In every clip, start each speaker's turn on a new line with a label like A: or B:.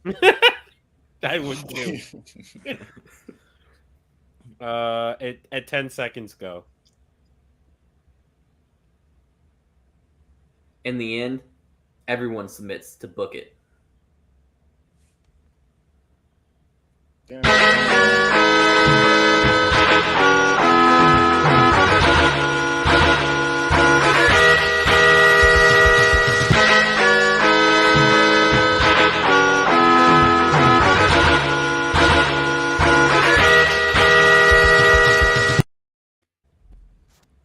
A: I would too. At 10 seconds go.
B: In the end, everyone submits to book it.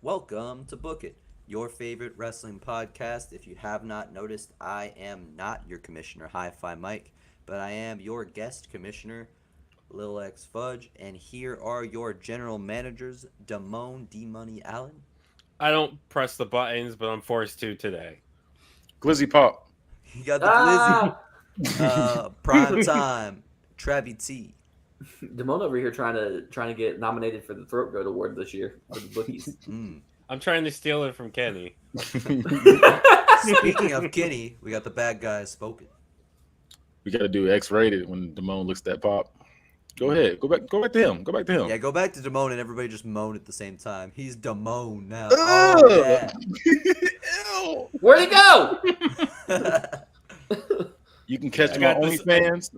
C: Welcome to Book It, your favorite wrestling podcast. If you have not noticed, I am not your commissioner, Hi-Fi Mike, but I am your guest commissioner, Lil X Fudge, and here are your general managers, Damone D-Money Allen.
A: I don't press the buttons, but I'm forced to today.
D: Glizzy Pop.
C: You got the Glizzy. Prime Time, Travie T.
B: Damone over here trying to get nominated for the Throat Goat Award this year for the bookies.
A: I'm trying to steal it from Kenny.
C: Speaking of Kenny, we got the bad guys spoken.
D: We got to do X-rated when Damone looks that pop. Go ahead. Go back to him.
C: Yeah, go back to Damone and everybody just moan at the same time. He's Damone now.
D: Oh, yeah.
B: Where'd he go?
D: You can catch my OnlyFans.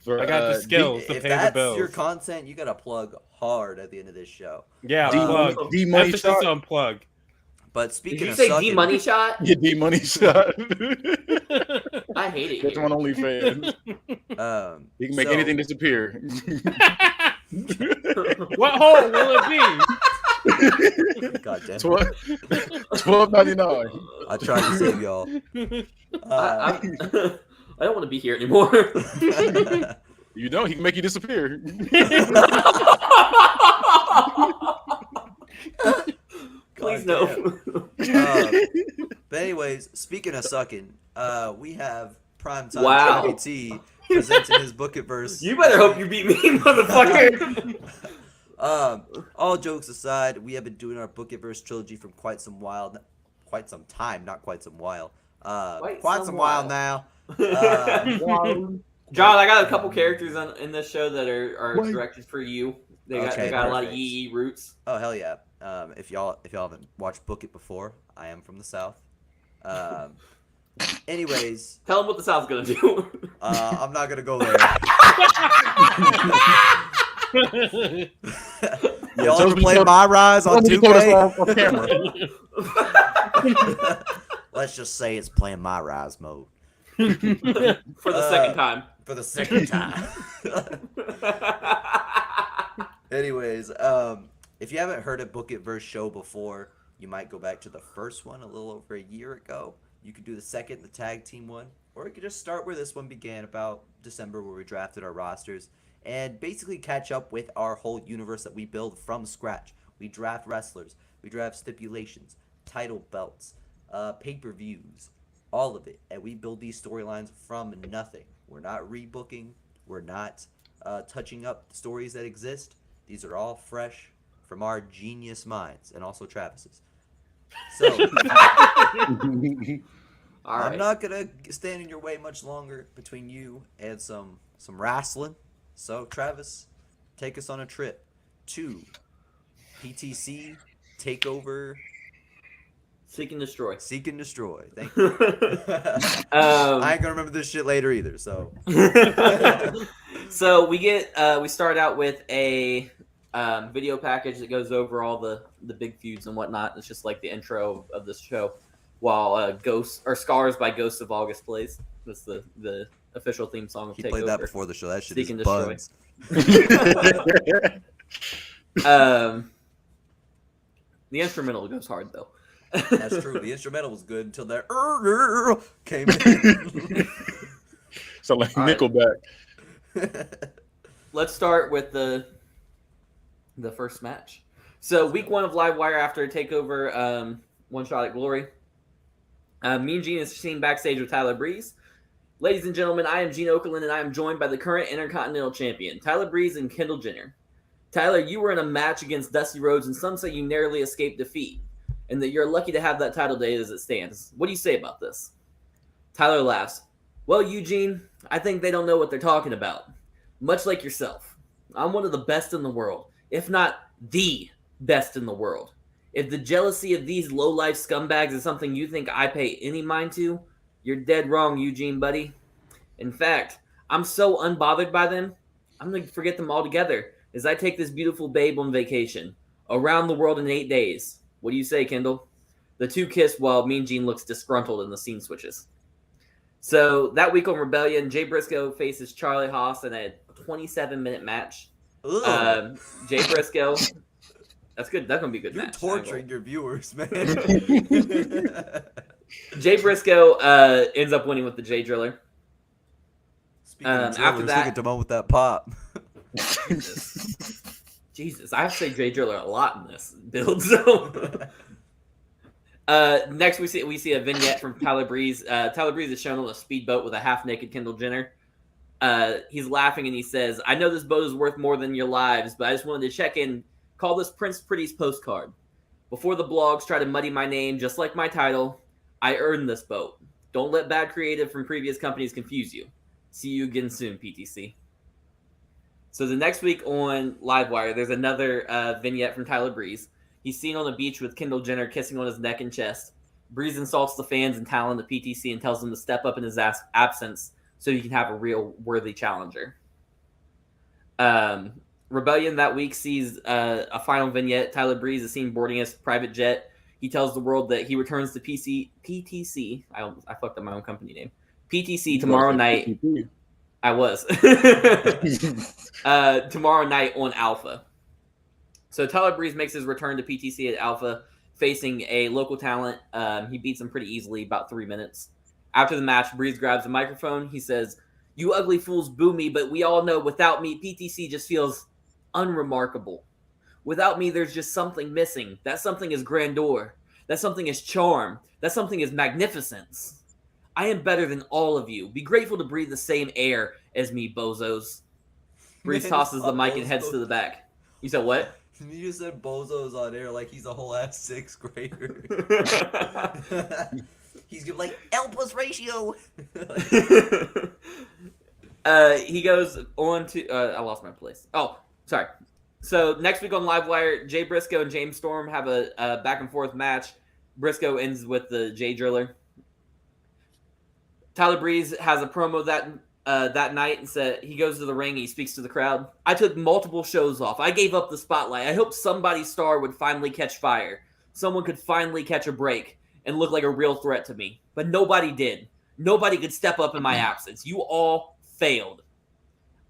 A: I got the skills to
C: if
A: pay the
C: that's
A: bills.
C: your content, you got to plug hard at the end of this show.
A: Yeah, plug.
D: D-Money
A: Emphasis
D: shot.
A: on plug.
C: But
B: Did
C: speaking
B: you
C: of
B: say
C: sucking,
B: D-Money shot?
D: Yeah, D-Money shot.
B: I hate it
D: Catch him on
B: here.
D: OnlyFans. He can make anything disappear.
A: What hole will it be?
C: God damn it.
D: $12.99.
C: I tried to save y'all.
B: I don't want to be here anymore.
D: You know, he can make you disappear.
B: Please no.
C: But anyways, speaking of sucking, we have Primetime
B: Wow.
C: Travie T presenting his Book It verse.
B: You better hope you beat me, motherfucker.
C: All jokes aside, we have been doing our Book It verse trilogy for quite some while, quite some time, not quite some while. Quite some while now.
B: John, I got a couple characters in this show that are directed for you. They got a lot of yee roots.
C: Oh hell yeah! If y'all haven't watched Book It before, I am from the South. Anyways,
B: Tell them what the South's gonna do.
C: I'm not gonna go there. Y'all ever play My Rise on 2K? Let's just say it's playing My Rise mode.
B: For the second time.
C: For the second time. Anyways, if you haven't heard a Book It verse show before, you might go back to the first one a little over a year ago. You could do the second, the tag team one, or you could just start where this one began, about December, where we drafted our rosters, and basically catch up with our whole universe that we build from scratch. We draft wrestlers, we draft stipulations, title belts, pay-per-views, all of it, and we build these storylines from nothing. We're not rebooking, we're not touching up the stories that exist. These are all fresh from our genius minds, and also Travis's. So, I'm not going to stand in your way much longer between you and some wrestling. So, Travis, take us on a trip to PTC, TakeOver,
B: Seek and Destroy.
C: Seek and Destroy. Thank you. I ain't going to remember this shit later either, so.
B: So we start out with a video package that goes over all the big feuds and whatnot. It's just like the intro of this show, while Scars by Ghosts of August plays. That's the official theme song of
C: He
B: TakeOver.
C: played that before the show. That shit
B: Seek
C: is
B: and
C: buns.
B: The instrumental goes hard though.
C: That's true. The instrumental was good until that came in.
D: So like Nickelback.
B: Let's start with the first match. So week 1 of Live Wire after TakeOver, One Shot at Glory. Mean Gene is seen backstage with Tyler Breeze. Ladies and gentlemen, I am Gene Okerlund, and I am joined by the current Intercontinental Champion, Tyler Breeze and Kendall Jenner. Tyler, you were in a match against Dusty Rhodes, and some say you narrowly escaped defeat, and that you're lucky to have that title day as it stands. What do you say about this? Tyler laughs. Well, Eugene, I think they don't know what they're talking about. Much like yourself. I'm one of the best in the world, if not the best in the world. If the jealousy of these low-life scumbags is something you think I pay any mind to, you're dead wrong, Eugene, buddy. In fact, I'm so unbothered by them, I'm going to forget them altogether as I take this beautiful babe on vacation. Around the world in 8 days. What do you say, Kendall? The two kiss while Mean Gene looks disgruntled and the scene switches. So that week on Rebellion, Jay Briscoe faces Charlie Haas in a 27-minute match. Jay Briscoe, that's good. That's gonna be a good
C: You're
B: match.
C: torturing your viewers, man.
B: Jay Briscoe ends up winning with the Jay Driller.
C: Speaking of
B: After
C: drillers,
B: that-
C: look at Damone with that pop.
B: Jesus, I have to say Jay Driller a lot in this build. So next we see a vignette from Tyler Breeze. Tyler Breeze is shown on a speedboat with a half-naked Kendall Jenner. He's laughing and he says, "I know this boat is worth more than your lives, but I just wanted to check in. Call this Prince Pretty's postcard. Before the blogs try to muddy my name, just like my title, I earned this boat. Don't let bad creative from previous companies confuse you. See you again soon, PTC." So the next week on Livewire, there's another vignette from Tyler Breeze. He's seen on the beach with Kendall Jenner kissing on his neck and chest. Breeze insults the fans and talent of PTC and tells them to step up in his absence so he can have a real worthy challenger. Rebellion that week sees a final vignette. Tyler Breeze is seen boarding his private jet. He tells the world that he returns to PTC. I fucked up my own company name. PTC tomorrow night. I was. Tomorrow night on Alpha. So Tyler Breeze makes his return to PTC at Alpha, facing a local talent. He beats him pretty easily, about 3 minutes. After the match, Breeze grabs a microphone. He says, "You ugly fools boo me, but we all know without me, PTC just feels unremarkable. Without me, there's just something missing. That something is grandeur. That something is charm. That something is magnificence. I am better than all of you. Be grateful to breathe the same air as me, bozos." Breeze
C: Man,
B: tosses the mic
C: bozos.
B: and heads to the back. You said what?
C: You just said bozos on air like he's a whole ass 6th grader. He's gonna be like, Elba's ratio.
B: He goes on to I lost my place. Oh, sorry. So next week on Livewire, Jay Briscoe and James Storm have a back and forth match. Briscoe ends with the Jay Driller. Tyler Breeze has a promo that night and said he goes to the ring. He speaks to the crowd. "I took multiple shows off. I gave up the spotlight. I hoped somebody's star would finally catch fire. Someone could finally catch a break and look like a real threat to me. But nobody did. Nobody could step up in my absence. You all failed.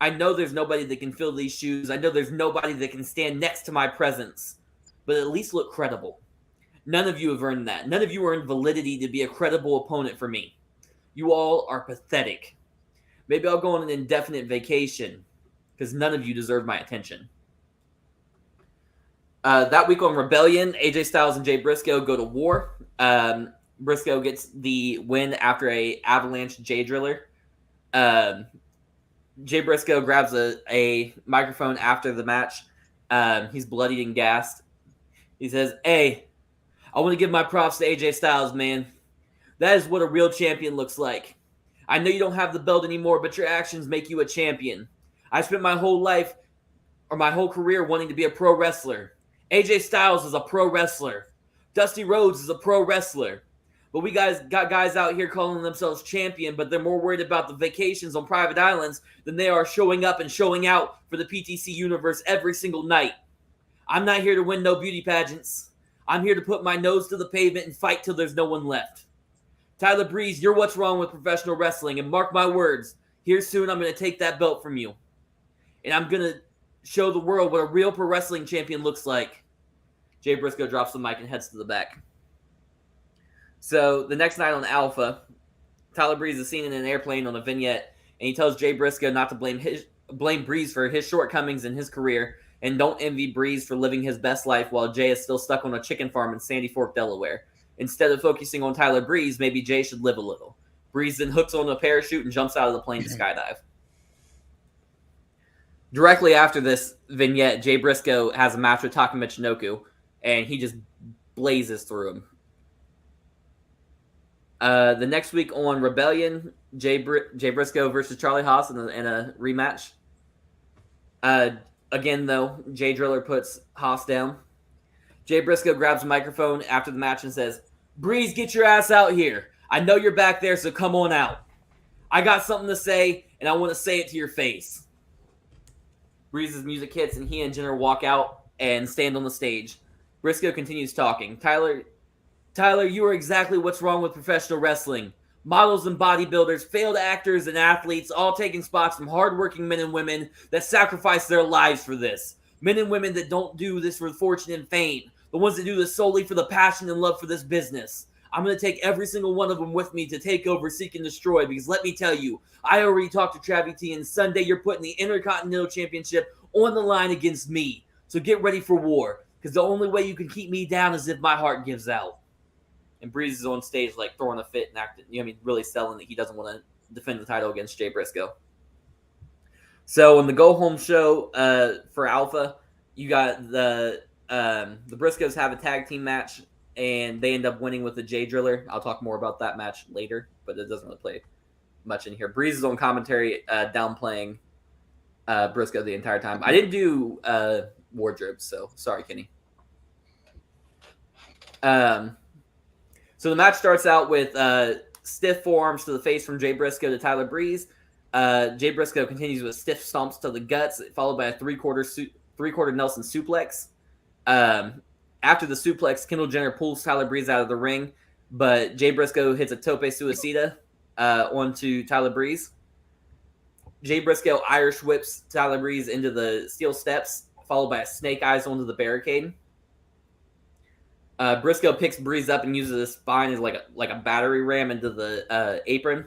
B: I know there's nobody that can fill these shoes. I know there's nobody that can stand next to my presence. But at least look credible. None of you have earned that. None of you earned validity to be a credible opponent for me. You all are pathetic. Maybe I'll go on an indefinite vacation because none of you deserve my attention." That week on Rebellion, AJ Styles and Jay Briscoe go to war. Briscoe gets the win after a avalanche Jay Driller. Jay Briscoe grabs a microphone after the match. He's bloodied and gassed. He says, "Hey, I want to give my props to AJ Styles, man. That is what a real champion looks like. I know you don't have the belt anymore, but your actions make you a champion. I spent my whole life, or my whole career, wanting to be a pro wrestler. AJ Styles is a pro wrestler. Dusty Rhodes is a pro wrestler. But we got guys out here calling themselves champion, but they're more worried about the vacations on private islands than they are showing up and showing out for the PTC universe every single night. I'm not here to win no beauty pageants. I'm here to put my nose to the pavement and fight till there's no one left. Tyler Breeze, you're what's wrong with professional wrestling, and mark my words, here soon I'm going to take that belt from you. And I'm going to show the world what a real pro wrestling champion looks like." Jay Briscoe drops the mic and heads to the back. So the next night on Alpha, Tyler Breeze is seen in an airplane on a vignette, and he tells Jay Briscoe not to blame Breeze for his shortcomings in his career, and don't envy Breeze for living his best life while Jay is still stuck on a chicken farm in Sandy Fork, Delaware. Instead of focusing on Tyler Breeze, maybe Jay should live a little. Breeze then hooks on a parachute and jumps out of the plane to skydive. Directly after this vignette, Jay Briscoe has a match with Taka Michinoku, and he just blazes through him. The next week on Rebellion, Jay Briscoe versus Charlie Haas in a rematch. Again, though, Jay Driller puts Haas down. Jay Briscoe grabs a microphone after the match and says, "Breeze, get your ass out here. I know you're back there, so come on out. I got something to say, and I want to say it to your face." Breeze's music hits, and he and Jenner walk out and stand on the stage. Briscoe continues talking. Tyler, you are exactly what's wrong with professional wrestling. Models and bodybuilders, failed actors and athletes, all taking spots from hardworking men and women that sacrifice their lives for this. Men and women that don't do this for fortune and fame. The ones that do this solely for the passion and love for this business. I'm going to take every single one of them with me to take over, seek, and destroy, because let me tell you, I already talked to Travie T, and Sunday you're putting the Intercontinental Championship on the line against me. So get ready for war, because the only way you can keep me down is if my heart gives out. And Breeze is on stage, like, throwing a fit and acting, really selling that he doesn't want to defend the title against Jay Briscoe. So in the go-home show for Alpha, you got the Briscoes have a tag team match, and they end up winning with the Jay Driller. I'll talk more about that match later, but it doesn't really play much in here. Breeze is on commentary downplaying Briscoe the entire time. I didn't do wardrobe, so sorry, Kenny. So the match starts out with stiff forearms to the face from Jay Briscoe to Tyler Breeze. Jay Briscoe continues with stiff stomps to the guts, followed by a three-quarter Nelson suplex. After the suplex, Kendall Jenner pulls Tyler Breeze out of the ring, but Jay Briscoe hits a tope suicida onto Tyler Breeze. Jay Briscoe Irish whips Tyler Breeze into the steel steps, followed by a snake eyes onto the barricade. Briscoe picks Breeze up and uses his spine as like a battery ram into the apron,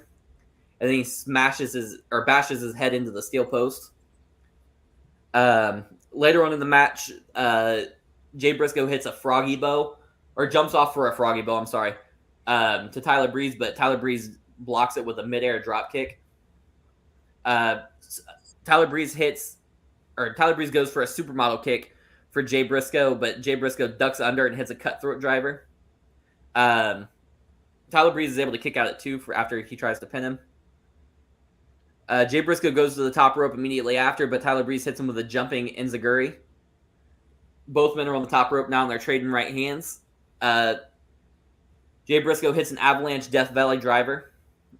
B: and then he bashes his head into the steel post. Later on in the match, Jay Briscoe hits a froggy bow, or jumps off for a froggy bow, to Tyler Breeze, but Tyler Breeze blocks it with a midair drop kick. Tyler Breeze goes for a supermodel kick for Jay Briscoe, but Jay Briscoe ducks under and hits a cutthroat driver. Tyler Breeze is able to kick out at 2 after he tries to pin him. Jay Briscoe goes to the top rope immediately after, but Tyler Breeze hits him with a jumping enziguri. Both men are on the top rope now, and they're trading right hands. Jay Briscoe hits an avalanche Death Valley driver,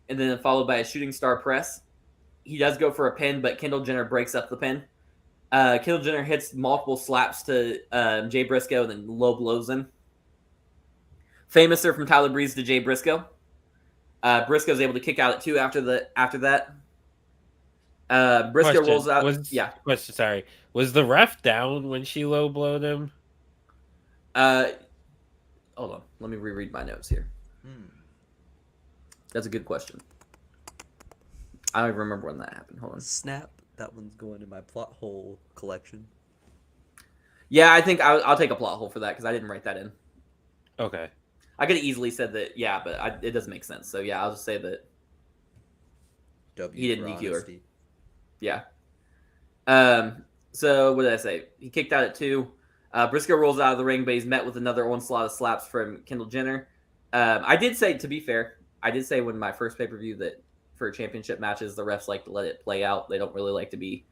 B: and then followed by a shooting star press. He does go for a pin, but Kendall Jenner breaks up the pin. Kendall Jenner hits multiple slaps to Jay Briscoe and then low blows him. Famouser from Tyler Breeze to Jay Briscoe. Briscoe's able to kick out at 2 after that. Briscoe rolls out.
A: Question, sorry. Was the ref down when she low blowed him?
B: Hold on. Let me reread my notes here. That's a good question. I don't even remember when that happened. Hold on.
C: Snap. That one's going in my plot hole collection.
B: Yeah, I think I'll take a plot hole for that because I didn't write that in.
A: Okay.
B: I could have easily said that, yeah, but it doesn't make sense. So, yeah, I'll just say that he didn't DQ her. Yeah. So, what did I say? He kicked out at 2. Briscoe rolls out of the ring, but he's met with another onslaught of slaps from Kendall Jenner. I did say, to be fair, when my first pay-per-view that for championship matches, the refs like to let it play out. They don't really like to be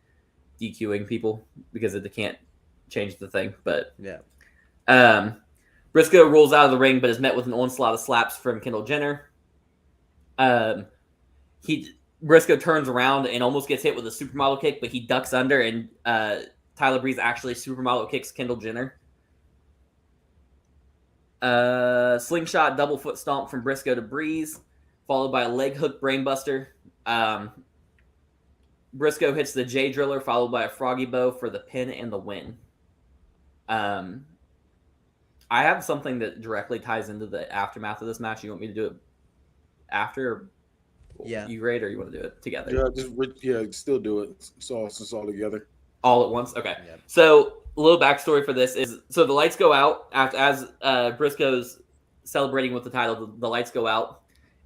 B: DQing people because they can't change the thing. But yeah. Briscoe rolls out of the ring, but is met with an onslaught of slaps from Kendall Jenner. Briscoe turns around and almost gets hit with a supermodel kick, but he ducks under, and Tyler Breeze actually supermodel kicks Kendall Jenner. Slingshot double foot stomp from Briscoe to Breeze, followed by a leg hook brainbuster. Briscoe hits the Jay Driller, followed by a froggy bow for the pin and the win. I have something that directly ties into the aftermath of this match. You want me to do it after?
C: Yeah.
B: You rate, or you want to do it together?
D: Still do it. It's all together.
B: All at once? Okay.
C: Yeah.
B: So, a little backstory for this is, so the lights go out as Briscoe's celebrating with the title. The lights go out,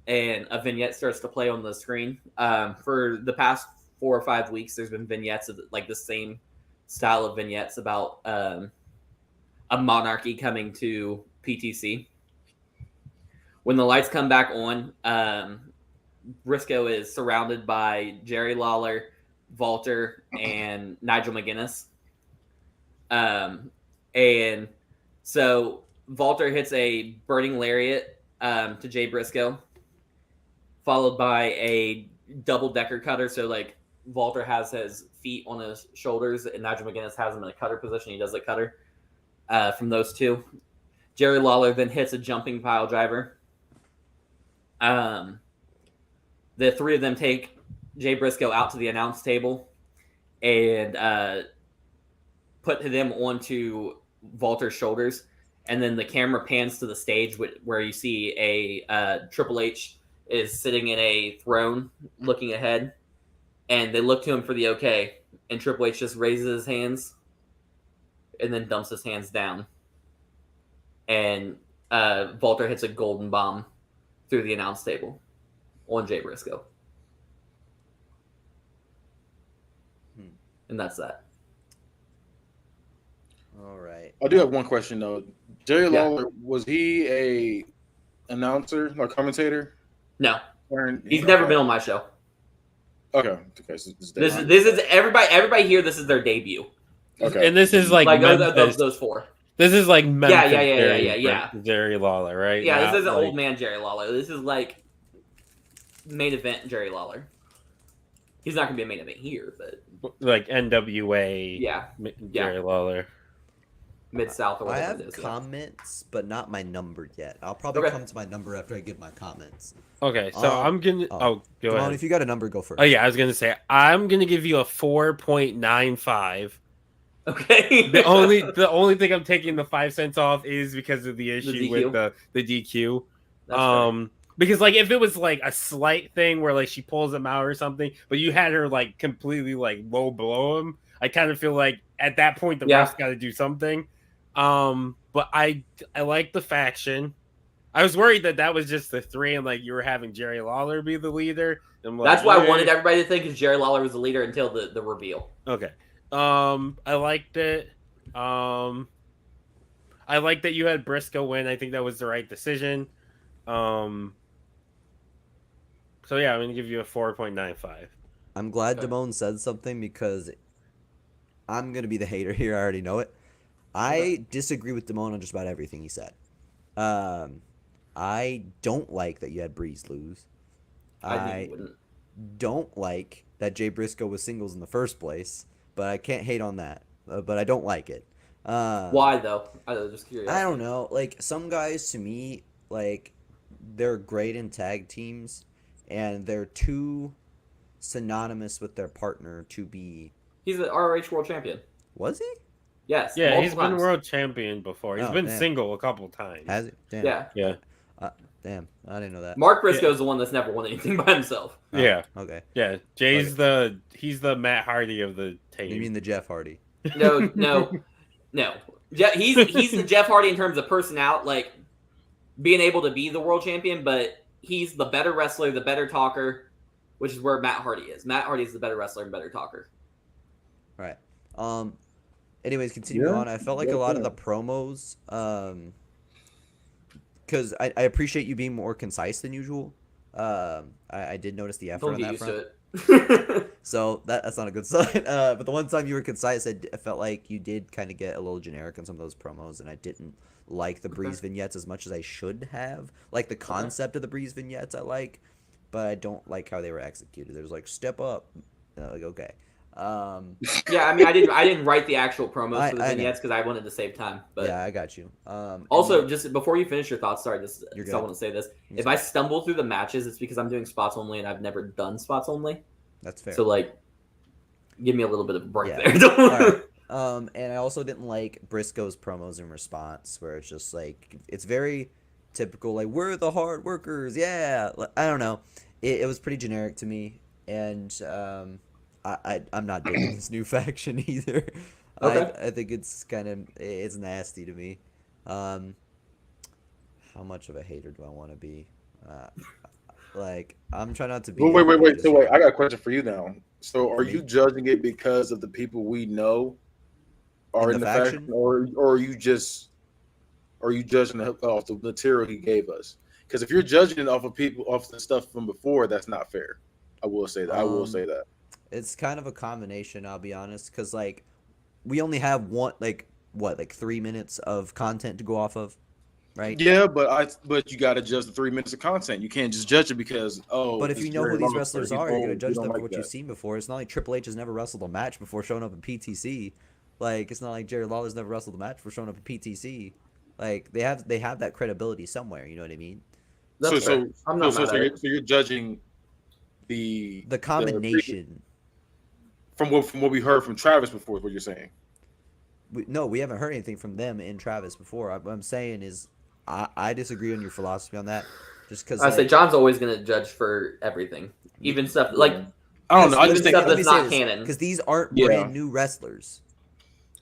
B: and a vignette starts to play on the screen. For the past 4 or 5 weeks, there's been vignettes of like the same style of vignettes about a monarchy coming to PTC. When the lights come back on, Briscoe is surrounded by Jerry Lawler, Walter, and Nigel McGuinness. And so Walter hits a burning lariat to Jay Briscoe, followed by a double-decker cutter. So, like, Walter has his feet on his shoulders, and Nigel McGuinness has him in a cutter position. He does the cutter from those two. Jerry Lawler then hits a jumping pile driver. The three of them take Jay Briscoe out to the announce table and put them onto Walter's shoulders. And then the camera pans to the stage where you see a Triple H is sitting in a throne looking ahead. And they look to him for the okay. And Triple H just raises his hands and then dumps his hands down. And Walter hits a golden bomb through the announce table on Jay Briscoe. And that's that.
C: All right.
D: I do have one question though. Jerry Lawler, was he a announcer or commentator?
B: No,
D: Or-
B: he's never been on my show.
D: Okay. So
B: This is everybody here. This is their debut.
D: okay.
A: And this is like Memphis.
B: Those four.
A: This is like Memphis.
B: Yeah.
A: Jerry Lawler, right?
B: Yeah,
A: Not
B: this isn't
A: like,
B: old man Jerry Lawler. This is like main event Jerry Lawler. He's not gonna be a main event here, but
A: like NWA.
B: yeah,
A: Jerry Lawler.
B: Mid South or
C: I
B: whatever
C: have
B: it is.
C: comments, but not my number yet. I'll probably come to my number after I give my comments.
A: Okay, so I'm gonna. Go
C: Come
A: ahead.
C: on, if you got a number, go first.
A: Oh yeah, I was gonna say I'm gonna give you a 4.95.
B: Okay.
A: The only thing I'm taking the 5 cents off is because of the issue
B: DQ.
A: with the DQ.
B: That's fair.
A: Because like if it was like a slight thing where like she pulls him out or something, but you had her like completely like low below him, I kind of feel like at that point the ref's got to do something. But I like the faction. I was worried that was just the three, and like you were having Jerry Lawler be the leader. And like,
B: That's what I wanted everybody to think is Jerry Lawler was the leader until the reveal.
A: Okay. I liked it. I like that you had Briscoe win. I think that was the right decision. So yeah, I'm gonna give you a 4.95.
C: I'm glad Damone said something because I'm gonna be the hater here. I already know it. I disagree with Damone on just about everything he said. I don't like that you had Breeze lose. I don't like that Jay Briscoe was singles in the first place, but I can't hate on that. But I don't like it.
B: Why though? I was just curious.
C: I don't know. Like some guys, to me, like they're great in tag teams, and they're too synonymous with their partner to be.
B: He's the ROH World Champion.
C: Was he?
B: Yes.
A: Yeah, he's
B: multiple
A: been
B: times.
A: world champion before. He's been
C: damn.
A: single a couple times.
C: Has he? Damn.
B: Yeah.
A: Yeah.
C: Damn. I didn't know that.
B: Mark Briscoe's the one that's never won anything by himself.
C: Oh,
A: Yeah.
C: Okay.
A: Yeah. Jay's he's the Matt Hardy of the team.
C: You mean the Jeff Hardy?
B: No. He's the Jeff Hardy in terms of personality, like being able to be the world champion, but he's the better wrestler, the better talker, which is where Matt Hardy is. Matt Hardy is the better wrestler and better talker.
C: Right. Anyways, continuing on, I felt like a lot of the promos, because I appreciate you being more concise than usual. I did notice the effort
B: Don't
C: on
B: get
C: that
B: used
C: front.
B: to it.
C: So that's not a good sign. But the one time you were concise, I felt like you did kind of get a little generic on some of those promos, and I didn't like the Breeze vignettes as much as I should have. Like the concept of the Breeze vignettes, I like, but I don't like how they were executed. There's like step up, like okay.
B: Yeah, I mean, I didn't write the actual promos for the
C: I know.
B: vignettes because I wanted to save time. But
C: Yeah, I got you.
B: also, just before you finish your thoughts, sorry, just
C: You're
B: because I
C: good.
B: want to say this.
C: You're
B: If I stumble through the matches, it's because I'm doing spots only, and I've never done spots only.
C: That's fair.
B: So like, give me a little bit of a break
C: Yeah.
B: there.
C: All right. And I also didn't like Briscoe's promos in response, where it's just like it's very typical, like we're the hard workers, yeah. I don't know. It was pretty generic to me, and I'm not digging this new faction either.
B: Okay.
C: I think it's it's nasty to me. How much of a hater do I want to be? Like I'm trying not to be.
D: Wait. So wait, I got a question for you now. So are you judging it because of the people we know are in the faction, or are you judging off the material he gave us? Because if you're judging it off of people off the stuff from before, that's not fair. I will say that. I will say that.
C: It's kind of a combination, I'll be honest, because like we only have one, like 3 minutes of content to go off of, right?
D: Yeah, but you got to judge the 3 minutes of content. You can't just judge it because
C: But if you know who these wrestlers are, you're gonna judge them for what
D: that.
C: you've seen before. It's not like Triple H has never wrestled a match before showing up in PTC. Like it's not like Jerry Lawler's never wrestled a match before showing up in PTC. Like they have that credibility somewhere. You know what I mean?
D: So you're judging the
C: combination.
D: From what we heard from Travis before is what you're saying.
C: We haven't heard anything from them in Travis before. What I'm saying is, I disagree on your philosophy on that. Just because
B: I say John's always going to judge for everything, even stuff like
D: I don't know. I
B: even
D: just think
B: stuff that's not canon
C: because these aren't brand new wrestlers.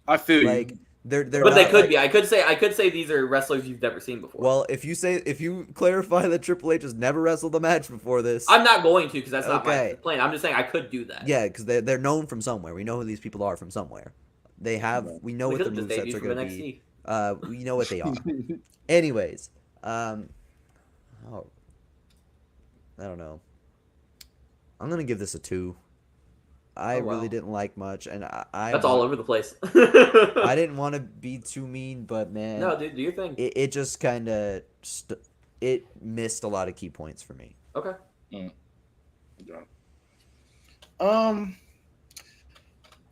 D: I feel
C: like
D: you.
C: They're
B: but
C: not,
B: they could be. I could say these are wrestlers you've never seen before.
C: Well, if you clarify that Triple H has never wrestled a match before this,
B: I'm not going to because that's not my plan. I'm just saying I could do that.
C: Yeah, because they're known from somewhere. We know who these people are from somewhere. We know what their movesets are going to be. We know what they are. Anyways, I don't know. I'm gonna give this a 2. I really didn't like much, and
B: that's all over the place.
C: I didn't want to be too mean, but man,
B: no, dude, do your thing.
C: It just kind of it missed a lot of key points for me.
B: Okay.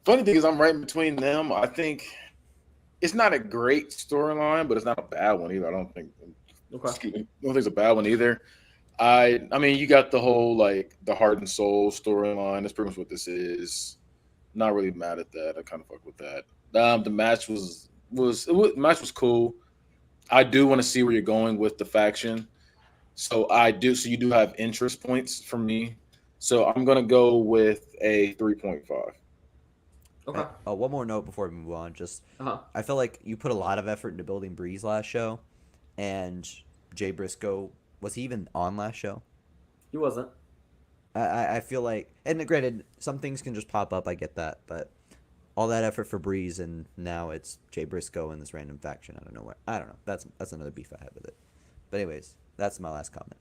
D: Funny thing is, I'm right in between them. I think it's not a great storyline, but it's not a bad one either. I don't think.
B: Okay.
D: I don't think it's a bad one either. I mean, you got the whole like the heart and soul storyline. That's pretty much what this is. Not really mad at that. I kind of fuck with that. The match was cool. I do want to see where you're going with the faction. So you do have interest points from me. So I'm gonna go with a 3.5.
B: Okay.
C: One more note before we move on. I feel like you put a lot of effort into building Breeze last show, and Jay Briscoe. Was he even on last show?
B: He wasn't.
C: I feel like, and granted, some things can just pop up. I get that, but all that effort for Breeze, and now it's Jay Briscoe and this random faction. I don't know. That's another beef I have with it. But anyways, that's my last comment.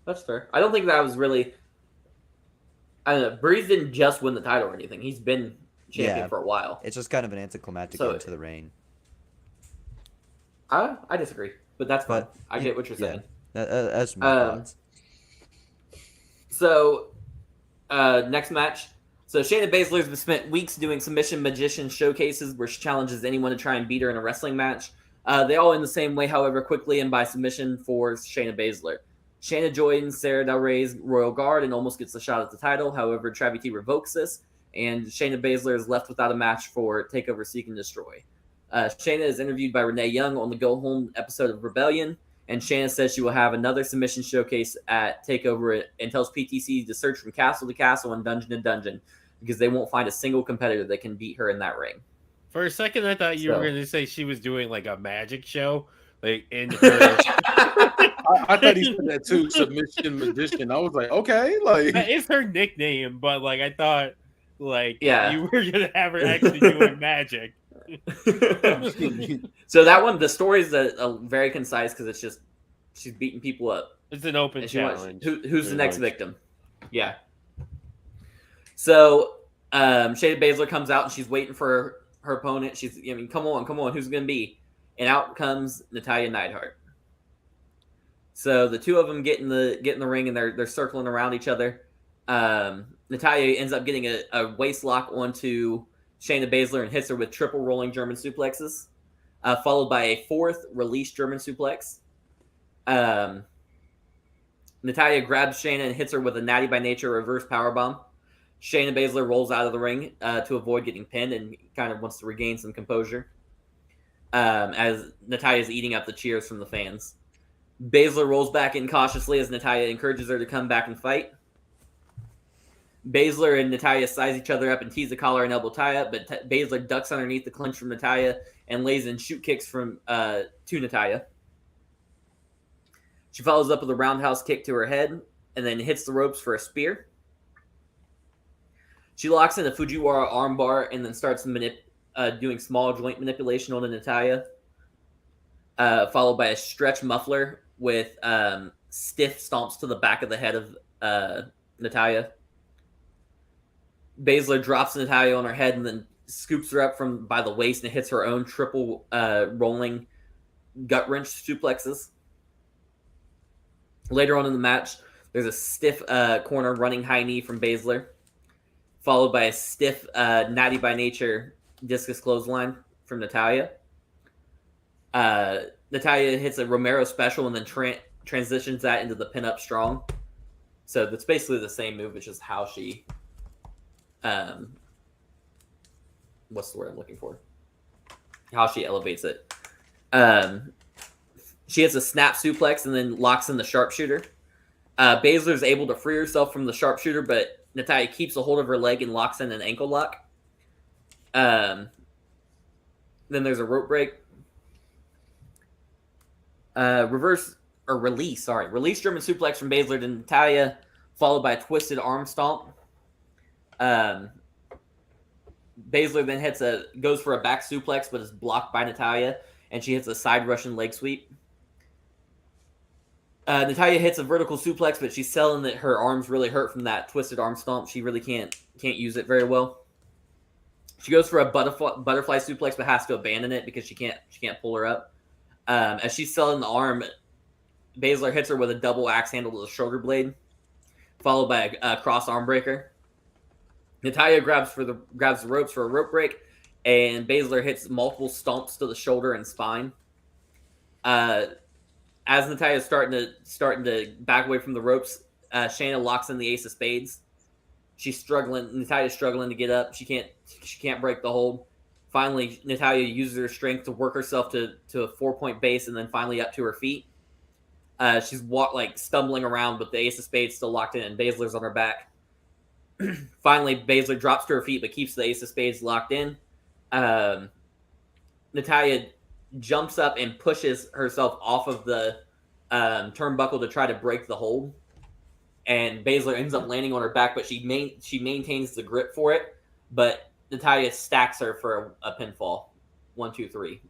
B: That's fair. I don't think that was really. I don't know. Breeze didn't just win the title or anything. He's been champion for a while.
C: It's just kind of an anticlimactic end to the reign.
B: I disagree, but that's fine. I get what you're saying.
C: That's my thoughts.
B: So, next match. So, Shayna Baszler's spent weeks doing submission magician showcases where she challenges anyone to try and beat her in a wrestling match. They all end the same way, however, quickly and by submission for Shayna Baszler. Shayna joins Sarah Del Rey's Royal Guard and almost gets a shot at the title. However, Travis T revokes this, and Shayna Baszler is left without a match for TakeOver Seek and Destroy. Shayna is interviewed by Renee Young on the Go Home episode of Rebellion, and Shayna says she will have another submission showcase at TakeOver and tells PTC to search from castle to castle and dungeon to dungeon because they won't find a single competitor that can beat her in that ring.
A: For a second, I thought you were going to say she was doing like a magic show, like in her.
D: I thought he said that too, submission magician. I was like, okay, like
A: it's her nickname, but like I thought, like you were going to have her actually doing magic.
B: So that one, the story is very concise because it's just she's beating people up.
A: It's an open challenge.
B: Who's the next victim? Yeah. So Shayna Baszler comes out and she's waiting for her opponent. Come on, who's it gonna be? And out comes Natalya Neidhart. So the two of them get in the ring and they're circling around each other. Natalya ends up getting a waist lock onto Shayna Baszler and hits her with triple rolling German suplexes, followed by a fourth release German suplex. Natalya grabs Shayna and hits her with a Natty by Nature reverse powerbomb. Shayna Baszler rolls out of the ring to avoid getting pinned and kind of wants to regain some composure as Natalya's eating up the cheers from the fans. Baszler rolls back in cautiously as Natalya encourages her to come back and fight. Baszler and Natalya size each other up and tease a collar and elbow tie-up, but Baszler ducks underneath the clinch from Natalya and lays in shoot kicks to Natalya. She follows up with a roundhouse kick to her head and then hits the ropes for a spear. She locks in a Fujiwara armbar and then starts doing small joint manipulation on Natalya, followed by a stretch muffler with stiff stomps to the back of the head of Natalya. Baszler drops Natalya on her head and then scoops her up from by the waist and hits her own triple rolling gut wrench suplexes. Later on in the match, there's a stiff corner running high knee from Baszler, followed by a stiff natty by nature discus clothesline from Natalya. Natalya hits a Romero special and then transitions that into the pin-up strong. So that's basically the same move, which is how she... what's the word I'm looking for? How she elevates it. She hits a snap suplex and then locks in the sharpshooter. Baszler is able to free herself from the sharpshooter, but Natalya keeps a hold of her leg and locks in an ankle lock. Then there's a rope break. Release German suplex from Baszler to Natalya, followed by a twisted arm stomp. Baszler then goes for a back suplex, but is blocked by Natalya, and she hits a side Russian leg sweep. Natalya hits a vertical suplex, but she's selling that her arms really hurt from that twisted arm stomp. She really can't use it very well. She goes for a butterfly suplex, but has to abandon it because she can't pull her up. As she's selling the arm, Baszler hits her with a double axe handle to the shoulder blade, followed by a cross arm breaker. Natalya grabs the ropes for a rope break, and Baszler hits multiple stomps to the shoulder and spine. As Natalya's starting to back away from the ropes, Shayna locks in the ace of spades. Natalya's struggling to get up. She can't break the hold. Finally, Natalya uses her strength to work herself to a 4-point base and then finally up to her feet. She's stumbling around, but the ace of spades still locked in, and Baszler's on her back. Finally, Baszler drops to her feet, but keeps the ace of spades locked in. Natalya jumps up and pushes herself off of the turnbuckle to try to break the hold. And Baszler ends up landing on her back, but she maintains the grip for it. But Natalya stacks her for a pinfall. 1, 2, 3.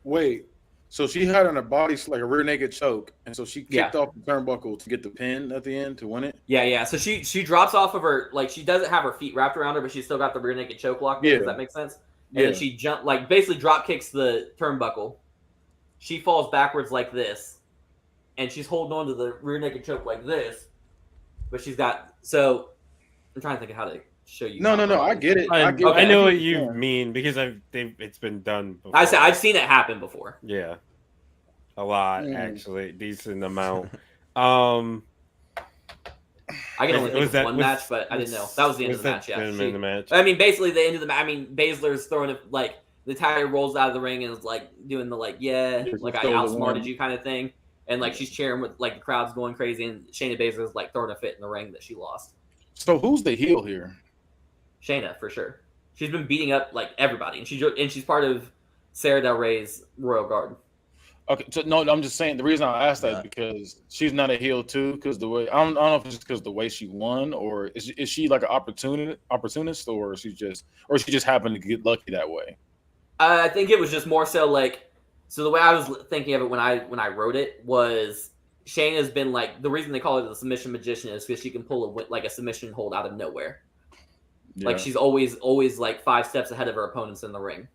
D: Wait, so she had on her body like a rear naked choke, and so she kicked off the turnbuckle to get the pin at the end to win it?
B: Yeah. So she drops off of her, she doesn't have her feet wrapped around her, but she's still got the rear naked choke locked in. Does that make sense? And then she basically drop kicks the turnbuckle. She falls backwards like this, and she's holding on to the rear naked choke like this. But she's got I'm trying to think of how to show you.
D: No, I get it.
A: I know what you mean because it's been done before.
B: I've seen it happen before.
A: Yeah, a lot actually, decent amount.
B: I can only think of one match, but I didn't know. That was the end of the match, yeah.
A: The match.
B: I mean, basically the end of the match. I mean, Baszler's throwing it, Natalya rolls out of the ring and is doing the I outsmarted you kind of thing. And she's cheering with the crowd's going crazy, and Shayna Baszler's throwing a fit in the ring that she lost.
D: So who's the heel here?
B: Shayna, for sure. She's been beating up everybody, and she's part of Sarah Del Rey's Royal Guard.
D: Okay, so no, I'm just saying the reason I asked that is because she's not a heel too. Because the way I don't know if it's because the way she won, or is she like an opportunist, or she just happened to get lucky that way.
B: I think it was just more so so the way I was thinking of it when I wrote it was Shayna's been the reason they call her the submission magician is because she can pull a submission hold out of nowhere. Yeah. She's always 5 steps ahead of her opponents in the ring,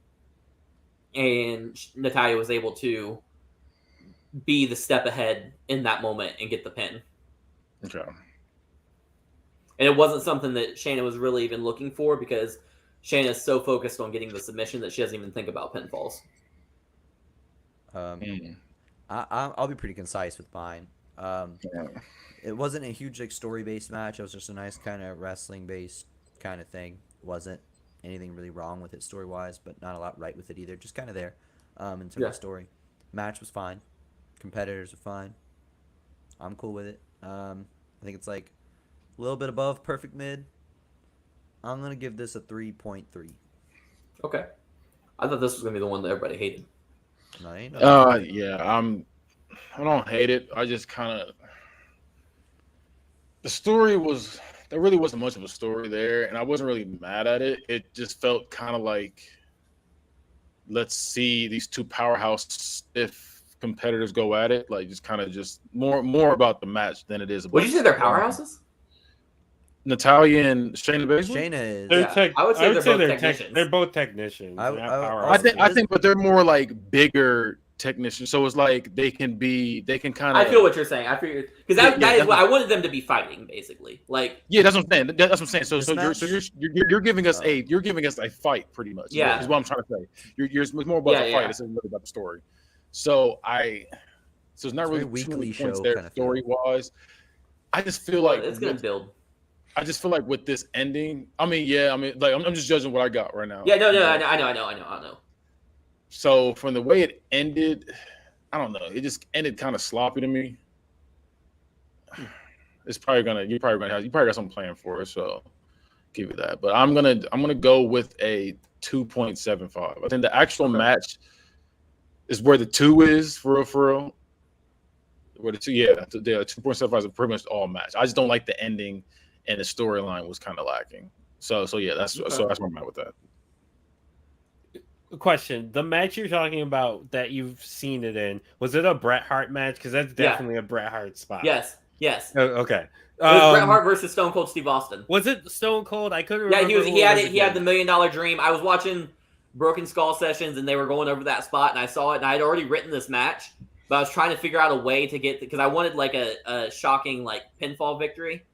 B: and Natalya was able to be the step ahead in that moment and get the pin.
D: Okay.
B: And it wasn't something that Shayna was really even looking for because Shayna is so focused on getting the submission that she doesn't even think about pinfalls.
C: I'll be pretty concise with mine. It wasn't a huge story-based match. It was just a nice kind of wrestling-based kind of thing. Wasn't anything really wrong with it story-wise, but not a lot right with it either. Just kind of there in terms of story. Match was fine. Competitors are fine. I'm cool with it. I think it's a little bit above perfect mid. I'm going to give this a 3.3. Okay.
B: I thought this was going to be the one that everybody hated.
C: No, ain't
D: I don't hate it. I just kind of the story there really wasn't much of a story there, and I wasn't really mad at it. It just felt kind of let's see these two powerhouse stiff competitors go at it. Like just kind of just more about the match than it is about.
B: Would you say they're powerhouses?
D: Natalia and Shayna Baszler.
C: Shayna is.
B: I would say they're both
A: they're
B: technicians.
A: They're both technicians.
D: I think, but they're more like bigger technicians. So it's like they can kind of.
B: I feel what you're saying. I feel because that is what I wanted them to be fighting, basically. Like
D: that's what I'm saying. That's what I'm saying. So you're giving us a fight, pretty much.
B: Yeah,
D: is what I'm trying to say. It's more about the fight. It's really about the story. So it's not really
C: weekly
D: show
C: kind
D: there
C: of
D: story wise. I just feel like
B: it's gonna build.
D: I just feel like with this ending, I'm just judging what I got right now.
B: Yeah, no, I know.
D: So from the way it ended, I don't know. It just ended kind of sloppy to me. You probably got something planned for it, so give you that. But I'm gonna go with a 2.75. I think the actual match is where the 2 is for real. Where the 2.75 is pretty much all match. I just don't like the ending. And the storyline was kind of lacking. So that's where I'm at with that.
A: Question: the match you're talking about that you've seen it in, was it a Bret Hart match? Because that's definitely a Bret Hart spot.
B: Yes.
A: Oh, okay.
B: It was Bret Hart versus Stone Cold Steve Austin.
A: Was it Stone Cold? I couldn't remember.
B: Yeah, he had the $1 Million Dream. I was watching Broken Skull sessions, and they were going over that spot, and I saw it, and I had already written this match, but I was trying to figure out a way to get because I wanted like a shocking like pinfall victory.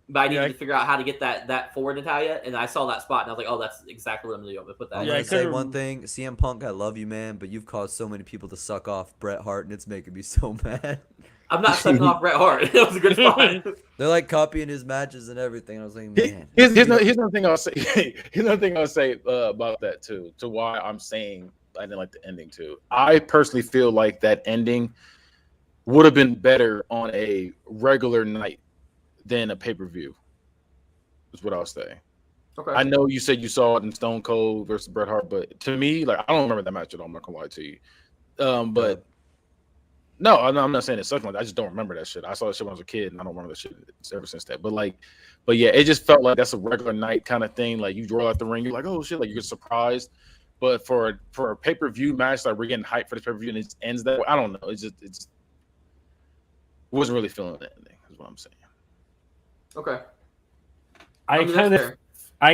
B: But I needed to figure out how to get that forward, Natalia, and I saw that spot, and I was like, "Oh, that's exactly what I'm going to do. I'm going to put that."
C: I'm going to say one thing, CM Punk, I love you, man, but you've caused so many people to suck off Bret Hart, and it's making me so mad.
B: I'm not sucking off Bret Hart. That was a good spot.
C: They're like copying his matches and everything. I was like, man.
D: Here's another thing I'll say. Here's another thing I'll say about that too. To why I'm saying I didn't like the ending too. I personally feel like that ending would have been better on a regular night than a pay-per-view, is what I'll say.
B: Okay.
D: I know you said you saw it in Stone Cold versus Bret Hart, but to me, like I don't remember that match at all. I'm not gonna lie to you. But no, I'm not saying it's something like that. I just don't remember that shit. I saw that shit when I was a kid, and I don't remember that shit ever since that. But yeah, it just felt like that's a regular night kind of thing. Like you roll out the ring, you're like, oh shit, like you're surprised. But for a pay-per-view match, like we're getting hyped for this pay-per-view, and it ends that way. I don't know. It wasn't really feeling that ending. Is what I'm saying.
B: Okay.
A: I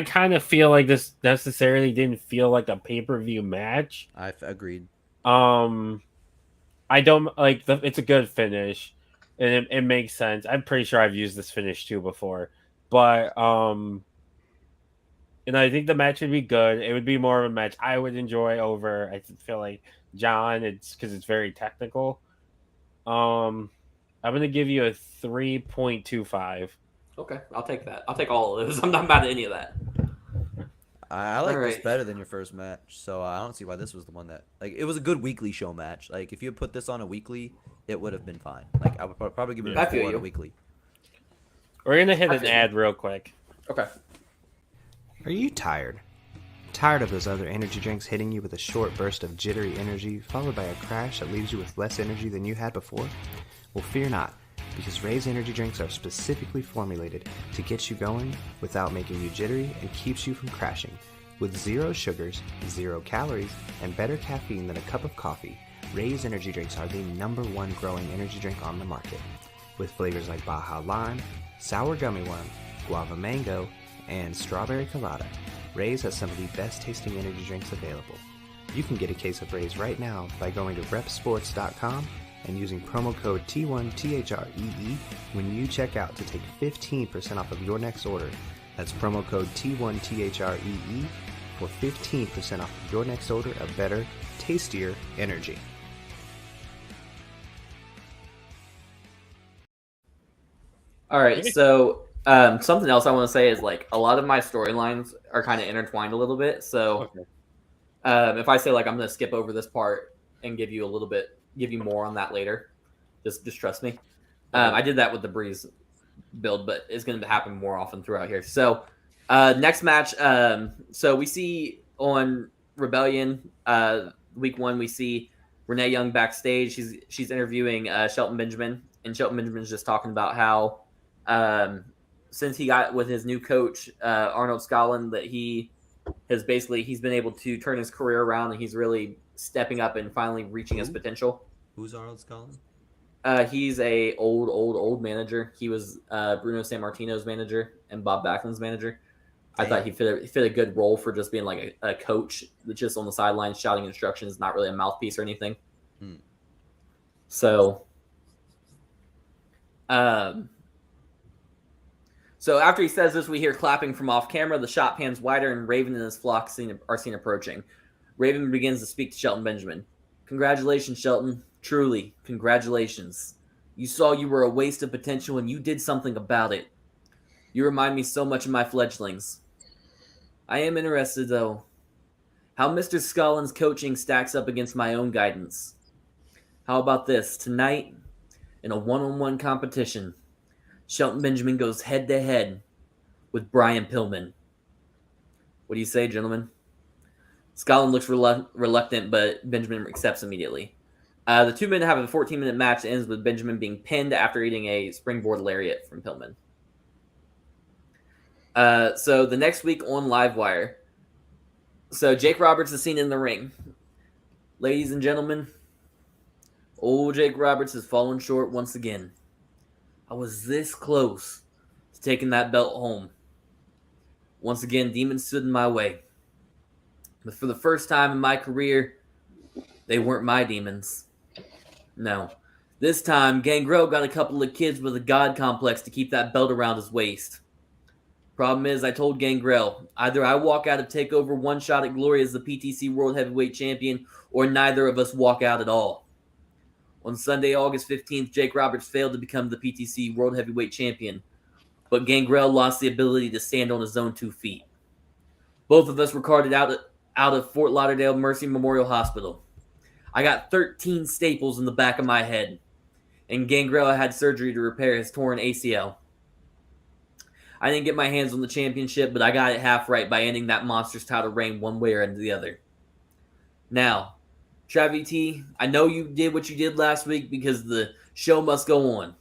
A: kind of feel like this necessarily didn't feel like a pay-per-view match.
C: I've agreed.
A: I don't like it's a good finish, and it makes sense. I'm pretty sure I've used this finish too before, but and I think the match would be good. It would be more of a match I would enjoy over. I feel like John. It's because it's very technical. I'm gonna give you a 3.25.
B: Okay, I'll take that. I'll take all of those. I'm not mad at any of that.
C: I like this better than your first match, so I don't see why this was the one that it was a good weekly show match. Like if you had put this on a weekly, it would have been fine. Like I would probably give it a 4 on a weekly.
A: We're gonna hit an ad real quick.
B: Okay.
E: Are you tired? Tired of those other energy drinks hitting you with a short burst of jittery energy, followed by a crash that leaves you with less energy than you had before? Well, fear not, because Ray's energy drinks are specifically formulated to get you going without making you jittery and keeps you from crashing. With 0 sugars, 0 calories, and better caffeine than a cup of coffee, Ray's energy drinks are the #1 growing energy drink on the market. With flavors like Baja Lime, Sour Gummy Worm, Guava Mango, and Strawberry Colada, Ray's has some of the best tasting energy drinks available. You can get a case of Ray's right now by going to repsports.com and using promo code T1THREE when you check out to take 15% off of your next order. That's promo code T1THREE for 15% off of your next order of better, tastier energy.
B: All right, so something else I want to say is a lot of my storylines are kind of intertwined a little bit. So if I say I'm going to skip over this part and give you more on that later, just trust me. I did that with the Breeze build, but it's going to happen more often throughout here. So next match, so we see on Rebellion week 1, we see Renee Young backstage. She's interviewing Shelton Benjamin, and Shelton Benjamin's just talking about how since he got with his new coach Arnold Scotland, that he's been able to turn his career around, and he's really stepping up and finally reaching his potential.
C: Who's Arnold Scullin?
B: He's a old manager. He was Bruno Sammartino's manager and Bob Backlund's manager. I thought he fit a good role for just being like a coach, just on the sidelines shouting instructions, not really a mouthpiece or anything. So, so after he says this, we hear clapping from off camera. The shot pans wider, and Raven and his flock are seen approaching. Raven begins to speak to Shelton Benjamin. Congratulations, Shelton. Truly, congratulations. You saw you were a waste of potential, and you did something about it. You remind me so much of my fledglings. I am interested, though, how Mr. Scullin's coaching stacks up against my own guidance. How about this? Tonight, in a one-on-one competition, Shelton Benjamin goes head-to-head with Brian Pillman. What do you say, gentlemen? Scullin looks reluctant, but Benjamin accepts immediately. The two men have a 14-minute match that ends with Benjamin being pinned after eating a springboard lariat from Pillman. So the next week on Livewire, so Jake Roberts is seen in the ring. Ladies and gentlemen, old Jake Roberts has fallen short once again. I was this close to taking that belt home. Once again, demons stood in my way. But for the first time in my career, they weren't my demons. No. This time, Gangrel got a couple of kids with a god complex to keep that belt around his waist. Problem is, I told Gangrel, either I walk out of TakeOver one shot at glory as the PTC World Heavyweight Champion, or neither of us walk out at all. On Sunday, August 15th, Jake Roberts failed to become the PTC World Heavyweight Champion, but Gangrel lost the ability to stand on his own 2 feet. Both of us were carted out of Fort Lauderdale Mercy Memorial Hospital. I got 13 staples in the back of my head, and Gangrel had surgery to repair his torn ACL. I didn't get my hands on the championship, but I got it half right by ending that monster's title reign one way or the other. Now, Travi T, I know you did what you did last week because the show must go on.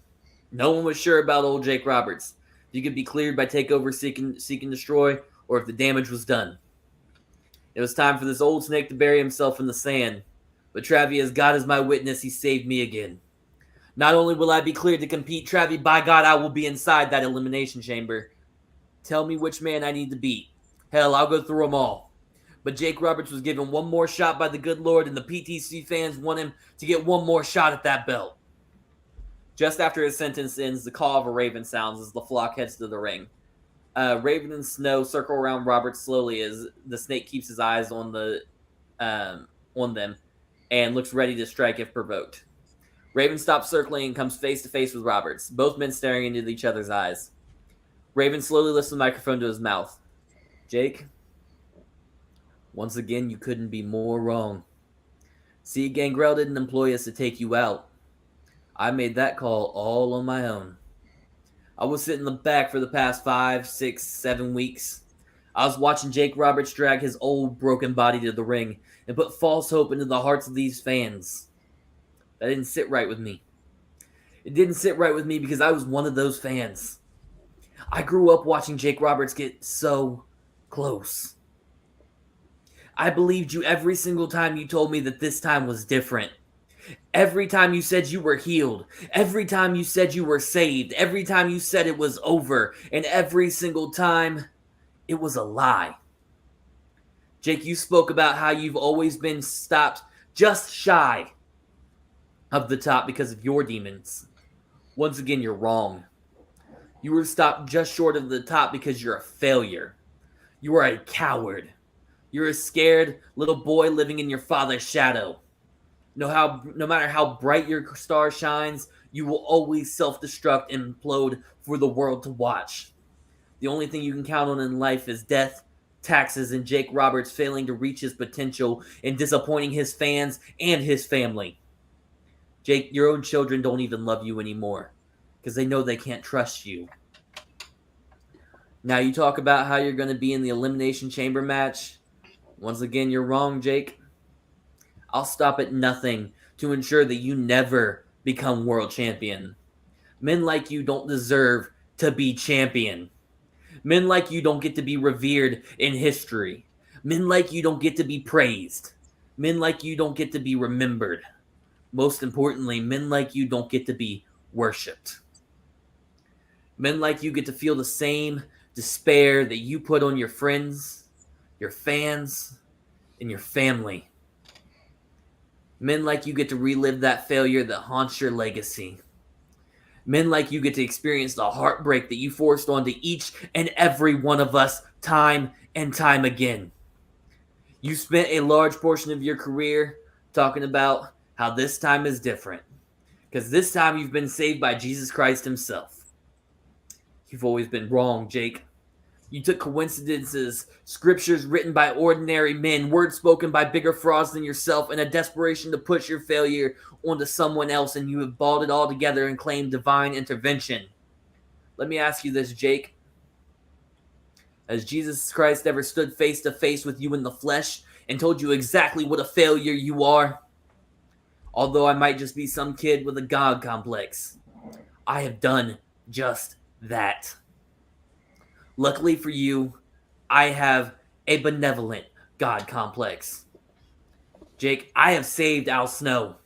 B: No one was sure about old Jake Roberts. If you could be cleared by TakeOver Seek and Destroy, or if the damage was done. It was time for this old snake to bury himself in the sand. But Travi, as God is my witness, he saved me again. Not only will I be cleared to compete, Travi, by God, I will be inside that elimination chamber. Tell me which man I need to beat. Hell, I'll go through them all. But Jake Roberts was given one more shot by the good Lord, and the PTC fans want him to get one more shot at that belt. Just after his sentence ends, the call of a raven sounds as the flock heads to the ring. Raven and Snow circle around Roberts slowly as the snake keeps his eyes on them and looks ready to strike if provoked. Raven stops circling and comes face to face with Roberts, both men staring into each other's eyes. Raven slowly lifts the microphone to his mouth. Jake, once again, you couldn't be more wrong. See, Gangrel didn't employ us to take you out. I made that call all on my own. I was sitting in the back for the past 5, 6, 7 weeks. I was watching Jake Roberts drag his old broken body to the ring and put false hope into the hearts of these fans. That didn't sit right with me. It didn't sit right with me because I was one of those fans. I grew up watching Jake Roberts get so close. I believed you every single time you told me that this time was different. Every time you said you were healed. Every time you said you were saved. Every time you said it was over. And every single time, it was a lie. Jake, you spoke about how you've always been stopped just shy of the top because of your demons. Once again, you're wrong. You were stopped just short of the top because you're a failure. You are a coward. You're a scared little boy living in your father's shadow. No matter how bright your star shines, you will always self-destruct and implode for the world to watch. The only thing you can count on in life is death, taxes, and Jake Roberts failing to reach his potential and disappointing his fans and his family. Jake, your own children don't even love you anymore because they know they can't trust you. Now you talk about how you're going to be in the Elimination Chamber match. Once again, you're wrong, Jake. I'll stop at nothing to ensure that you never become world champion. Men like you don't deserve to be champion. Men like you don't get to be revered in history. Men like you don't get to be praised. Men like you don't get to be remembered. Most importantly, men like you don't get to be worshipped. Men like you get to feel the same despair that you put on your friends, your fans, and your family. Men like you get to relive that failure that haunts your legacy. Men like you get to experience the heartbreak that you forced onto each and every one of us time and time again. You spent a large portion of your career talking about how this time is different. Because this time you've been saved by Jesus Christ himself. You've always been wrong, Jake. You took coincidences, scriptures written by ordinary men, words spoken by bigger frauds than yourself, and a desperation to push your failure onto someone else, and you have balled it all together and claimed divine intervention. Let me ask you this, Jake. Has Jesus Christ ever stood face to face with you in the flesh and told you exactly what a failure you are? Although I might just be some kid with a God complex, I have done just that. Luckily for you, I have a benevolent God complex. Jake, I have saved Al Snow,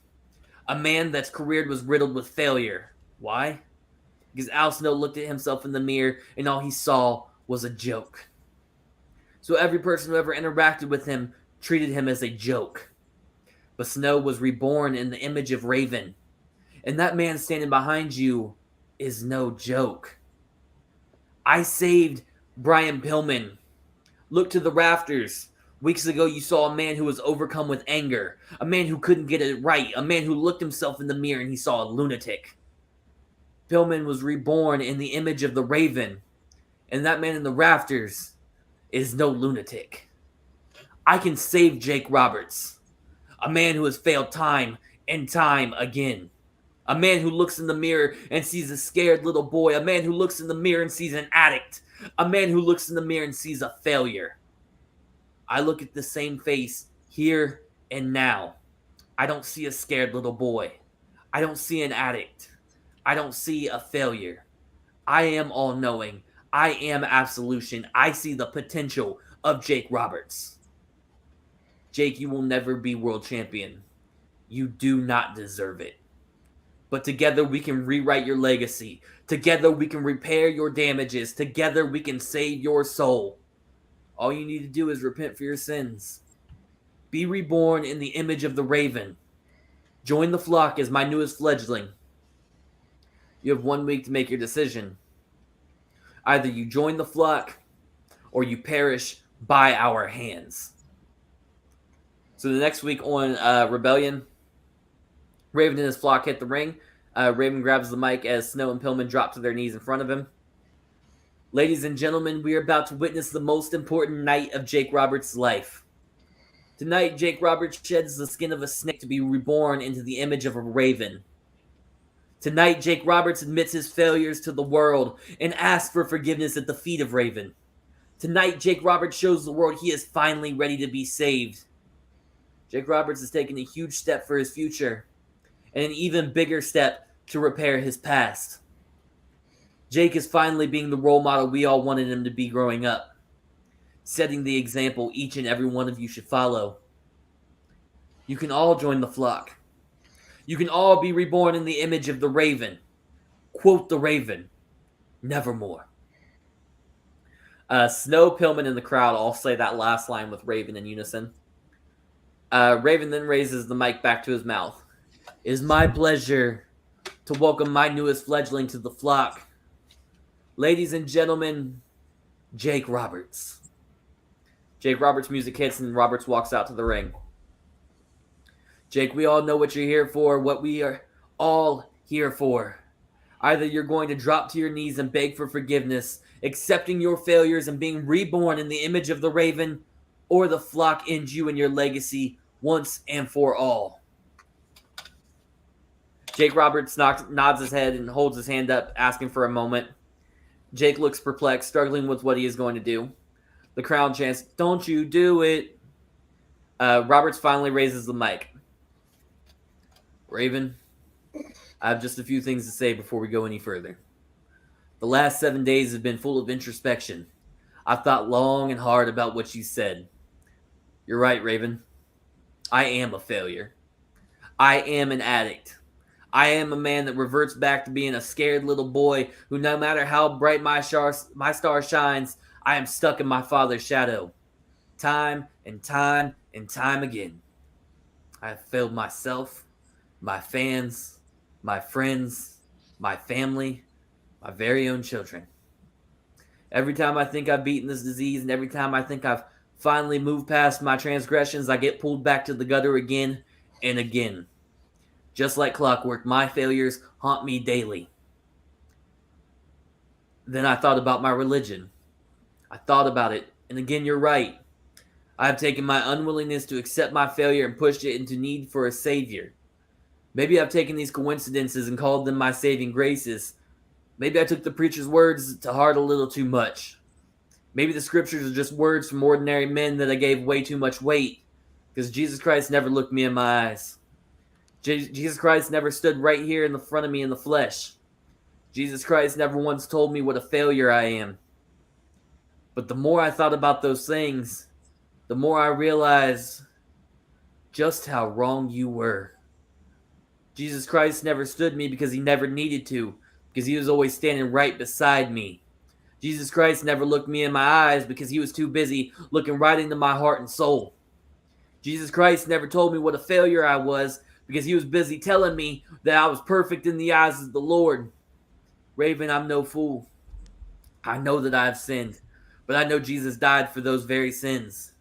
B: a man that's career was riddled with failure. Why? Because Al Snow looked at himself in the mirror and all he saw was a joke. So every person who ever interacted with him treated him as a joke. But Snow was reborn in the image of Raven. And that man standing behind you is no joke. I saved Brian Pillman. Look to the rafters. Weeks ago, you saw a man who was overcome with anger. A man who couldn't get it right. A man who looked himself in the mirror and he saw a lunatic. Pillman was reborn in the image of the Raven. And that man in the rafters is no lunatic. I can save Jake Roberts. A man who has failed time and time again. A man who looks in the mirror and sees a scared little boy. A man who looks in the mirror and sees an addict. A man who looks in the mirror and sees a failure. I look at the same face here and now. I don't see a scared little boy. I don't see an addict. I don't see a failure. I am all-knowing. I am absolution. I see the potential of Jake Roberts. Jake, you will never be world champion. You do not deserve it. But together we can rewrite your legacy. Together we can repair your damages. Together we can save your soul. All you need to do is repent for your sins. Be reborn in the image of the Raven. Join the flock as my newest fledgling. You have 1 week to make your decision. Either you join the flock or you perish by our hands. So the next week on Rebellion, Raven and his flock hit the ring. Raven grabs the mic as Snow and Pillman drop to their knees in front of him. Ladies and gentlemen, we are about to witness the most important night of Jake Roberts' life. Tonight, Jake Roberts sheds the skin of a snake to be reborn into the image of a raven. Tonight, Jake Roberts admits his failures to the world and asks for forgiveness at the feet of Raven. Tonight, Jake Roberts shows the world he is finally ready to be saved. Jake Roberts has taken a huge step for his future and an even bigger step to repair his past. Jake is finally being the role model we all wanted him to be growing up, setting the example each and every one of you should follow. You can all join the flock. You can all be reborn in the image of the Raven. Quote the Raven, nevermore. Snow, Pillman, and the crowd all say that last line with Raven in unison. Raven then raises the mic back to his mouth. It is my pleasure to welcome my newest fledgling to the flock. Ladies and gentlemen, Jake Roberts. Jake Roberts' music hits and Roberts walks out to the ring. Jake, we all know what you're here for, what we are all here for. Either you're going to drop to your knees and beg for forgiveness, accepting your failures and being reborn in the image of the Raven, or the flock ends you and your legacy once and for all. Jake Roberts nods his head and holds his hand up, asking for a moment. Jake looks perplexed, struggling with what he is going to do. The crowd chants, "Don't you do it." Roberts finally raises the mic. Raven, I have just a few things to say before we go any further. The last 7 days have been full of introspection. I've thought long and hard about what you said. You're right, Raven. I am a failure. I am an addict. I am a man that reverts back to being a scared little boy who, no matter how bright my star shines, I am stuck in my father's shadow. Time and time and time again. I have failed myself, my fans, my friends, my family, my very own children. Every time I think I've beaten this disease, and every time I think I've finally moved past my transgressions, I get pulled back to the gutter again and again. Just like clockwork, my failures haunt me daily. Then I thought about my religion. I thought about it, and again, you're right. I have taken my unwillingness to accept my failure and pushed it into need for a savior. Maybe I've taken these coincidences and called them my saving graces. Maybe I took the preacher's words to heart a little too much. Maybe the scriptures are just words from ordinary men that I gave way too much weight, because Jesus Christ never looked me in my eyes. Jesus Christ never stood right here in the front of me in the flesh. Jesus Christ never once told me what a failure I am. But the more I thought about those things, the more I realized just how wrong you were. Jesus Christ never stood me because he never needed to, because he was always standing right beside me. Jesus Christ never looked me in my eyes because he was too busy looking right into my heart and soul. Jesus Christ never told me what a failure I was because he was busy telling me that I was perfect in the eyes of the Lord. Raven, I'm no fool. I know that I have sinned, but I know Jesus died for those very sins.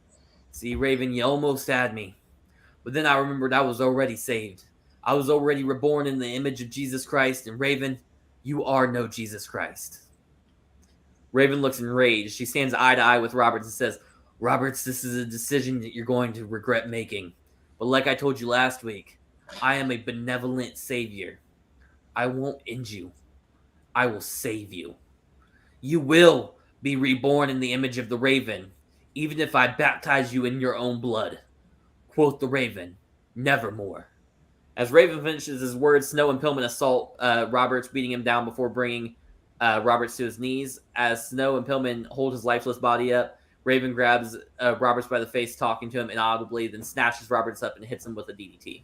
B: See, Raven, you almost had me. But then I remembered I was already saved. I was already reborn in the image of Jesus Christ, and Raven, you are no Jesus Christ. Raven looks enraged. She stands eye to eye with Roberts and says, Roberts, this is a decision that you're going to regret making. But like I told you last week, I am a benevolent savior. I won't end you. I will save you. You will be reborn in the image of the Raven, even if I baptize you in your own blood. Quoth the Raven, nevermore. As Raven finishes his words, Snow and Pillman assault Roberts, beating him down before bringing Roberts to his knees. As Snow and Pillman hold his lifeless body up, Raven grabs Roberts by the face, talking to him inaudibly, then snatches Roberts up and hits him with a DDT.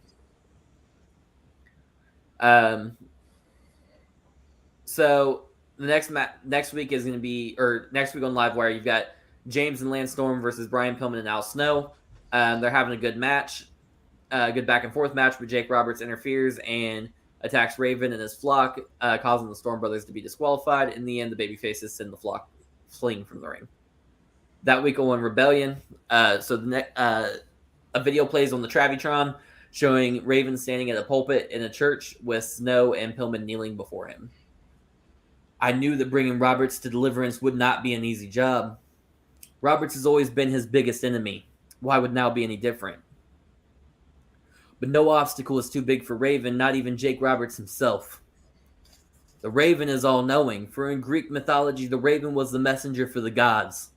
B: So the next week is going to be, or next week on Livewire, you've got James and Lance Storm versus Brian Pillman and Al Snow. They're having a good match, good back and forth match, but Jake Roberts interferes and attacks Raven and his flock, causing the Storm Brothers to be disqualified. In the end, the babyfaces send the flock fleeing from the ring. That week on Rebellion, a video plays on the Travitron showing Raven standing at a pulpit in a church with Snow and Pillman kneeling before him. I knew that bringing Roberts to deliverance would not be an easy job. Roberts has always been his biggest enemy. Why would now be any different? But no obstacle is too big for Raven, not even Jake Roberts himself. The Raven is all-knowing, for in Greek mythology, the Raven was the messenger for the gods.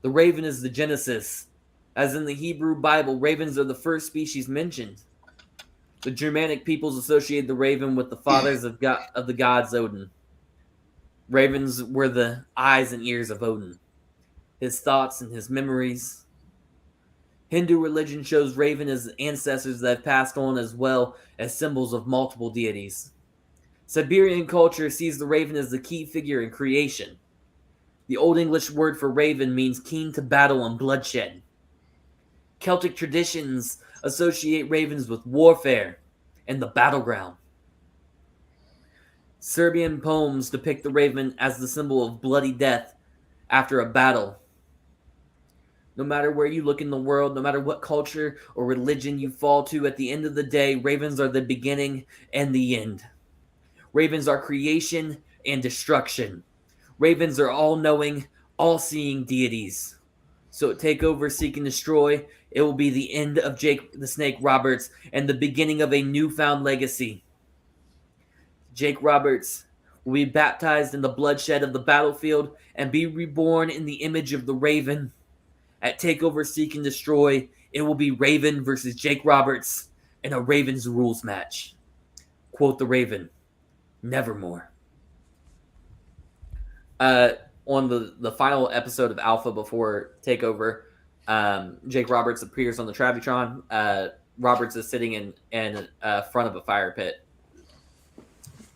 B: The Raven is the Genesis. As in the Hebrew Bible, ravens are the first species mentioned. The Germanic peoples associated the raven with the fathers of the gods Odin. Ravens were the eyes and ears of Odin, his thoughts and his memories. Hindu religion shows raven as ancestors that have passed on, as well as symbols of multiple deities. Siberian culture sees the raven as the key figure in creation. The Old English word for raven means keen to battle and bloodshed. Celtic traditions associate ravens with warfare and the battleground. Serbian poems depict the raven as the symbol of bloody death after a battle. No matter where you look in the world, no matter what culture or religion you fall to, at the end of the day, ravens are the beginning and the end. Ravens are creation and destruction. Ravens are all-knowing, all-seeing deities. So at TakeOver, Seek and Destroy, it will be the end of Jake the Snake Roberts and the beginning of a newfound legacy. Jake Roberts will be baptized in the bloodshed of the battlefield and be reborn in the image of the Raven. At TakeOver, Seek and Destroy, it will be Raven versus Jake Roberts in a Ravens rules match. Quote the Raven, nevermore. On the final episode of Alpha before TakeOver, Jake Roberts appears on the Travitron. Roberts is sitting in front of a fire pit.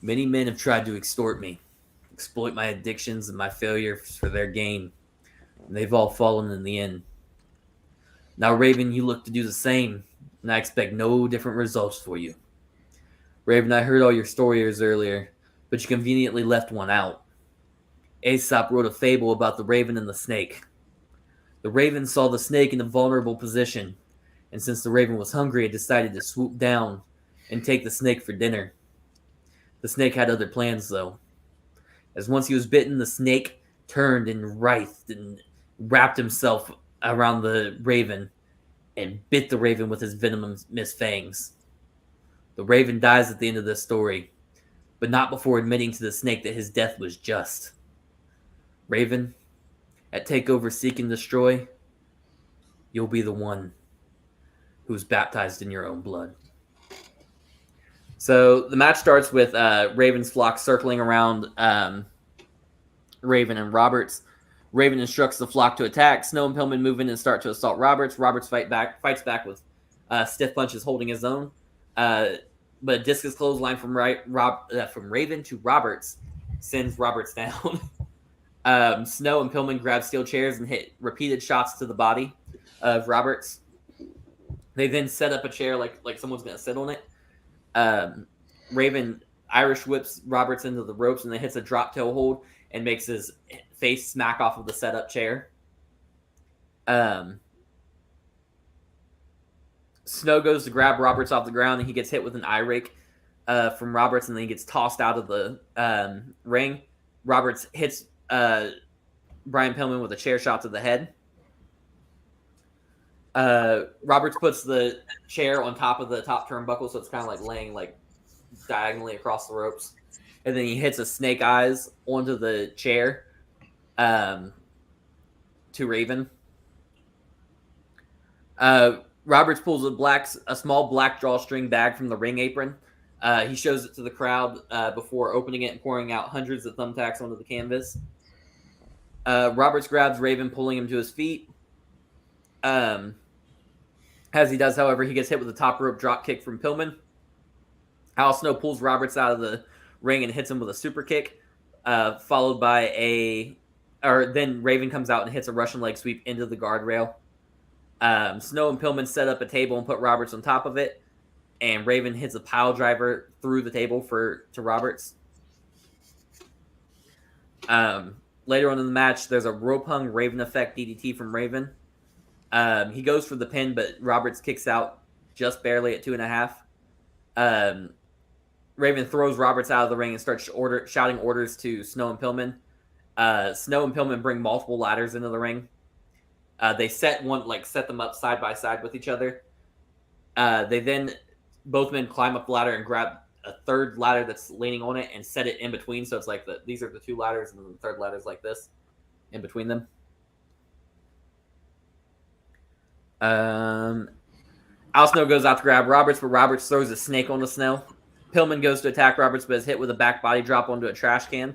B: Many men have tried to extort me, exploit my addictions and my failures for their gain. And they've all fallen in the end. Now, Raven, you look to do the same, and I expect no different results for you. Raven, I heard all your stories earlier, but you conveniently left one out. Aesop wrote a fable about the raven and the snake. The raven saw the snake in a vulnerable position, and since the raven was hungry, it decided to swoop down and take the snake for dinner. The snake had other plans, though. As once he was bitten, the snake turned and writhed and wrapped himself around the raven and bit the raven with his venomous fangs. The raven dies at the end of this story, but not before admitting to the snake that his death was just. Raven, at TakeOver Seek and Destroy, you'll be the one who's baptized in your own blood. So the match starts with Raven's flock circling around Raven and Roberts. Raven instructs the flock to attack. Snow and Pillman move in and start to assault Roberts. Roberts fights back with stiff punches holding his own. But a discus clothesline from Raven to Roberts sends Roberts down. Snow and Pillman grab steel chairs and hit repeated shots to the body of Roberts. They then set up a chair like someone's going to sit on it. Raven Irish whips Roberts into the ropes and then hits a drop toe hold and makes his face smack off of the setup chair. Snow goes to grab Roberts off the ground and he gets hit with an eye rake from Roberts and then he gets tossed out of the ring. Roberts hits Brian Pillman with a chair shot to the head. Roberts puts the chair on top of the top turnbuckle, so it's kind of like laying like diagonally across the ropes. And then he hits a snake eyes onto the chair to Raven. Roberts pulls a small black drawstring bag from the ring apron. He shows it to the crowd before opening it and pouring out hundreds of thumbtacks onto the canvas. Roberts grabs Raven, pulling him to his feet. As he does, however, he gets hit with a top rope drop kick from Pillman. Al Snow pulls Roberts out of the ring and hits him with a super kick, followed by then Raven comes out and hits a Russian leg sweep into the guardrail. Snow and Pillman set up a table and put Roberts on top of it, and Raven hits a pile driver through the table to Roberts. Later on in the match, there's a rope hung Raven effect DDT from Raven. He goes for the pin, but Roberts kicks out just barely at 2.5. Raven throws Roberts out of the ring and starts shouting orders to Snow and Pillman. Snow and Pillman bring multiple ladders into the ring. They set them up side by side with each other. They then both men climb up the ladder and grab a third ladder that's leaning on it and set it in between. So it's like these are the two ladders and the third ladder's like this in between them. Al Snow goes out to grab Roberts, but Roberts throws a snake on the Snow. Pillman goes to attack Roberts, but is hit with a back body drop onto a trash can.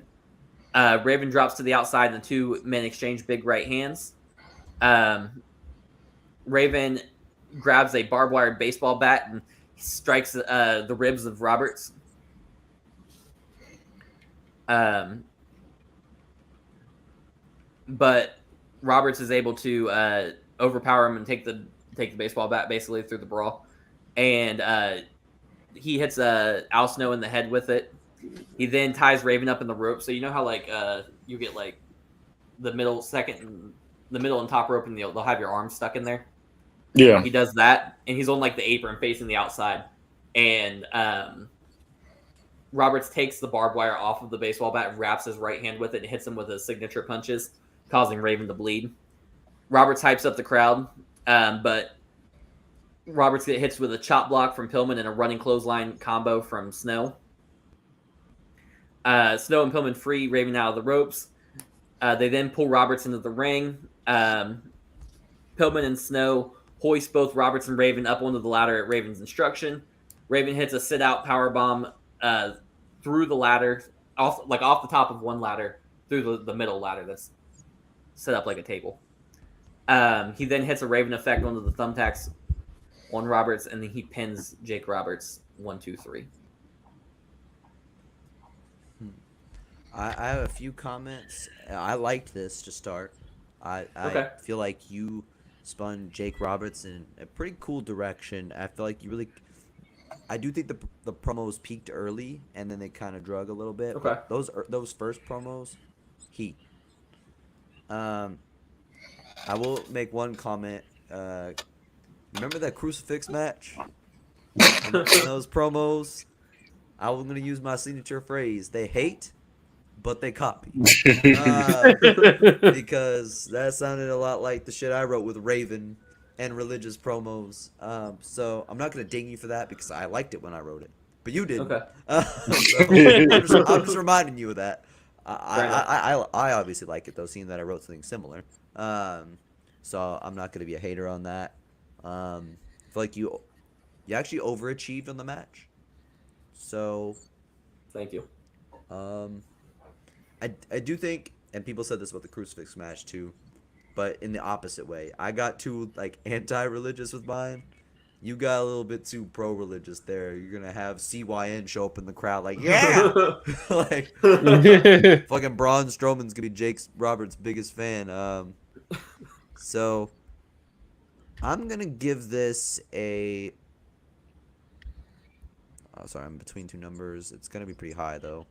B: Raven drops to the outside, and the two men exchange big right hands. Raven grabs a barbed wire baseball bat and strikes the ribs of Roberts. But Roberts is able to overpower him and take the baseball bat basically through the brawl, and he hits Al Snow in the head with it. He then ties Raven up in the rope. So you know how you get like the middle and top rope, and they'll have your arms stuck in there.
D: Yeah,
B: he does that, and he's on like the apron facing the outside, and Roberts takes the barbed wire off of the baseball bat and wraps his right hand with it and hits him with his signature punches, causing Raven to bleed. Roberts hypes up the crowd, but Roberts gets hits with a chop block from Pillman and a running clothesline combo from Snow. Snow and Pillman free Raven out of the ropes. They then pull Roberts into the ring. Pillman and Snow hoist both Roberts and Raven up onto the ladder at Raven's instruction. Raven hits a sit-out powerbomb through the ladder, off the top of one ladder, through the middle ladder that's set up like a table. He then hits a Raven effect onto the thumbtacks on Roberts, and then he pins Jake Roberts 1, 2, 3.
C: I have a few comments. I liked this to start. I feel like you spun Jake Roberts in a pretty cool direction. I feel like you really. I do think the promos peaked early and then they kind of drug a little bit.
B: Okay.
C: But those first promos, heat. I will make one comment. Remember that crucifix match? In those promos, I was gonna use my signature phrase. They hate, but they copy. Because that sounded a lot like the shit I wrote with Raven and religious promos. So I'm not gonna ding you for that because I liked it when I wrote it, but you didn't.
B: Okay.
C: So I'm just reminding you of that. I obviously like it though, seeing that I wrote something similar. So I'm not gonna be a hater on that. I feel like you actually overachieved on the match. So
B: Thank you.
C: I do think, and people said this about the crucifix match too, but in the opposite way. I got too like anti-religious with mine. You got a little bit too pro-religious there. You're gonna have CYN show up in the crowd like, yeah, like fucking Braun Strowman's gonna be Jake Roberts' biggest fan. So I'm gonna give this a. Oh, sorry, I'm between two numbers. It's gonna be pretty high though.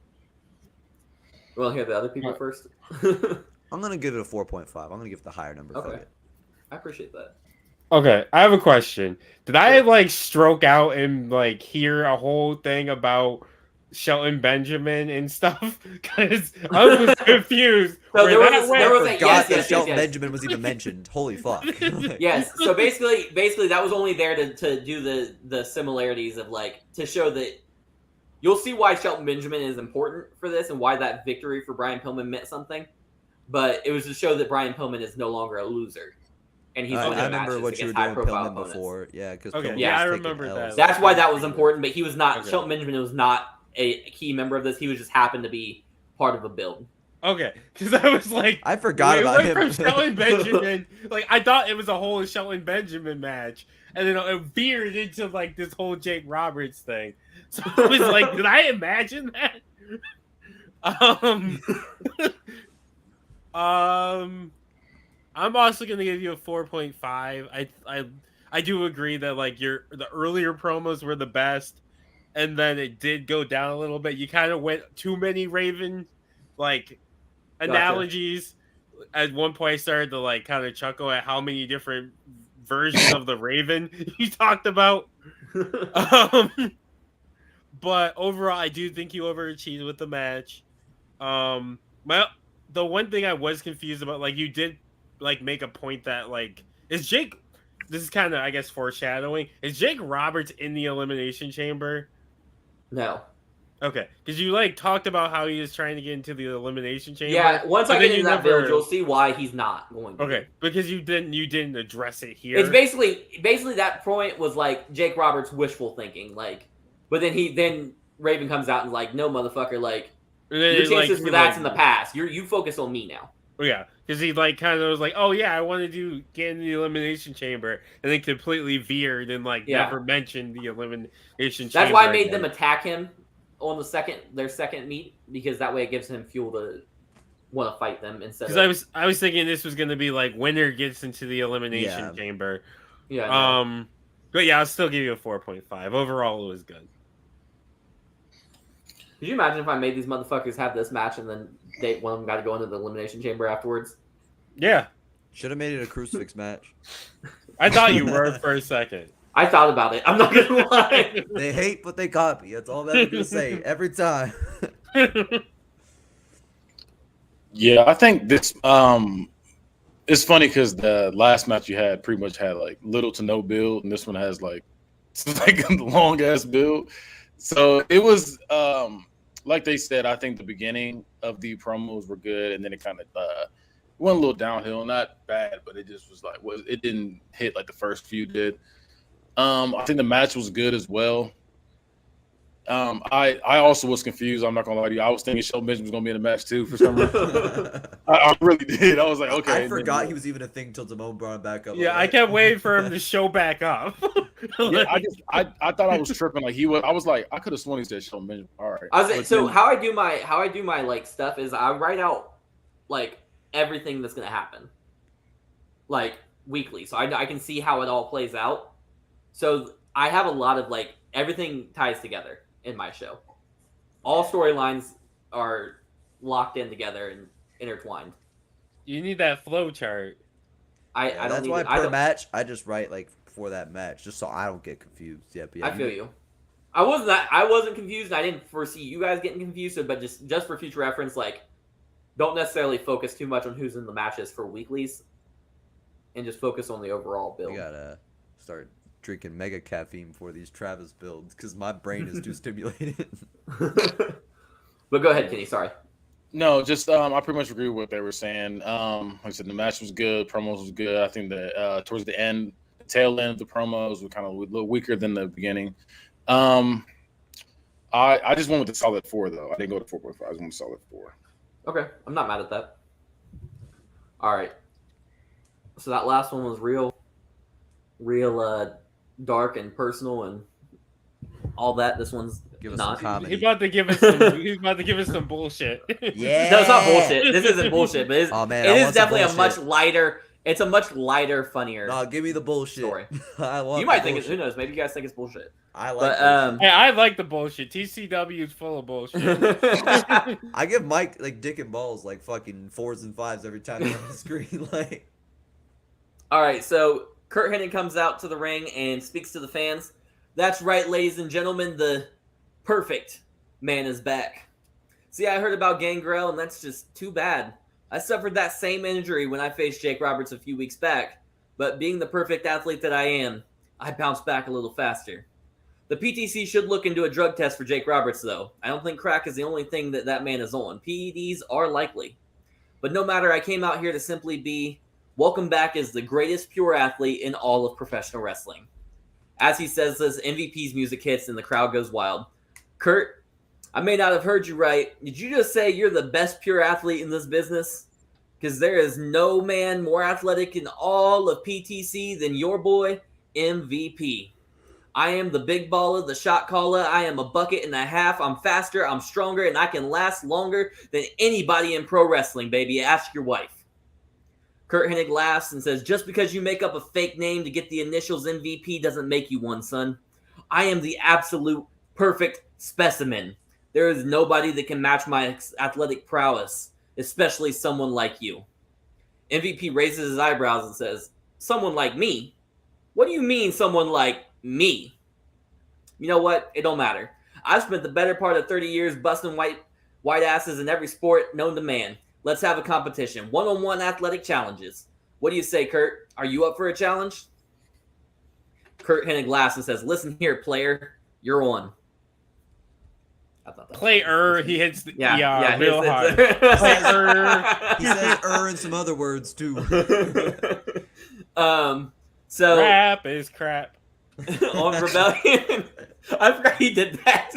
B: You want to hear the other people first?
C: I'm gonna give it a 4.5. I'm gonna give it the higher number.
B: Okay. I appreciate that.
A: Okay, I have a question. Did I like stroke out and like hear a whole thing about Shelton Benjamin and stuff? Because I was confused.
B: So there was
C: I forgot that
B: yes,
C: Shelton Benjamin was even mentioned. Holy fuck.
B: Yes. So basically that was only there to do the similarities of like to show that you'll see why Shelton Benjamin is important for this and why that victory for Brian Pillman meant something. But it was to show that Brian Pillman is no longer a loser. And he's
C: I remember what you were doing with Pillman before. Yeah, because
A: I remember that.
B: That's why that was important, but he was not Shelton Benjamin was not a key member of this. He was just happened to be part of a build.
A: Okay, because I was like,
C: I forgot about him.
A: From Shelton Benjamin, like I thought it was a whole Shelton Benjamin match, and then it veered into like this whole Jake Roberts thing. So I was like, did I imagine that? I'm also gonna give you a 4.5. I do agree that like the earlier promos were the best, and then it did go down a little bit. You kind of went too many Raven like analogies. At one point, I started to like kind of chuckle at how many different versions of the Raven you talked about. But overall, I do think you overachieved with the match. The one thing I was confused about, like you did like make a point that like is Jake. This is kind of I guess foreshadowing. Is Jake Roberts in the Elimination Chamber?
B: No.
A: Okay, because you like talked about how he is trying to get into the Elimination Chamber.
B: Yeah, once I get into that build, you'll see why he's not going to.
A: Okay, because you didn't address it here.
B: It's basically that point was like Jake Roberts wishful thinking, like, but then Raven comes out and like, no motherfucker, like your chances for that's in the past. You focus on me now.
A: Oh yeah, because he like kind of was like, oh yeah, I wanted to get in the Elimination Chamber, and then completely veered and like never mentioned the Elimination Chamber.
B: That's why I made them attack him on their second meet, because that way it gives him fuel to want to fight them instead.
A: Because I was thinking this was going to be like winner gets into the Elimination Chamber.
B: Yeah.
A: But yeah, I'll still give you a 4.5. Overall, it was good.
B: Could you imagine if I made these motherfuckers have this match and then one of them got to go into the Elimination Chamber afterwards?
A: Yeah.
C: Should have made it a crucifix match.
A: I thought you were for a second.
B: I thought about it. I'm not gonna lie.
C: They hate, but they copy. That's all I'm gonna say every time.
D: Yeah, I think this. It's funny because the last match you had pretty much had like little to no build, and this one has like a long ass build. So it was like they said. I think the beginning of the promos were good, and then it kind of went a little downhill. Not bad, but it just was like it didn't hit like the first few did. I think the match was good as well. I also was confused. I'm not gonna lie to you. I was thinking Shelton Benjamin was gonna be in the match too for some reason. I really did. I was like, okay.
C: I forgot he was even a thing until Damone brought him back up.
A: Yeah, I kept waiting for him to show back up.
D: Yeah, I thought I was tripping. Like I was like, I could have sworn he said Shelton Benjamin. All right.
B: So how I do my like stuff is I write out like everything that's gonna happen, like weekly, so I can see how it all plays out. So I have a lot of like everything ties together in my show. All storylines are locked in together and intertwined.
A: You need that flow chart.
B: I don't
C: That's
B: need
C: why
B: it.
C: per match I just write like for that match, just so I don't get confused. Yeah, but yeah,
B: I feel you. I wasn't confused. I didn't foresee you guys getting confused. So, but just for future reference, like, don't necessarily focus too much on who's in the matches for weeklies, and just focus on the overall build.
C: We gotta start drinking mega caffeine before these Travis builds because my brain is too stimulated.
B: But go ahead, Kenny. Sorry.
D: No, just I pretty much agree with what they were saying. Like I said, the match was good, promos was good. I think that towards the end, the tail end of the promos were kind of a little weaker than the beginning. I just went with the solid 4 though. I didn't go to 4.5. I just went with solid 4.
B: Okay, I'm not mad at that. All right. So that last one was real dark and personal and all that. This one's
C: Give us
B: not.
C: some comedy.
A: He's about to give us some. He's about to give us some bullshit.
C: Yeah.
B: No, it's not bullshit. This isn't bullshit, but
C: Oh, man,
B: it
C: I
B: is
C: want some
B: definitely a much
C: bullshit.
B: lighter. It's a much lighter, funnier.
C: No, give me the bullshit.
B: Story.
C: I want
B: You might
C: the
B: think it's. Who
C: bullshit.
B: knows? Maybe you guys think it's bullshit.
C: I like.
B: But
A: Hey, I like the bullshit. TCW is full of bullshit.
C: I give Mike like dick and balls like fucking 4s and 5s every time he's on the screen. Like,
B: All right, so Kurt Hennig comes out to the ring and speaks to the fans. That's right, ladies and gentlemen, the perfect man is back. See, I heard about Gangrel, and that's just too bad. I suffered that same injury when I faced Jake Roberts a few weeks back, but being the perfect athlete that I am, I bounced back a little faster. The PTC should look into a drug test for Jake Roberts, though. I don't think crack is the only thing that man is on. PEDs are likely. But no matter, I came out here to simply be welcome back as the greatest pure athlete in all of professional wrestling. As he says this, MVP's music hits and the crowd goes wild. Kurt, I may not have heard you right. Did you just say you're the best pure athlete in this business? Because there is no man more athletic in all of PTC than your boy, MVP. I am the big baller, the shot caller. I am a bucket and a half. I'm faster, I'm stronger, and I can last longer than anybody in pro wrestling, baby. Ask your wife. Kurt Hennig laughs and says, just because you make up a fake name to get the initials MVP doesn't make you one, son. I am the absolute perfect specimen. There is nobody that can match my athletic prowess, especially someone like you. MVP raises his eyebrows and says, someone like me? What do you mean someone like me? You know what? It don't matter. I've spent the better part of 30 years busting white asses in every sport known to man. Let's have a competition. One-on-one athletic challenges. What do you say, Kurt? Are you up for a challenge? Kurt Hennig laughs and says, listen here, player. You're on. I thought that
A: Player, he hits the
B: yeah,
A: real hard.
C: he says and some other words too.
B: So
A: Crap is crap.
B: on Rebellion, I forgot he did that.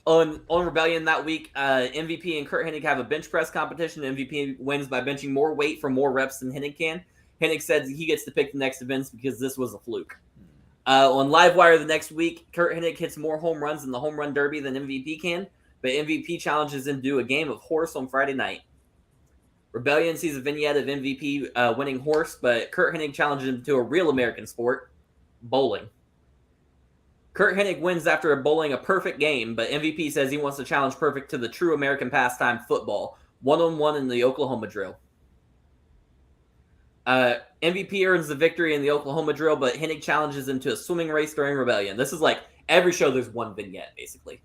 B: On Rebellion that week, MVP and Kurt Hennig have a bench press competition. MVP wins by benching more weight for more reps than Hennig can. Hennig says he gets to pick the next events because this was a fluke. On Livewire the next week, Kurt Hennig hits more home runs in the home run derby than MVP can, but MVP challenges him to do a game of horse on Friday night. Rebellion sees a vignette of MVP winning horse, but Kurt Hennig challenges him to a real American sport, bowling. Kurt Hennig wins after bowling a perfect game, but MVP says he wants to challenge perfect to the true American pastime, football, one-on-one in the Oklahoma drill. MVP earns the victory in the Oklahoma drill, but Hennig challenges him to a swimming race during Rebellion. This is like every show there's one vignette, basically.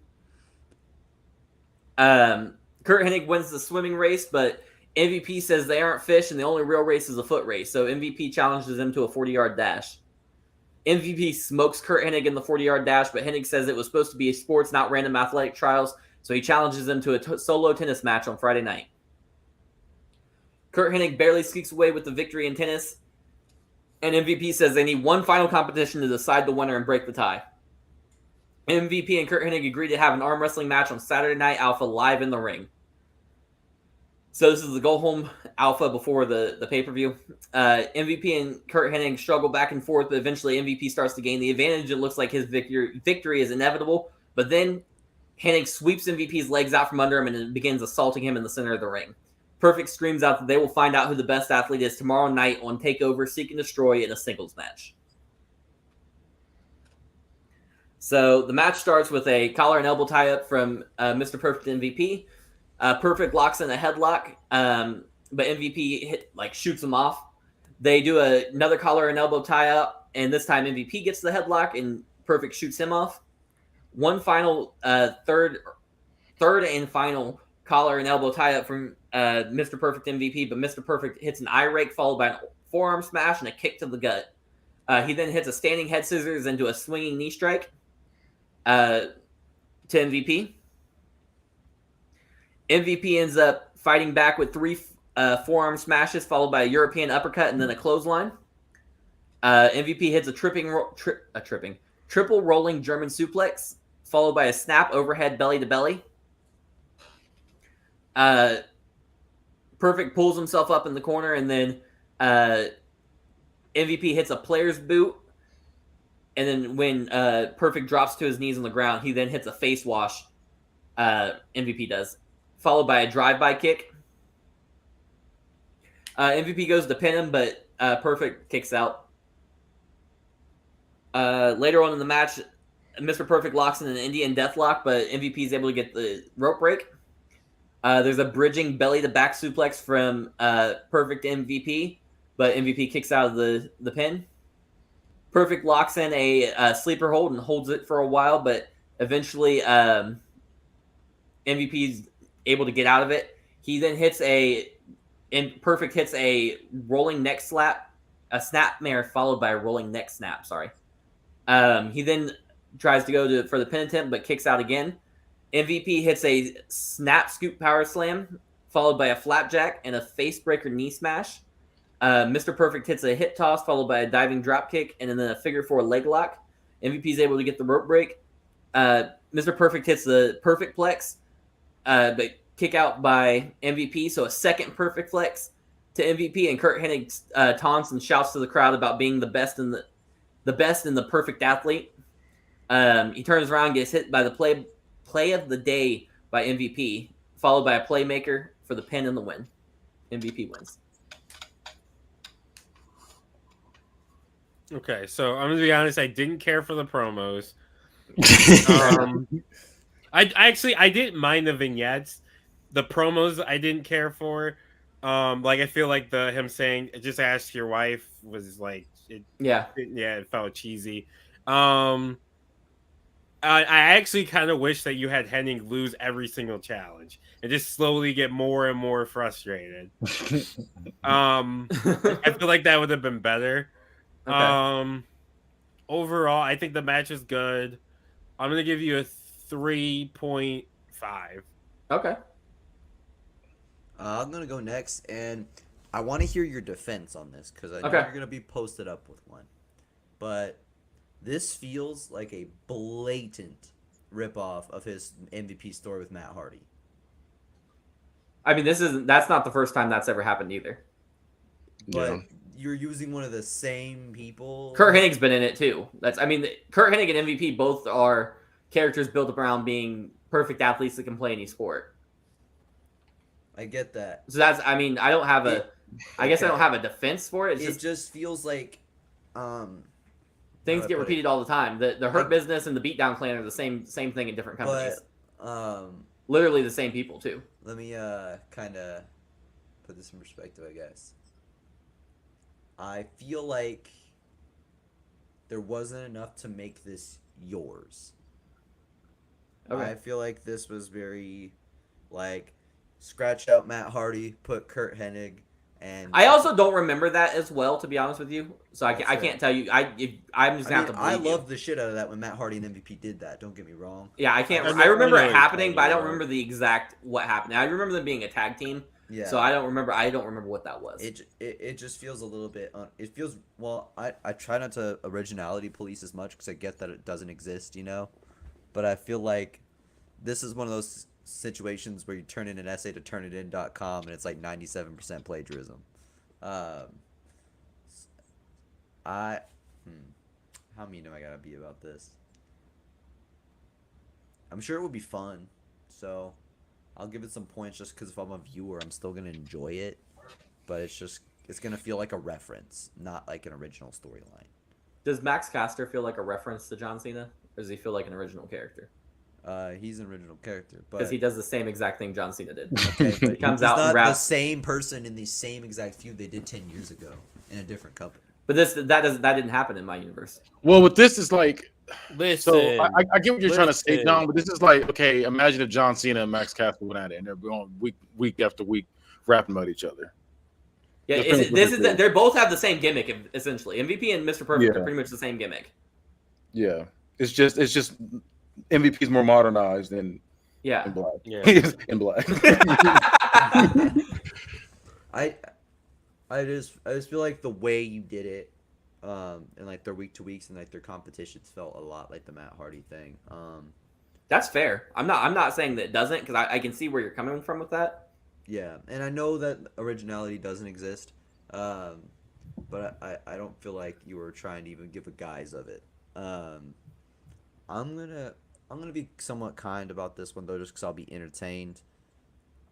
B: Kurt Hennig wins the swimming race, but MVP says they aren't fish and the only real race is a foot race, so MVP challenges him to a 40-yard dash. MVP smokes Kurt Hennig in the 40-yard dash, but Hennig says it was supposed to be sports, not random athletic trials, so he challenges him to a solo tennis match on Friday night. Kurt Hennig barely squeaks away with the victory in tennis. And MVP says they need one final competition to decide the winner and break the tie. MVP and Kurt Hennig agreed to have an arm wrestling match on Saturday Night Alpha live in the ring. So this is the go home alpha before the pay-per-view. MVP and Kurt Hennig struggle back and forth, but eventually MVP starts to gain the advantage. It looks like his victory is inevitable, but then Hennig sweeps MVP's legs out from under him and begins assaulting him in the center of the ring. Perfect screams out that they will find out who the best athlete is tomorrow night on TakeOver Seek and Destroy in a singles match. So the match starts with a collar and elbow tie-up from Mr. Perfect MVP. Perfect locks in a headlock, but MVP shoots him off. They do another collar and elbow tie-up, and this time MVP gets the headlock, and Perfect shoots him off. One final third and final collar and elbow tie-up from Mr. Perfect MVP, but Mr. Perfect hits an eye rake followed by a forearm smash and a kick to the gut. He then hits a standing head scissors into a swinging knee strike to MVP. MVP ends up fighting back with 3 forearm smashes followed by a European uppercut and then a clothesline. MVP hits a triple rolling German suplex followed by a snap overhead belly to belly. Perfect pulls himself up in the corner, and then MVP hits a player's boot. And then when Perfect drops to his knees on the ground, he then hits a face wash. MVP does, followed by a drive-by kick. MVP goes to pin him, but Perfect kicks out. Later on in the match, Mr. Perfect locks in an Indian deathlock, but MVP is able to get the rope break. There's a bridging belly-to-back suplex from Perfect MVP, but MVP kicks out of the pin. Perfect locks in a sleeper hold and holds it for a while, but eventually MVP's able to get out of it. He then Perfect hits a rolling neck slap, a snapmare followed by a rolling neck snap. Sorry. He then tries to go for the pin attempt, but kicks out again. MVP hits a snap scoop power slam, followed by a flapjack and a face breaker knee smash. Mr. Perfect hits a hip toss, followed by a diving drop kick, and then a figure 4 leg lock. MVP is able to get the rope break. Mr. Perfect hits the perfect plex, but kick out by MVP. So a second perfect flex to MVP, and Kurt Hennig taunts and shouts to the crowd about being the best in the perfect athlete. He turns around, gets hit by the play of the day by MVP, followed by a playmaker for the pin and the win. MVP wins.
A: Okay, so I'm gonna be honest. I didn't care for the promos. I didn't mind the vignettes. The promos I didn't care for. I feel like him saying "just ask your wife" was it felt cheesy. I actually kind of wish that you had Hennig lose every single challenge and just slowly get more and more frustrated. I feel like that would have been better. Okay. Overall, I think the match is good. I'm gonna give you a 3.5.
B: Okay.
C: I'm gonna go next, and I want to hear your defense on this because I know you're gonna be posted up with one. But this feels like a blatant ripoff of his MVP story with Matt Hardy.
B: I mean, that's not the first time that's ever happened either.
C: But you're using one of the same people.
B: Kurt Hennig's been in it too. Kurt Hennig and MVP both are characters built up around being perfect athletes that can play any sport.
C: I get that.
B: So I don't have I guess I don't have a defense for it.
C: It just feels like
B: things get repeated all the time. The Hurt Business and the Beatdown Clan are the same thing in different companies.
C: But
B: literally the same people too.
C: Let me kind of put this in perspective, I guess. I feel like there wasn't enough to make this yours. Okay. I feel like this was very scratch out Matt Hardy, put Kurt Hennig, and
B: I also don't remember that as well, to be honest with you. So I can't tell you. I'm just gonna have to believe
C: I love the shit out of that when Matt Hardy and MVP did that. Don't get me wrong.
B: Yeah, I can't. I remember it happening, but I don't remember the exact what happened. I remember them being a tag team,
C: Yeah.
B: So I don't remember what that was.
C: It just feels a little bit. It feels well. I try not to originality police as much because I get that it doesn't exist, But I feel like this is one of those situations where you turn in an essay to turnitin.com and it's like 97% plagiarism. I how mean am I gotta be about this? I'm sure it would be fun, so I'll give it some points just because if I'm a viewer, I'm still gonna enjoy it. But it's gonna feel like a reference, not like an original storyline.
B: Does Max Caster feel like a reference to John Cena, or does he feel like an original character?
C: He's an original character, but
B: Because he does the same exact thing John Cena did.
C: okay, but
B: He comes
C: he's
B: out and
C: not the
B: raps.
C: same person in the same exact feud they did 10 years ago in a different company.
B: But that didn't happen in my universe.
D: Well, with this is like,
A: Listen,
D: so I get what you're trying to say,
A: listen.
D: John, but this is like, okay, imagine if John Cena and Max Caster went at it and they're going week after week rapping about each other.
B: Yeah,
D: The
B: they both have the same gimmick essentially. MVP and Mr. Perfect are pretty much the same gimmick.
D: Yeah, it's just MVP is more modernized than
B: Yeah.
D: Black.
A: Yeah.
D: In Black.
C: I just feel like the way you did it, and like their week to weeks and like their competitions felt a lot like the Matt Hardy thing.
B: That's fair. I'm not saying that it doesn't, because I can see where you're coming from with that.
C: Yeah, and I know that originality doesn't exist, but I don't feel like you were trying to even give a guise of it. I'm gonna be somewhat kind about this one though, just because I'll be entertained.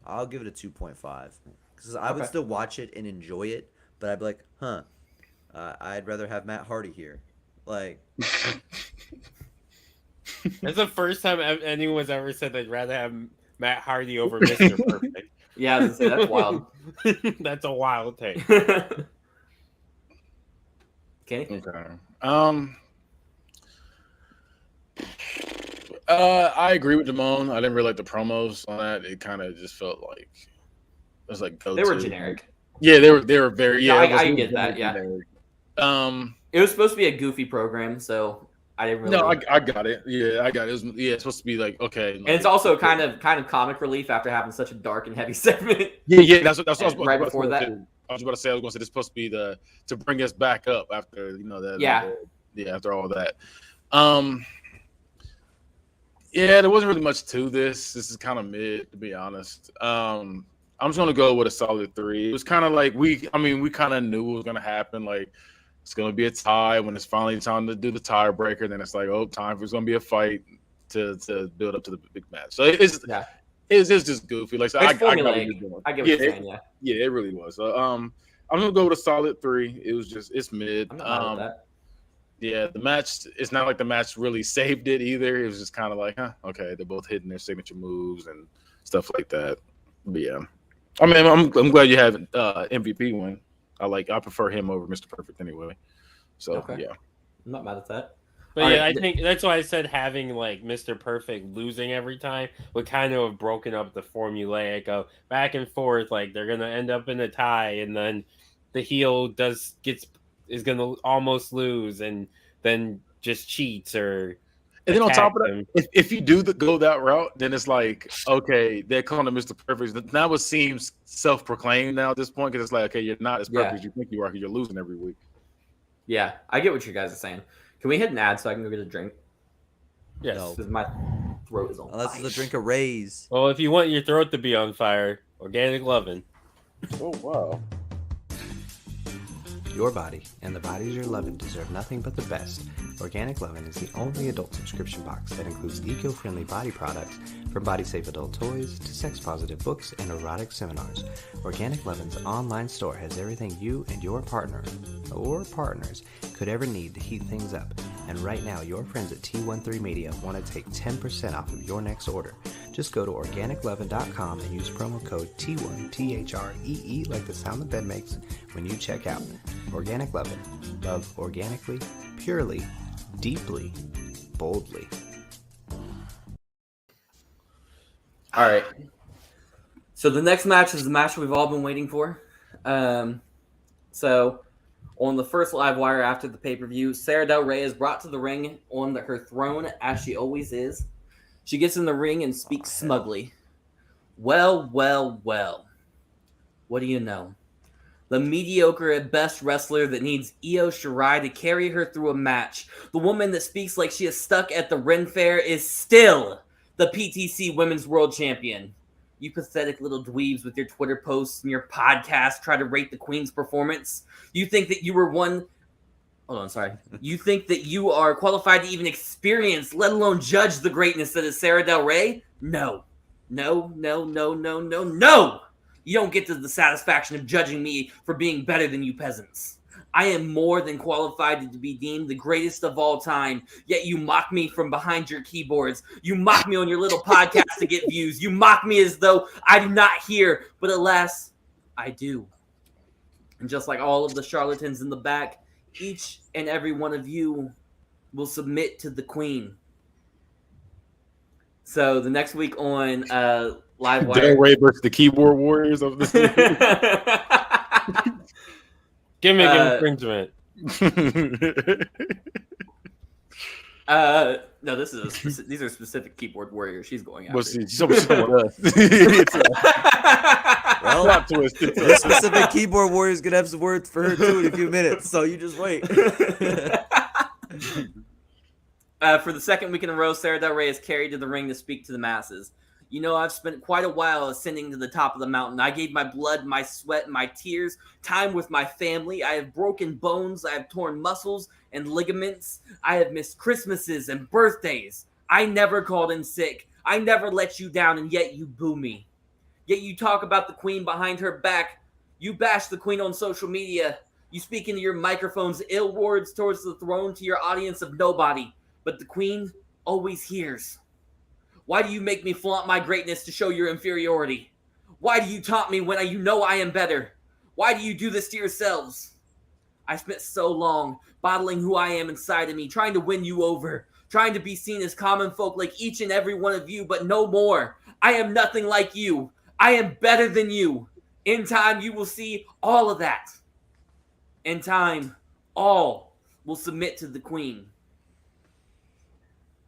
C: I'll give it a 2.5 because I would still watch it and enjoy it, but I'd be like, I'd rather have Matt Hardy here. Like,
A: that's the first time anyone's ever said they'd rather have Matt Hardy over Mr. Perfect.
B: Yeah, I was gonna say that's wild.
A: That's a wild take.
B: Kenny?
D: Okay. I agree with Damone. I didn't really like the promos on that. It kind of just felt like it was like
B: They were generic.
D: Yeah, they were very. Yeah,
B: I get that. Yeah.
D: Generic.
B: It was supposed to be a goofy program, so I didn't really.
D: No, I got it. Yeah, I got it. It's supposed to be like okay.
B: And it's also kind of comic relief after having such a dark and heavy segment.
D: Yeah. That's what I was
B: right before that.
D: I was about to say. I was going to say this is supposed to be to bring us back up after that.
B: Yeah.
D: After all that. Yeah, there wasn't really much to this. This is kind of mid, to be honest. I'm just gonna go with a solid 3. It was kind of like we kind of knew what was gonna happen. Like it's gonna be a tie when it's finally time to do the tiebreaker. Then it's like, it's gonna be a fight to build up to the big match. So it's just goofy. Like so
B: it's
D: I get what
B: formulaic.
D: you're doing.
B: I get what you're saying. Yeah.
D: Yeah, it really was. So, I'm gonna go with a solid 3. It was it's mid.
B: I'm not mad with that.
D: Yeah, the match. It's not like the match really saved it either. It was just kind of like, okay, they're both hitting their signature moves and stuff like that. But yeah, I mean, I'm glad you have MVP win. I prefer him over Mr. Perfect anyway. So yeah,
B: I'm not mad at that.
A: But all I think that's why I said having like Mr. Perfect losing every time would kind of have broken up the formulaic of back and forth. Like they're gonna end up in a tie, and then the heel is going to almost lose and then just cheats or
D: and then on top of
A: them.
D: that, if you do go that route, then it's like, okay, they're calling him Mr. Perfect. Now it seems self-proclaimed now at this point because it's like, okay, you're not as perfect as you think you are because you're losing every week.
B: Yeah, I get what you guys are saying. Can we hit an ad so I can go get a drink?
A: Yes.
C: No.
B: Because my throat is on
C: unless
B: fire.
C: it's a drink of Rays.
A: Well, if you want your throat to be on fire, organic loving.
D: Oh, wow.
E: Your body and the bodies you're loving deserve nothing but the best. Organic Lovin' is the only adult subscription box that includes eco-friendly body products, from body-safe adult toys to sex-positive books and erotic seminars. Organic Lovin's online store has everything you and your partner or partners could ever need to heat things up. And right now, your friends at T13 Media want to take 10% off of your next order. Just go to organiclovin.com and use promo code T1, T-H-R-E-E, like the sound the bed makes, when you check out. Organic Lovin'. Love organically, purely, deeply, boldly.
B: All right. So the next match is the match we've all been waiting for. So on the first live wire after the pay-per-view, Sarah Del Rey is brought to the ring on her throne, as she always is. She gets in the ring and speaks smugly. Well. What do you know? The mediocre at best wrestler that needs Io Shirai to carry her through a match. The woman that speaks like she is stuck at the Ren Fair is still the PTC Women's World Champion. You pathetic little dweebs with your Twitter posts and your podcast try to rate the Queen's performance. You think that you were one... Hold on, sorry. You think that you are qualified to even experience, let alone judge the greatness that is Sarah Del Rey? No. No, no, no, no, no, no! You don't get to the satisfaction of judging me for being better than you peasants. I am more than qualified to be deemed the greatest of all time, yet you mock me from behind your keyboards. You mock me on your little podcast to get views. You mock me as though I do not hear, but alas, I do. And just like all of the charlatans in the back, each and every one of you will submit to the Queen. So the next week on Live Wire,
D: Del Rey versus the keyboard warriors of this.
A: Gimmick infringement.
B: No, these are specific keyboard warriors she's going after.
D: Well, see, someone else.
C: Well,
D: Plot twist.
C: this specific keyboard warrior is gonna have some words for her too in a few minutes, so you just wait.
B: For the second week in a row, Sarah Del Rey is carried to the ring to speak to the masses. You know, I've spent quite a while ascending to the top of the mountain. I gave my blood, my sweat, my tears, time with my family. I have broken bones. I have torn muscles and ligaments. I have missed Christmases and birthdays. I never called in sick. I never let you down, and yet you boo me. Yet you talk about the Queen behind her back. You bash the Queen on social media. You speak into your microphones ill words towards the throne to your audience of nobody. But the Queen always hears. Why do you make me flaunt my greatness to show your inferiority? Why do you taunt me when you know I am better? Why do you do this to yourselves? I spent so long bottling who I am inside of me, trying to win you over, trying to be seen as common folk like each and every one of you, but no more. I am nothing like you. I am better than you. In time, you will see all of that. In time, all will submit to the Queen.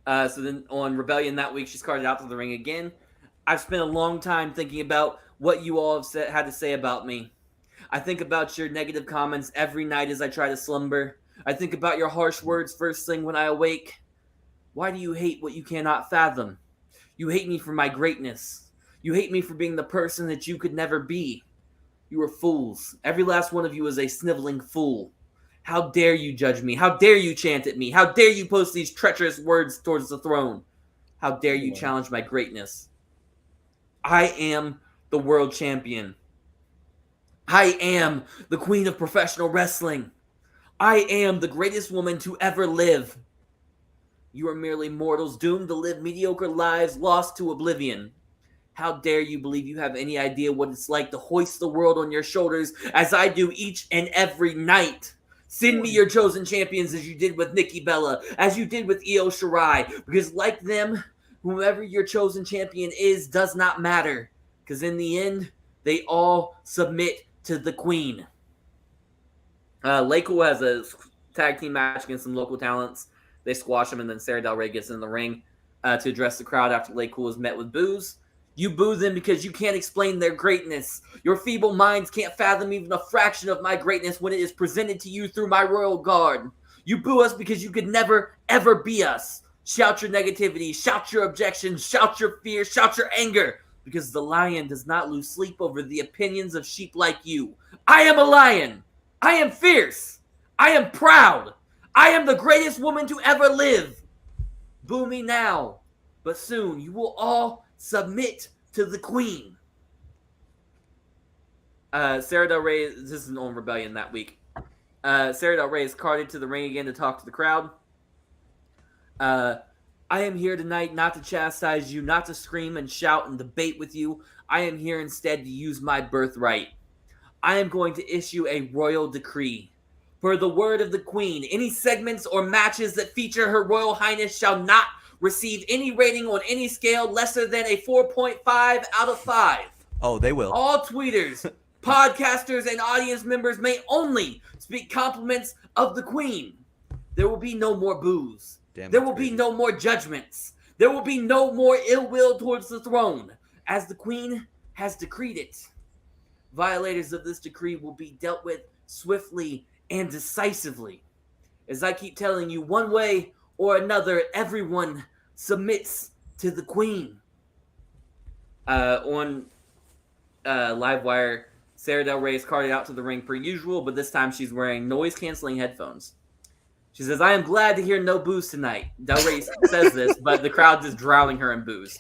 B: So then on Rebellion that week, she's carted out to the ring again. I've spent a long time thinking about what you all have had to say about me. I think about your negative comments every night as I try to slumber. I think about your harsh words first thing when I awake. Why do you hate what you cannot fathom? You hate me for my greatness. You hate me for being the person that you could never be. You are fools. Every last one of you is a sniveling fool. How dare you judge me? How dare you chant at me? How dare you post these treacherous words towards the throne? How dare you challenge my greatness? I am the world champion. I am the queen of professional wrestling. I am the greatest woman to ever live. You are merely mortals doomed to live mediocre lives lost to oblivion. How dare you believe you have any idea what it's like to hoist the world on your shoulders as I do each and every night? Send me your chosen champions as you did with Nikki Bella, as you did with Io Shirai, because like them, whoever your chosen champion is does not matter, because in the end, they all submit to the Queen. Lay Cool has a tag team match against some local talents. They squash them, and then Sarah Del Rey gets in the ring to address the crowd after Lay Cool is met with boos. You boo them because you can't explain their greatness. Your feeble minds can't fathom even a fraction of my greatness when it is presented to you through my royal guard. You boo us because you could never, ever be us. Shout your negativity, shout your objections, shout your fear, shout your anger, because the lion does not lose sleep over the opinions of sheep like you. I am a lion. I am fierce. I am proud. I am the greatest woman to ever live. Boo me now, but soon you will all submit to the Queen. Sarah Del Rey, this is on Rebellion that week. Sarah Del Rey is carted to the ring again to talk to the crowd. I am here tonight not to chastise you, not to scream and shout and debate with you. I am here instead to use my birthright. I am going to issue a royal decree. Per the word of the Queen, any segments or matches that feature Her Royal Highness shall not receive any rating on any scale lesser than a 4.5 out of 5.
C: Oh, they will.
B: All tweeters, podcasters, and audience members may only speak compliments of the Queen. There will be no more boos. There will be no more judgments. There will be no more ill will towards the throne, as the Queen has decreed it. Violators of this decree will be dealt with swiftly and decisively. As I keep telling you, one way or another, everyone submits to the queen. On Livewire, Sarah Del Rey is carted out to the ring per usual, but this time she's wearing noise-canceling headphones. She says, I am glad to hear no boos tonight. Del Rey says this, but the crowd is drowning her in boos.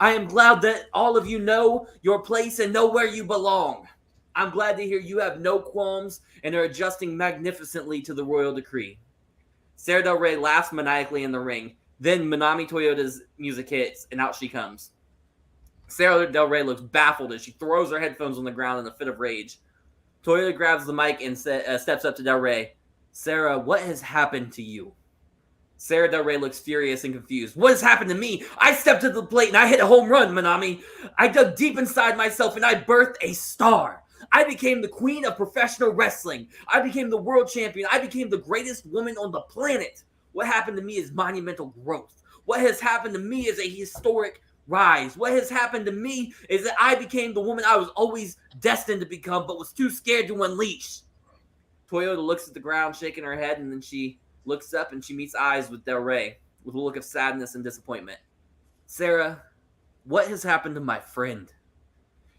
B: I am glad that all of you know your place and know where you belong. I'm glad to hear you have no qualms and are adjusting magnificently to the royal decree. Sarah Del Rey laughs maniacally in the ring. Then Manami Toyota's music hits, and out she comes. Sarah Del Rey looks baffled as she throws her headphones on the ground in a fit of rage. Toyota grabs the mic and steps up to Del Rey. Sarah, what has happened to you? Sarah Del Rey looks furious and confused. What has happened to me? I stepped to the plate and I hit a home run, Manami. I dug deep inside myself and I birthed a star. I became the queen of professional wrestling. I became the world champion. I became the greatest woman on the planet. What happened to me is monumental growth. What has happened to me is a historic rise. What has happened to me is that I became the woman I was always destined to become, but was too scared to unleash. Toyota looks at the ground, shaking her head, and then she looks up and she meets eyes with Del Rey with a look of sadness and disappointment. Sarah, what has happened to my friend?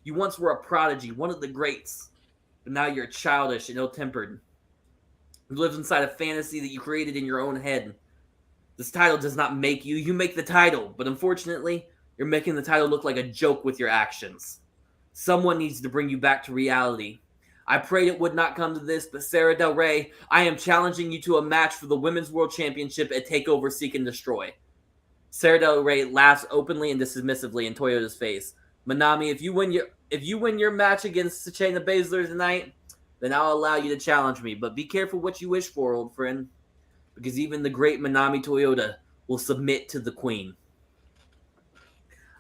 B: You once were a prodigy, one of the greats, but now you're childish and ill-tempered. You live inside a fantasy that you created in your own head. This title does not make you. You make the title, but unfortunately, you're making the title look like a joke with your actions. Someone needs to bring you back to reality. I prayed it would not come to this, but Sarah Del Rey, I am challenging you to a match for the Women's World Championship at TakeOver Seek and Destroy. Sarah Del Rey laughs openly and dismissively in Toyota's face. Manami, if you win your match against Shayna Baszler tonight, then I'll allow you to challenge me. But be careful what you wish for, old friend, because even the great Manami Toyota will submit to the queen.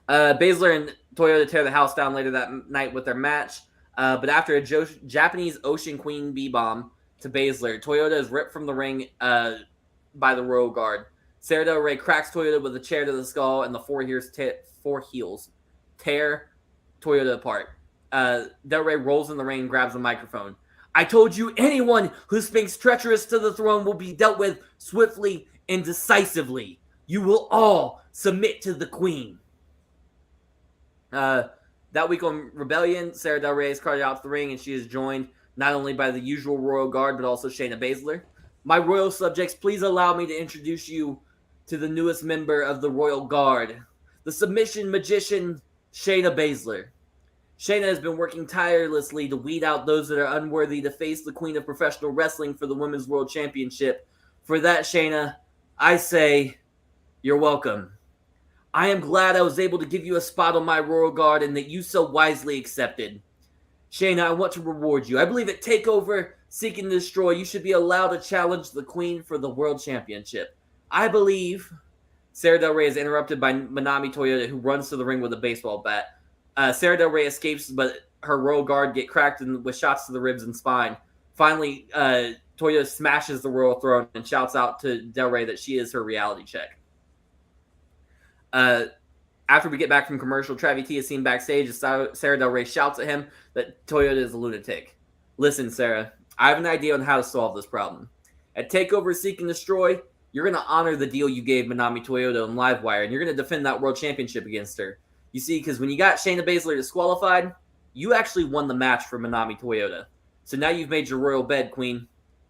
B: Baszler and Toyota tear the house down later that night with their match. But after a Japanese Ocean Queen B-bomb to Baszler, Toyota is ripped from the ring by the Royal Guard. Sarah Del Rey cracks Toyota with a chair to the skull, and the four heels tear Toyota apart. Del Rey rolls in the ring and grabs the microphone. I told you anyone who speaks treacherous to the throne will be dealt with swiftly and decisively. You will all submit to the queen. That week on Rebellion, Sarah Del Rey is carted out to the ring, and she is joined not only by the usual Royal Guard, but also Shayna Baszler. My royal subjects, please allow me to introduce you to the newest member of the Royal Guard, the submission magician, Shayna Baszler. Shayna has been working tirelessly to weed out those that are unworthy to face the queen of professional wrestling for the Women's World Championship. For that, Shayna, I say, you're welcome. I am glad I was able to give you a spot on my Royal Guard and that you so wisely accepted. Shayna, I want to reward you. I believe at TakeOver, Seek and Destroy, you should be allowed to challenge the Queen for the World Championship. I believe... Sarah Del Rey is interrupted by Manami Toyota, who runs to the ring with a baseball bat. Sarah Del Rey escapes, but her Royal Guard get cracked with shots to the ribs and spine. Finally, Toyota smashes the Royal Throne and shouts out to Del Rey that she is her reality check. After we get back from commercial, Travis T is seen backstage as Sarah Del Rey shouts at him that Toyota is a lunatic. Listen, Sarah, I have an idea on how to solve this problem. At TakeOver Seek and Destroy, you're going to honor the deal you gave Manami Toyota on Livewire, and you're going to defend that world championship against her. You see, because when you got Shayna Baszler disqualified, you actually won the match for Manami Toyota. So now you've made your royal bed, Queen.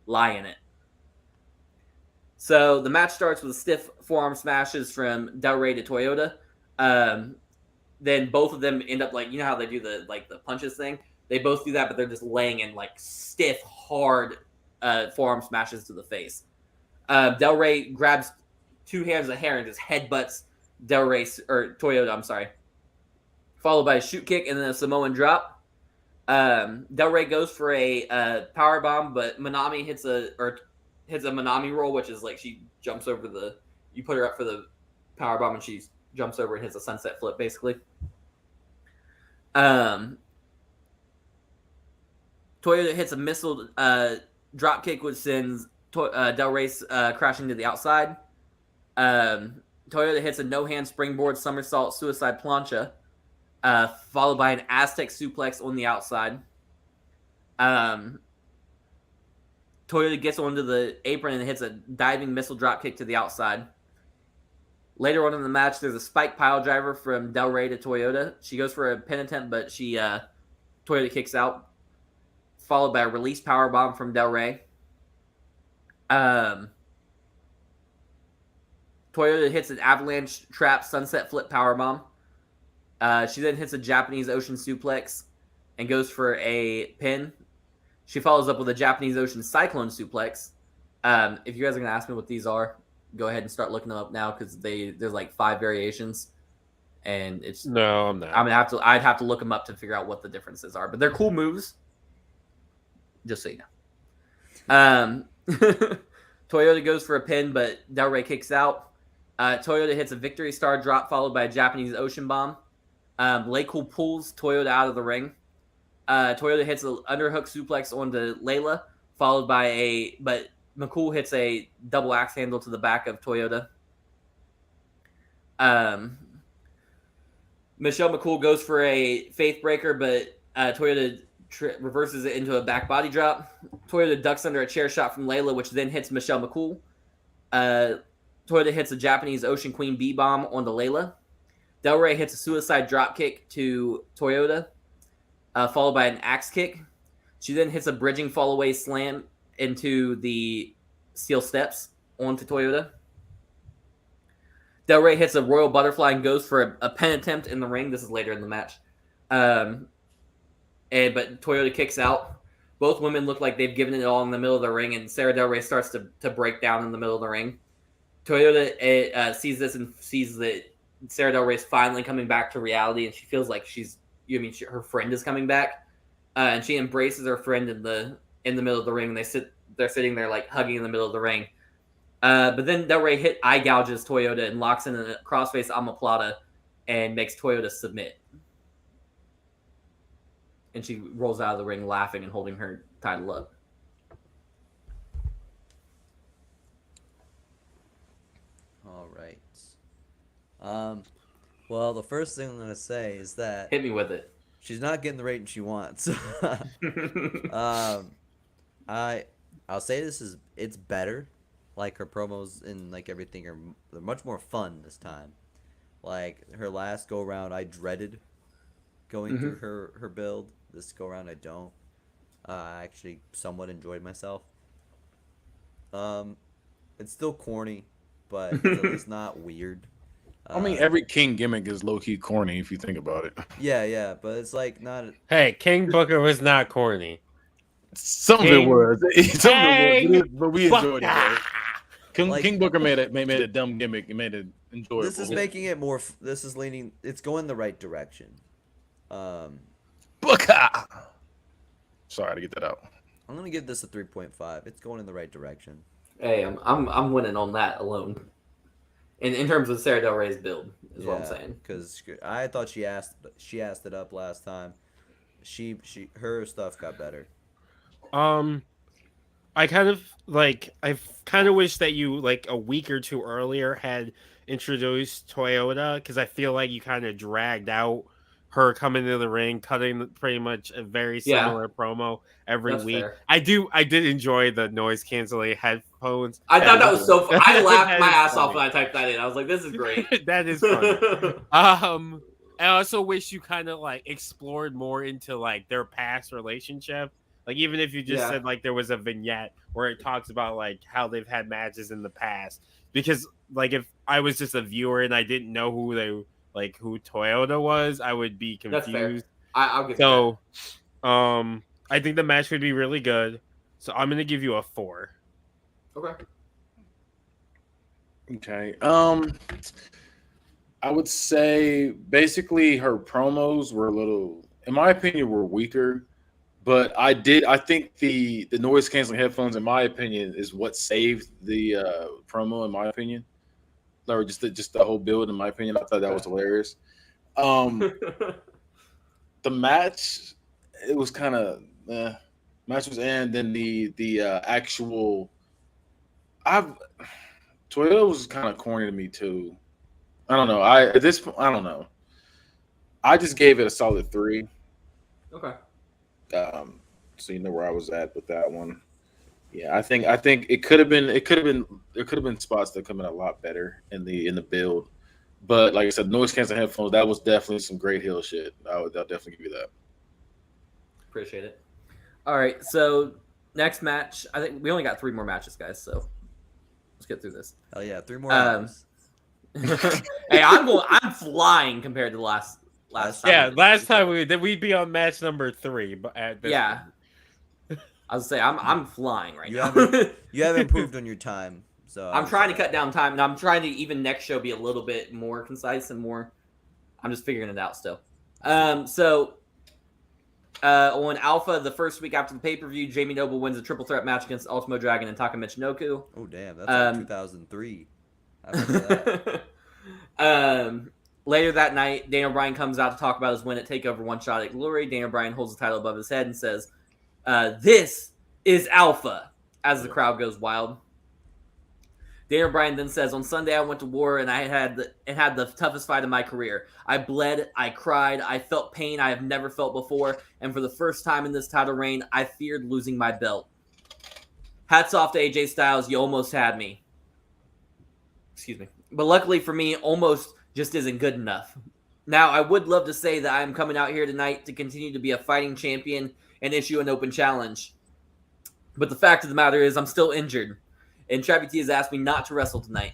B: Lie in it. So the match starts with stiff forearm smashes from Del Rey to Toyota. Then both of them end up like, you know how they do the punches thing? They both do that, but they're just laying in like stiff, hard forearm smashes to the face. Del Rey grabs two hands of hair and just headbutts Toyota, I'm sorry. Followed by a shoot kick and then a Samoan drop. Del Rey goes for a power bomb, but Manami hits a Manami roll, which is like she jumps over you put her up for the power bomb and she jumps over and hits a sunset flip, basically. Toyota hits a missile drop kick, which sends Del Rey crashing to the outside. Toyota hits a no-hand springboard somersault suicide plancha. followed by an Aztec suplex on the outside. Toyota gets onto the apron and hits a diving missile drop kick to the outside. Later on in the match, there's a spike pile driver from Del Rey to Toyota. She goes for a pin attempt, but Toyota kicks out, followed by a release power bomb from Del Rey. Toyota hits an avalanche trap sunset flip power bomb. She then hits a Japanese Ocean suplex and goes for a pin. She follows up with a Japanese Ocean cyclone suplex. If you guys are going to ask me what these are, go ahead and start looking them up now because there's like 5 variations, and it's
A: no, I'm not.
B: I'd have to look them up to figure out what the differences are, but they're cool moves. Just so you know. Toyota goes for a pin, but Del Rey kicks out. Toyota hits a Victory Star drop followed by a Japanese Ocean bomb. Laycool pulls Toyota out of the ring. Toyota hits an underhook suplex onto Layla, followed by but McCool hits a double axe handle to the back of Toyota. Michelle McCool goes for a faith breaker, but Toyota reverses it into a back body drop. Toyota ducks under a chair shot from Layla, which then hits Michelle McCool. Toyota hits a Japanese Ocean Queen B-bomb onto Layla. Del Rey hits a suicide drop kick to Toyota, followed by an axe kick. She then hits a bridging fall-away slam into the steel steps onto Toyota. Del Rey hits a royal butterfly and goes for a pen attempt in the ring. This is later in the match. But Toyota kicks out. Both women look like they've given it all in the middle of the ring, and Sarah Del Rey starts to break down in the middle of the ring. Toyota sees this and sees that Sarah Del Rey is finally coming back to reality, and she feels like her friend is coming back, and she embraces her friend in the middle of the ring. And they're sitting there like hugging in the middle of the ring. But then Del Rey eye gouges Toyota and locks in a crossface omoplata and makes Toyota submit. And she rolls out of the ring laughing and holding her title up.
C: All right. Well, the first thing I'm going to say is that...
B: Hit me with it.
C: She's not getting the rating she wants. I'll say it's better. Like, her promos and, like, everything they're much more fun this time. Like, her last go-around, I dreaded going through her build. This go-around, I don't. I actually somewhat enjoyed myself. It's still corny, but it's at least not weird.
D: I mean, every King gimmick is low-key corny if you think about it.
C: Yeah, but it's like not...
A: Hey, King Booker was not corny.
D: Some of it was. But we enjoyed it. King Booker made a dumb gimmick and made it enjoyable.
C: This is making it more... This is leaning... It's going the right direction.
D: Booker! Sorry to get that out.
C: I'm going to give this a 3.5. It's going in the right direction.
B: Hey, I'm winning on that alone. In terms of Sarah Del Rey's build, is what I'm saying.
C: Because I thought she asked it up last time. Her stuff got better.
A: I kind of wish that you like a week or two earlier had introduced Toyota, because I feel like you kind of dragged out her coming into the ring, cutting pretty much a very similar promo every week. Fair. I did enjoy the noise canceling headphones.
B: I thought that was so fun. I laughed my ass off when I typed that in. I was like, this is great.
A: That is funny. I also wish you kind of like explored more into like their past relationship. Like, even if you just said like there was a vignette where it talks about like how they've had matches in the past, because like if I was just a viewer and I didn't know who Toyota was, I would be confused. That's fair.
B: I'll give you
A: that. I think the match would be really good. So I'm gonna give you a 4.
D: Okay. I would say basically her promos were a little, in my opinion, were weaker. But I think the noise canceling headphones, in my opinion, is what saved the promo, in my opinion. Or just the whole build, in my opinion. I thought that was hilarious. The match, it was kind of match was end. Then the actual, Toyota was kind of corny to me too. I don't know. I don't know. I just gave it a solid 3.
B: Okay.
D: So you know where I was at with that one. Yeah, I think it could have been there could have been spots that come in a lot better in the build. But like I said, noise canceling headphones, that was definitely some great hill shit. I'll definitely give you that.
B: Appreciate it. All right, so next match, I think we only got 3 more matches, guys. So let's get through this.
C: Oh yeah, 3 more hours.
B: Hey, I'm flying compared to the last time.
A: Yeah, last time we'd be on match number 3, but at this
B: Yeah. I was say I'm flying right now.
C: You have improved on your time, so
B: I'm trying to cut down time, and I'm trying to even next show be a little bit more concise and more. I'm just figuring it out still. So on Alpha, the first week after the pay-per-view, Jamie Noble wins a triple threat match against Ultimo Dragon and Taka Michinoku.
C: Oh damn, that's like 2003. I remember that.
B: Later that night, Daniel Bryan comes out to talk about his win at TakeOver One Shot at Glory. Daniel Bryan holds the title above his head and says, "This is Alpha," as the crowd goes wild. Daniel Bryan then says, "On Sunday I went to war and I had the toughest fight of my career. I bled, I cried, I felt pain I have never felt before, and for the first time in this title reign, I feared losing my belt. Hats off to AJ Styles, you almost had me." Excuse me. But luckily for me, almost just isn't good enough. Now, I would love to say that I'm coming out here tonight to continue to be a fighting champion and issue an open challenge. But the fact of the matter is I'm still injured. And Travis T has asked me not to wrestle tonight.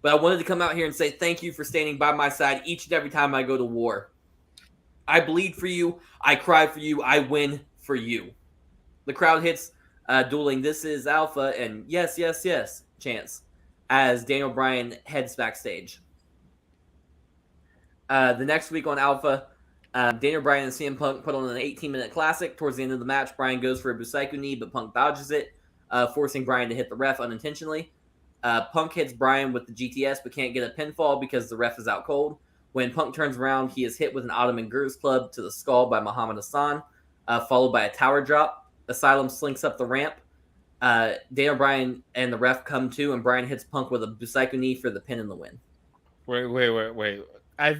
B: But I wanted to come out here and say thank you for standing by my side each and every time I go to war. I bleed for you. I cry for you. I win for you. The crowd hits dueling "This is Alpha" and "Yes, yes, yes" chants as Daniel Bryan heads backstage. The next week on Alpha, Daniel Bryan and CM Punk put on an 18-minute classic. Towards the end of the match, Bryan goes for a Busaiku knee, but Punk dodges it, forcing Bryan to hit the ref unintentionally. Punk hits Bryan with the GTS, but can't get a pinfall because the ref is out cold. When Punk turns around, he is hit with an Ottoman Gurus Club to the skull by Muhammad Hassan, followed by a tower drop. Asylum slinks up the ramp. Daniel Bryan and the ref come to, and Bryan hits Punk with a Busaiku knee for the pin and the win.
A: Wait. I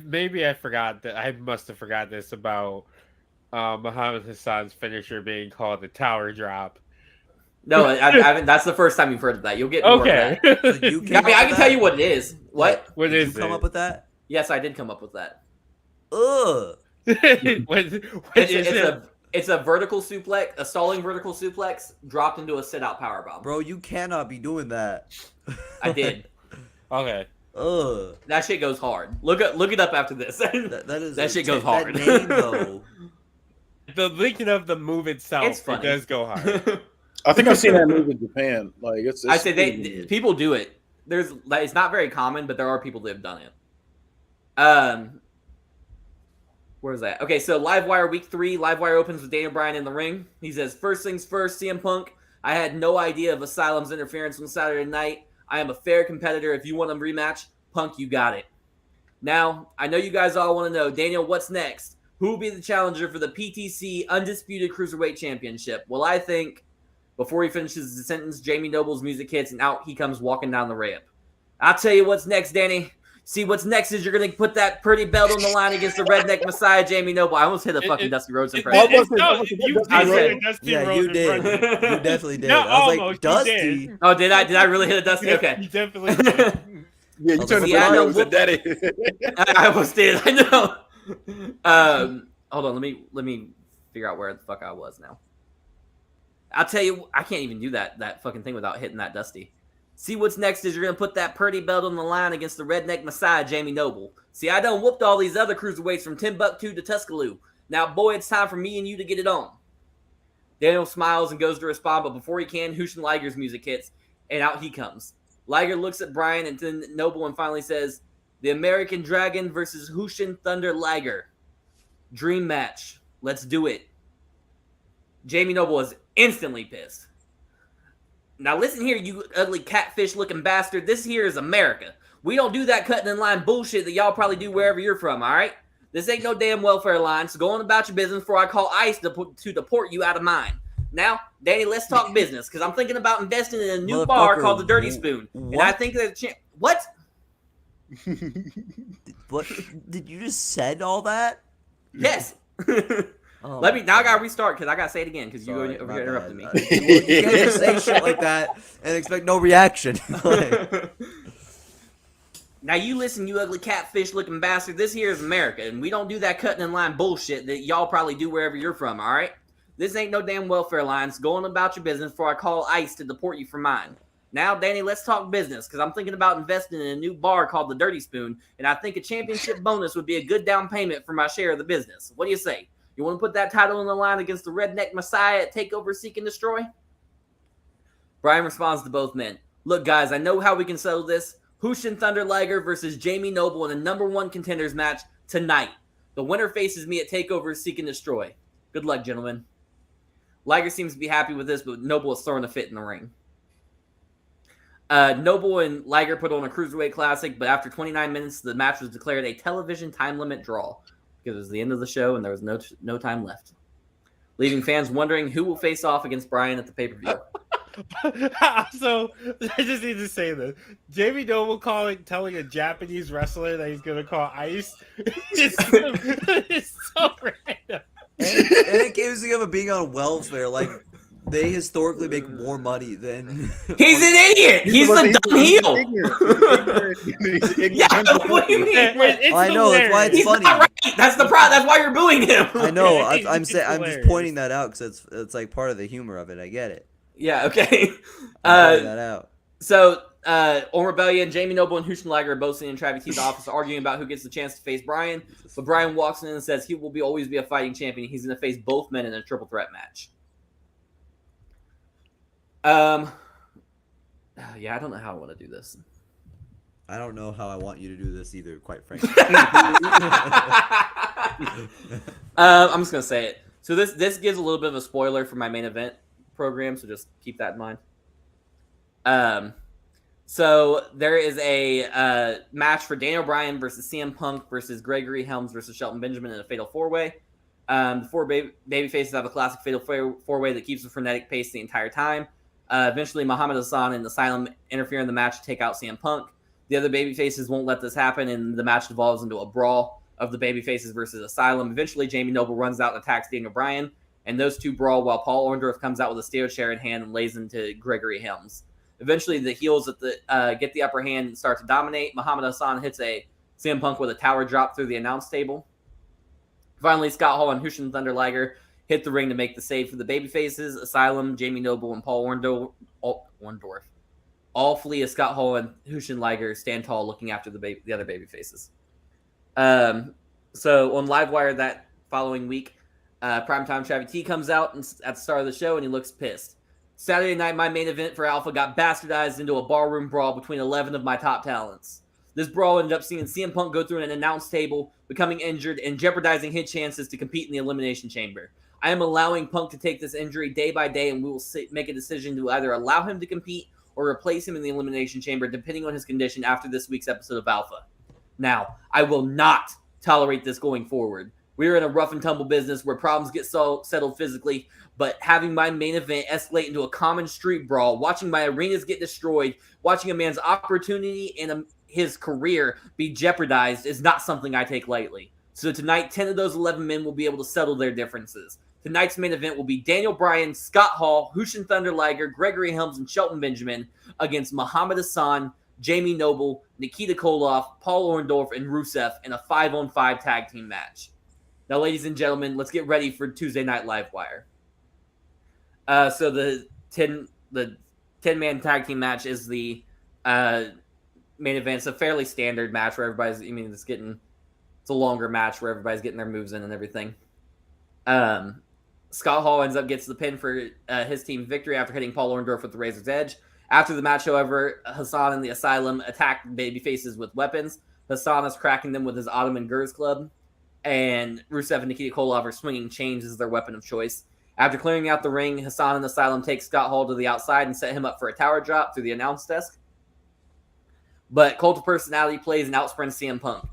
A: forgot that. I must have forgot this about Muhammad Hassan's finisher being called the tower drop.
B: No, I haven't. That's the first time you've heard of that. You'll get more
A: okay.
B: of that. I can tell you what it is. What?
A: What
C: Did
A: is
C: you come
A: it?
C: up with that?
B: Yes, I did come up with that.
C: Ugh.
B: It's a vertical suplex, a stalling vertical suplex dropped into a sit-out powerbomb.
C: Bro, you cannot be doing that.
B: I did.
A: Okay.
C: Ugh.
B: That shit goes hard. Look it up after this.
C: That
B: shit goes hard.
C: That name, though.
A: The linking of the move itself,
B: It's funny.
A: it does go hard.
D: I think I've seen that move in Japan. Like it's
B: I say people do it. It's not very common, but there are people that have done it. Where's that? Okay, so Livewire week 3. Livewire opens with Daniel Bryan in the ring. He says, "First things first, CM Punk. I had no idea of Asylum's interference on Saturday night. I am a fair competitor. If you want a rematch, Punk, you got it. Now, I know you guys all want to know, Daniel, what's next? Who will be the challenger for the PTC Undisputed Cruiserweight Championship?" Well, I think before he finishes the sentence, Jamie Noble's music hits, and out he comes walking down the ramp. "I'll tell you what's next, Danny. See, what's next is you're going to put that pretty belt on the line against the redneck messiah, Jamie Noble." I almost hit a fucking Dusty Rhodes impression.
A: You did.
C: Yeah, you did. You definitely did.
A: No,
C: I was
A: almost,
C: like, Dusty.
B: Oh, did I? Did I really hit a Dusty? Okay.
A: You definitely did.
D: Yeah, you turned
C: See,
D: the
B: I know
D: Rhodes and Daddy.
B: I almost did. I know. Hold on. Let me figure out where the fuck I was now. I'll tell you, I can't even do that fucking thing without hitting that Dusty. "See, what's next is you're going to put that pretty belt on the line against the redneck messiah, Jamie Noble. See, I done whooped all these other cruiserweights from Timbuktu to Tuscaloosa. Now, boy, it's time for me and you to get it on." Daniel smiles and goes to respond, but before he can, Hushin Liger's music hits, and out he comes. Liger looks at Bryan and then Noble and finally says, "The American Dragon versus Hushin Thunder Liger. Dream match. Let's do it." Jamie Noble is instantly pissed. "Now listen here, you ugly catfish-looking bastard. This here is America. We don't do that cutting in line bullshit that y'all probably do wherever you're from, all right? This ain't no damn welfare line, so go on about your business before I call ICE to deport you out of mine. Now, Danny, let's talk business, because I'm thinking about investing in a new bar called the Dirty Spoon. And I think that... What?
C: What? Did you just said all that?
B: Yes.
C: Oh
B: Let me.
C: my
B: Now I gotta
C: God.
B: restart because I gotta say it again because you
C: Sorry,
B: over
C: my
B: here interrupted
C: bad.
B: me.
C: You can't just say shit like that and expect no reaction. Like,
B: Now you listen, you ugly catfish-looking bastard. This here is America, and we don't do that cutting in line bullshit that y'all probably do wherever you're from. All right. This ain't no damn welfare lines. Go on about your business before I call ICE to deport you for mine. Now, Danny, let's talk business, because I'm thinking about investing in a new bar called the Dirty Spoon, and I think a championship bonus would be a good down payment for my share of the business. What do you say? You want to put that title on the line against the redneck messiah at TakeOver Seek and Destroy? Brian responds to both men. Look, guys, I know how we can settle this. Hushin Thunder Liger versus Jamie Noble in a #1 contenders match tonight. The winner faces me at TakeOver Seek and Destroy. Good luck, gentlemen. Liger seems to be happy with this, but Noble is throwing a fit in the ring. Noble and Liger put on a Cruiserweight Classic, but after 29 minutes, the match was declared a television time limit draw because it was the end of the show and there was no time left, leaving fans wondering who will face off against Bryan at the pay-per-view.
A: So I just need to say this: Jamie Noble telling a Japanese wrestler that he's gonna call ICE. It's so random.
C: and it gives him of being on welfare. Like, they historically make more money than.
B: He's an idiot. He's the dumb heel. Yeah, what do you mean?
A: It's
C: I know, that's why it's
B: He's
C: funny.
B: not right. That's the problem. That's why you're booing him.
C: I know.
A: It's
C: I'm just
A: hilarious.
C: pointing that out because it's like part of the humor of it. I get it.
B: Yeah. Okay.
C: I'm pointing that out.
B: So, on Rebellion, Jamie Noble and Hushin Liger are both sitting in Travis T's office arguing about who gets the chance to face Bryan. But Bryan walks in and says he will always be a fighting champion. He's going to face both men in a triple threat match. Yeah, I don't know how I want to do this.
C: I don't know how I want you to do this either, quite frankly.
B: I'm just going to say it. So this gives a little bit of a spoiler for my main event program, so just keep that in mind. So there is a match for Daniel Bryan versus CM Punk versus Gregory Helms versus Shelton Benjamin in a fatal four-way. The four baby faces have a classic fatal four-way that keeps a frenetic pace the entire time. Eventually, Muhammad Hassan and Asylum interfere in the match to take out CM Punk. The other baby faces won't let this happen, and the match devolves into a brawl of the baby faces versus Asylum. Eventually, Jamie Noble runs out and attacks Daniel Bryan, and those two brawl while Paul Orndorff comes out with a steel chair in hand and lays into Gregory Helms. Eventually, the heels get the upper hand and start to dominate. Muhammad Hassan hits a CM Punk with a tower drop through the announce table. Finally, Scott Hall and Hushin Thunder Liger hit the ring to make the save for the babyfaces. Asylum, Jamie Noble, and Paul Orndorff all flee as Scott Hall and Hushin Liger stand tall looking after the other babyfaces. So on Livewire that following week, Primetime Travis T comes out at the start of the show and he looks pissed. Saturday night, my main event for Alpha got bastardized into a barroom brawl between 11 of my top talents. This brawl ended up seeing CM Punk go through an announce table, becoming injured, and jeopardizing his chances to compete in the Elimination Chamber. I am allowing Punk to take this injury day by day, and we will make a decision to either allow him to compete or replace him in the Elimination Chamber, depending on his condition after this week's episode of Alpha. Now, I will not tolerate this going forward. We're in a rough and tumble business where problems get settled physically, but having my main event escalate into a common street brawl, watching my arenas get destroyed, watching a man's opportunity and his career be jeopardized is not something I take lightly. So tonight, 10 of those 11 men will be able to settle their differences. Tonight's main event will be Daniel Bryan, Scott Hall, Hushin Thunder Liger, Gregory Helms, and Shelton Benjamin against Muhammad Hassan, Jamie Noble, Nikita Koloff, Paul Orndorff, and Rusev in a 5-on-5 tag team match. Now, ladies and gentlemen, let's get ready for Tuesday Night Livewire. So the 10-man tag team match is the main event. It's a fairly standard match where everybody's, it's a longer match where everybody's getting their moves in and everything. Scott Hall gets the pin for his team victory after hitting Paul Orndorff with the Razor's Edge. After the match, however, Hassan and the Asylum attack the babyfaces with weapons. Hassan is cracking them with his Ottoman Gers Club, and Rusev and Nikita Koloff are swinging chains as their weapon of choice. After clearing out the ring, Hassan and Asylum take Scott Hall to the outside and set him up for a tower drop through the announce desk. But Cult of Personality plays and outsprints CM Punk.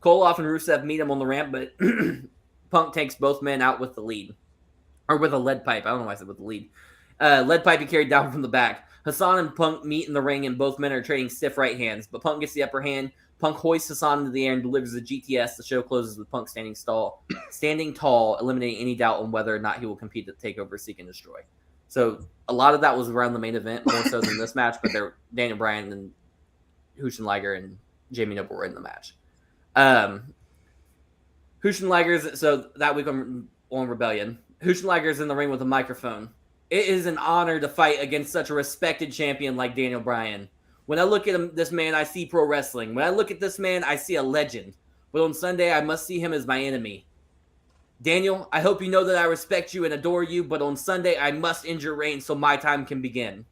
B: Koloff and Rusev meet him on the ramp, but Punk takes both men out with the lead. Or with a lead pipe. I don't know why I said with the lead. Lead pipe he carried down from the back. Hassan and Punk meet in the ring, and both men are trading stiff right hands. But Punk gets the upper hand, Punk hoists Hassan into the air and delivers a GTS. The show closes with Punk standing tall, eliminating any doubt on whether or not he will compete at TakeOver Seek and Destroy. So a lot of that was around the main event, more so than this match, but Daniel Bryan and Jushin Liger and Jamie Noble were in the match. Jushin Liger's, so that week on Rebellion, Jushin Liger's in the ring with a microphone. It is an honor to fight against such a respected champion like Daniel Bryan. When I look at this man, I see pro wrestling. When I look at this man, I see a legend. But on Sunday, I must see him as my enemy. Daniel, I hope you know that I respect you and adore you, but on Sunday, I must end your reign so my time can begin.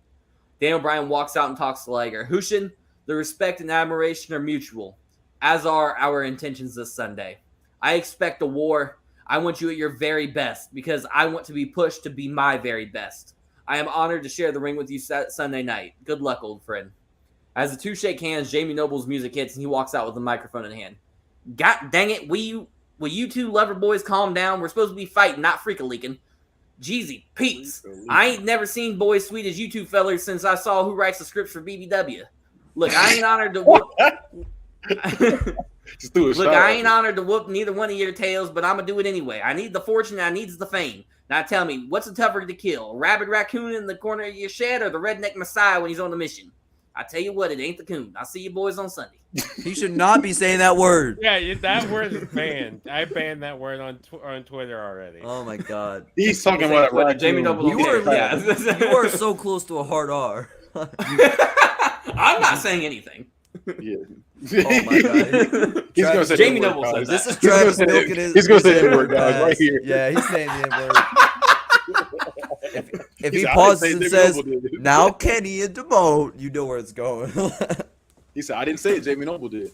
B: Daniel Bryan walks out and talks to Liger. Jushin, the respect and admiration are mutual, as are our intentions this Sunday. I expect a war. I want you at your very best because I want to be pushed to be my very best. I am honored to share the ring with you Sunday night. Good luck, old friend. As the two shake hands, Jamie Noble's music hits and he walks out with a microphone in hand. God dang it, will you two lover boys calm down? We're supposed to be fighting, not freak-a-leaking. Jeezy, peace. I ain't never seen boys sweet as you two fellers since I saw Who Writes the Scripts for BBW. Look, I ain't honored to whoop... I ain't honored to whoop neither one of your tails, but I'm going to do it anyway. I need the fortune and I needs the fame. Now tell me, what's the tougher to kill? A rabid raccoon in the corner of your shed or the redneck Messiah when he's on the mission? I tell you what, it ain't the coon. I'll see you boys on Sunday.
C: He should not be saying that word.
A: Yeah, that word is banned. I banned that word on Twitter already.
C: Oh my god.
D: He's talking about
B: what Jamie Noble.
C: You are so close to a hard R.
B: I'm not saying anything.
D: Yeah.
C: Oh my god.
D: He's gonna say
B: Jamie Noble said
C: This
B: that.
C: is Travis milking his.
D: He's gonna say the word, guys, right here.
C: Yeah, he's saying the N-word. If he pauses and says, "Now Kenny and Demote," you know where it's going.
D: He said, "I didn't say it. Jamie Noble did."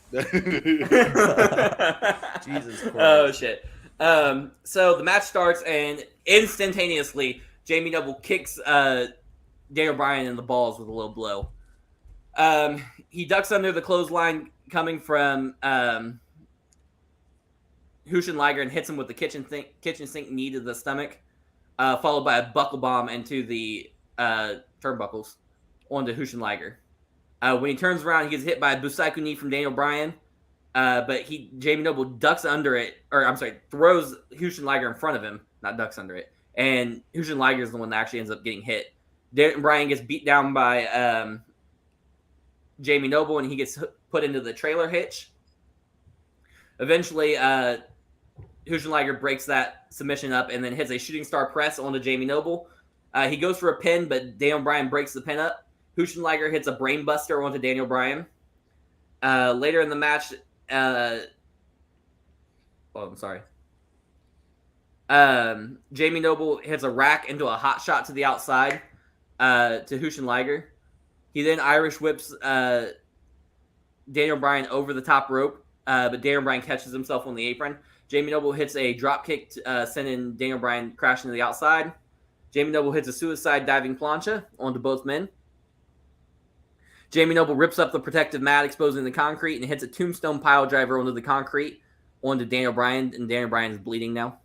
C: Jesus Christ.
B: Oh shit. So the match starts and instantaneously Jamie Noble kicks Daniel Bryan in the balls with a low blow. He ducks under the clothesline coming from Jushin Liger and hits him with the kitchen sink knee to the stomach, followed by a buckle bomb into the turnbuckles onto Jushin Liger. When he turns around, he gets hit by a Busaiku knee from Daniel Bryan, but Jamie Noble ducks under it, throws Jushin Liger in front of him, not ducks under it, and Jushin Liger is the one that actually ends up getting hit. Daniel Bryan gets beat down by Jamie Noble, and he gets put into the trailer hitch. Eventually, Jushin Liger breaks that submission up and then hits a shooting star press onto Jamie Noble. He goes for a pin, but Daniel Bryan breaks the pin up. Jushin Liger hits a brain buster onto Daniel Bryan. Later in the match, Jamie Noble hits a rack into a hot shot to the outside to Jushin Liger. He then Irish whips Daniel Bryan over the top rope, but Daniel Bryan catches himself on the apron. Jamie Noble hits a drop kick, sending Daniel Bryan crashing to the outside. Jamie Noble hits a suicide diving plancha onto both men. Jamie Noble rips up the protective mat, exposing the concrete, and hits a tombstone pile driver onto the concrete onto Daniel Bryan, and Daniel Bryan is bleeding now.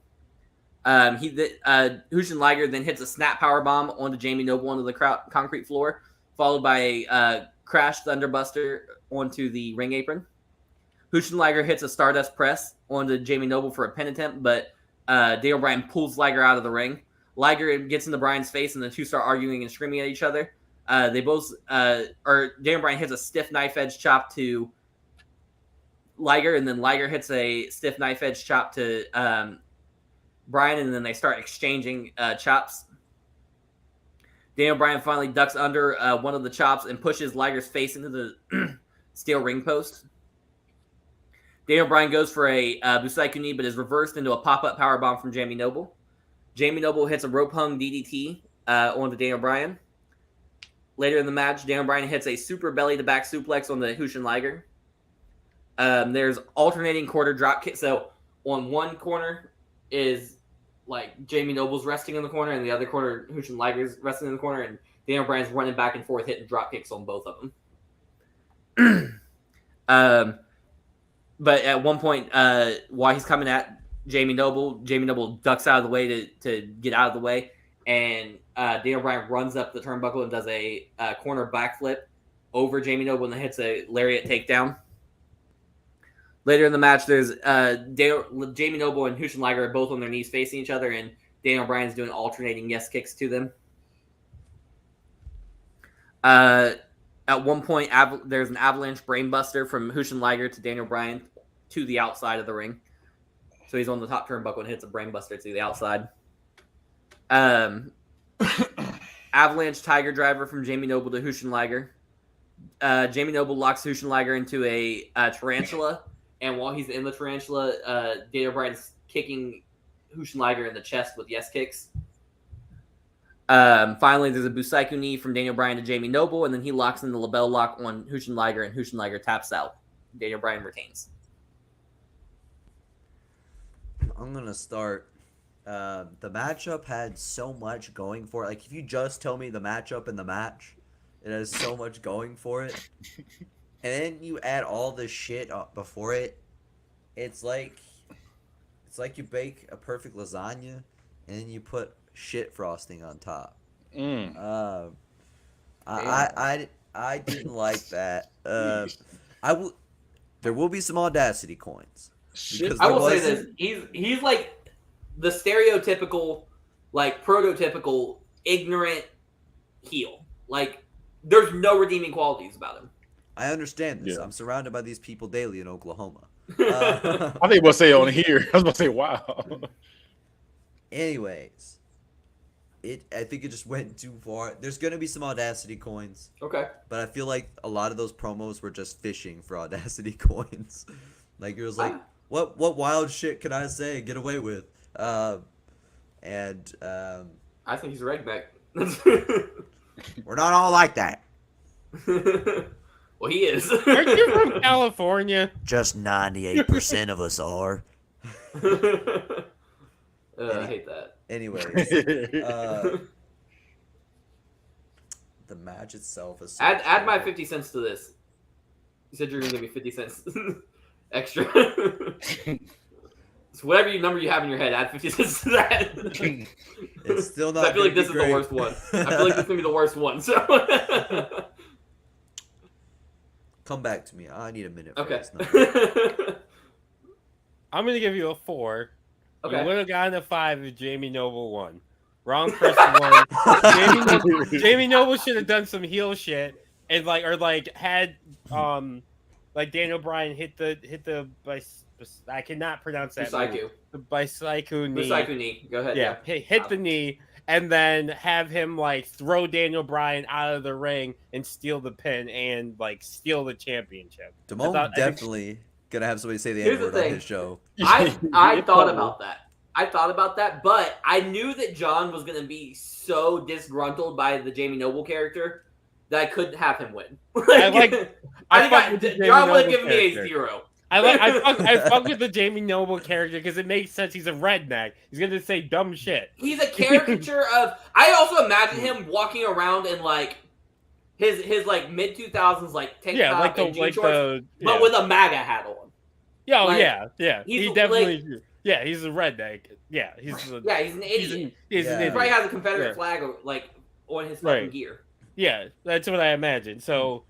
B: Jushin Liger then hits a snap power bomb onto Jamie Noble onto the concrete floor, followed by a crash thunderbuster onto the ring apron. Jushin Liger hits a Stardust press onto Jamie Noble for a pin attempt, but Daniel Bryan pulls Liger out of the ring. Liger gets into Bryan's face, and the two start arguing and screaming at each other. Daniel Bryan hits a stiff knife edge chop to Liger, and then Liger hits a stiff knife edge chop to Bryan, and then they start exchanging chops. Daniel Bryan finally ducks under one of the chops and pushes Liger's face into the steel ring post. Daniel Bryan goes for a Busaiku knee, but is reversed into a pop-up powerbomb from Jamie Noble. Jamie Noble hits a rope-hung DDT onto Daniel Bryan. Later in the match, Daniel Bryan hits a super belly-to-back suplex on the Jushin Liger. There's alternating quarter drop kick. So on one corner is like Jamie Noble's resting in the corner, and the other corner, Jushin Liger's resting in the corner, and Daniel Bryan's running back and forth, hitting drop kicks on both of them. But at one point, while he's coming at Jamie Noble ducks out of the way to get out of the way, and Daniel Bryan runs up the turnbuckle and does a corner backflip over Jamie Noble and then hits a lariat takedown. Later in the match, there's Jamie Noble and Hushin Liger are both on their knees facing each other, and Daniel Bryan's doing alternating yes kicks to them. At one point, there's an avalanche brainbuster from Hushin Liger to Daniel Bryan to the outside of the ring. So he's on the top turnbuckle and hits a brainbuster to the outside. Avalanche Tiger Driver from Jamie Noble to Hushin Liger. Jamie Noble locks Hushin Liger into a tarantula, and while he's in the tarantula, Daniel Bryan's kicking Hushin Liger in the chest with yes kicks. Finally, there's a Busaiku knee from Daniel Bryan to Jamie Noble, and then he locks in the label lock on Hushin Liger, and Hushin Liger taps out. Daniel Bryan retains.
C: I'm going to start. The matchup had so much going for it. Like, if you just tell me the matchup in the match, it has so much going for it. And then you add all this shit up before it. It's like you bake a perfect lasagna, and then you put shit frosting on top. I didn't like that. There will be some Audacity coins.
B: I will say this: he's like the stereotypical, like prototypical ignorant heel. Like there's no redeeming qualities about him.
C: I understand this. Yeah. I'm surrounded by these people daily in Oklahoma.
D: I think we'll say on here. I was about to say, wow.
C: Anyways, I think it just went too far. There's gonna be some Audacity coins.
B: Okay.
C: But I feel like a lot of those promos were just fishing for Audacity coins. Like it was like, what wild shit can I say and get away with? I
B: think he's a redneck.
C: We're not all like that.
B: Well, he is.
A: Aren't you from California?
C: Just 98% of us are.
B: I hate that.
C: Anyways, the match itself is. So
B: add my 50 cents to this. You said you're gonna give me 50 cents extra. So whatever number you have in your head, add 50 cents to that.
C: It's still not.
B: I feel like this is the worst one. I feel like this is gonna be the worst one. So.
C: Come back to me. I need a minute.
B: Okay.
A: I'm gonna give you a 4.
B: Okay.
A: You would have gotten a 5 if Jamie Noble won. Wrong person won. Jamie Noble should have done some heel shit and had Daniel Bryan hit the I cannot pronounce that.
B: Busaiku.
A: The Busaiku knee.
B: Busaiku knee. Go ahead.
A: Yeah. Hit the knee and then have him throw Daniel Bryan out of the ring and steal the pin and steal the championship.
C: Damone definitely gonna have somebody say the N-word on his show.
B: I thought about that. But I knew that John was gonna be so disgruntled by the Jamie Noble character that I couldn't have him win. John would have given me a 0.
A: I fuck with the Jamie Noble character because it makes sense. He's a redneck. He's gonna say dumb shit.
B: He's a caricature of. I also imagine him walking around in his mid 2000s tank top and jean shorts, but with a MAGA hat on.
A: Yeah, yeah. He definitely. He's a redneck. Yeah, he's an idiot.
B: He probably has a Confederate flag on his fucking gear.
A: Yeah, that's what I imagine. So.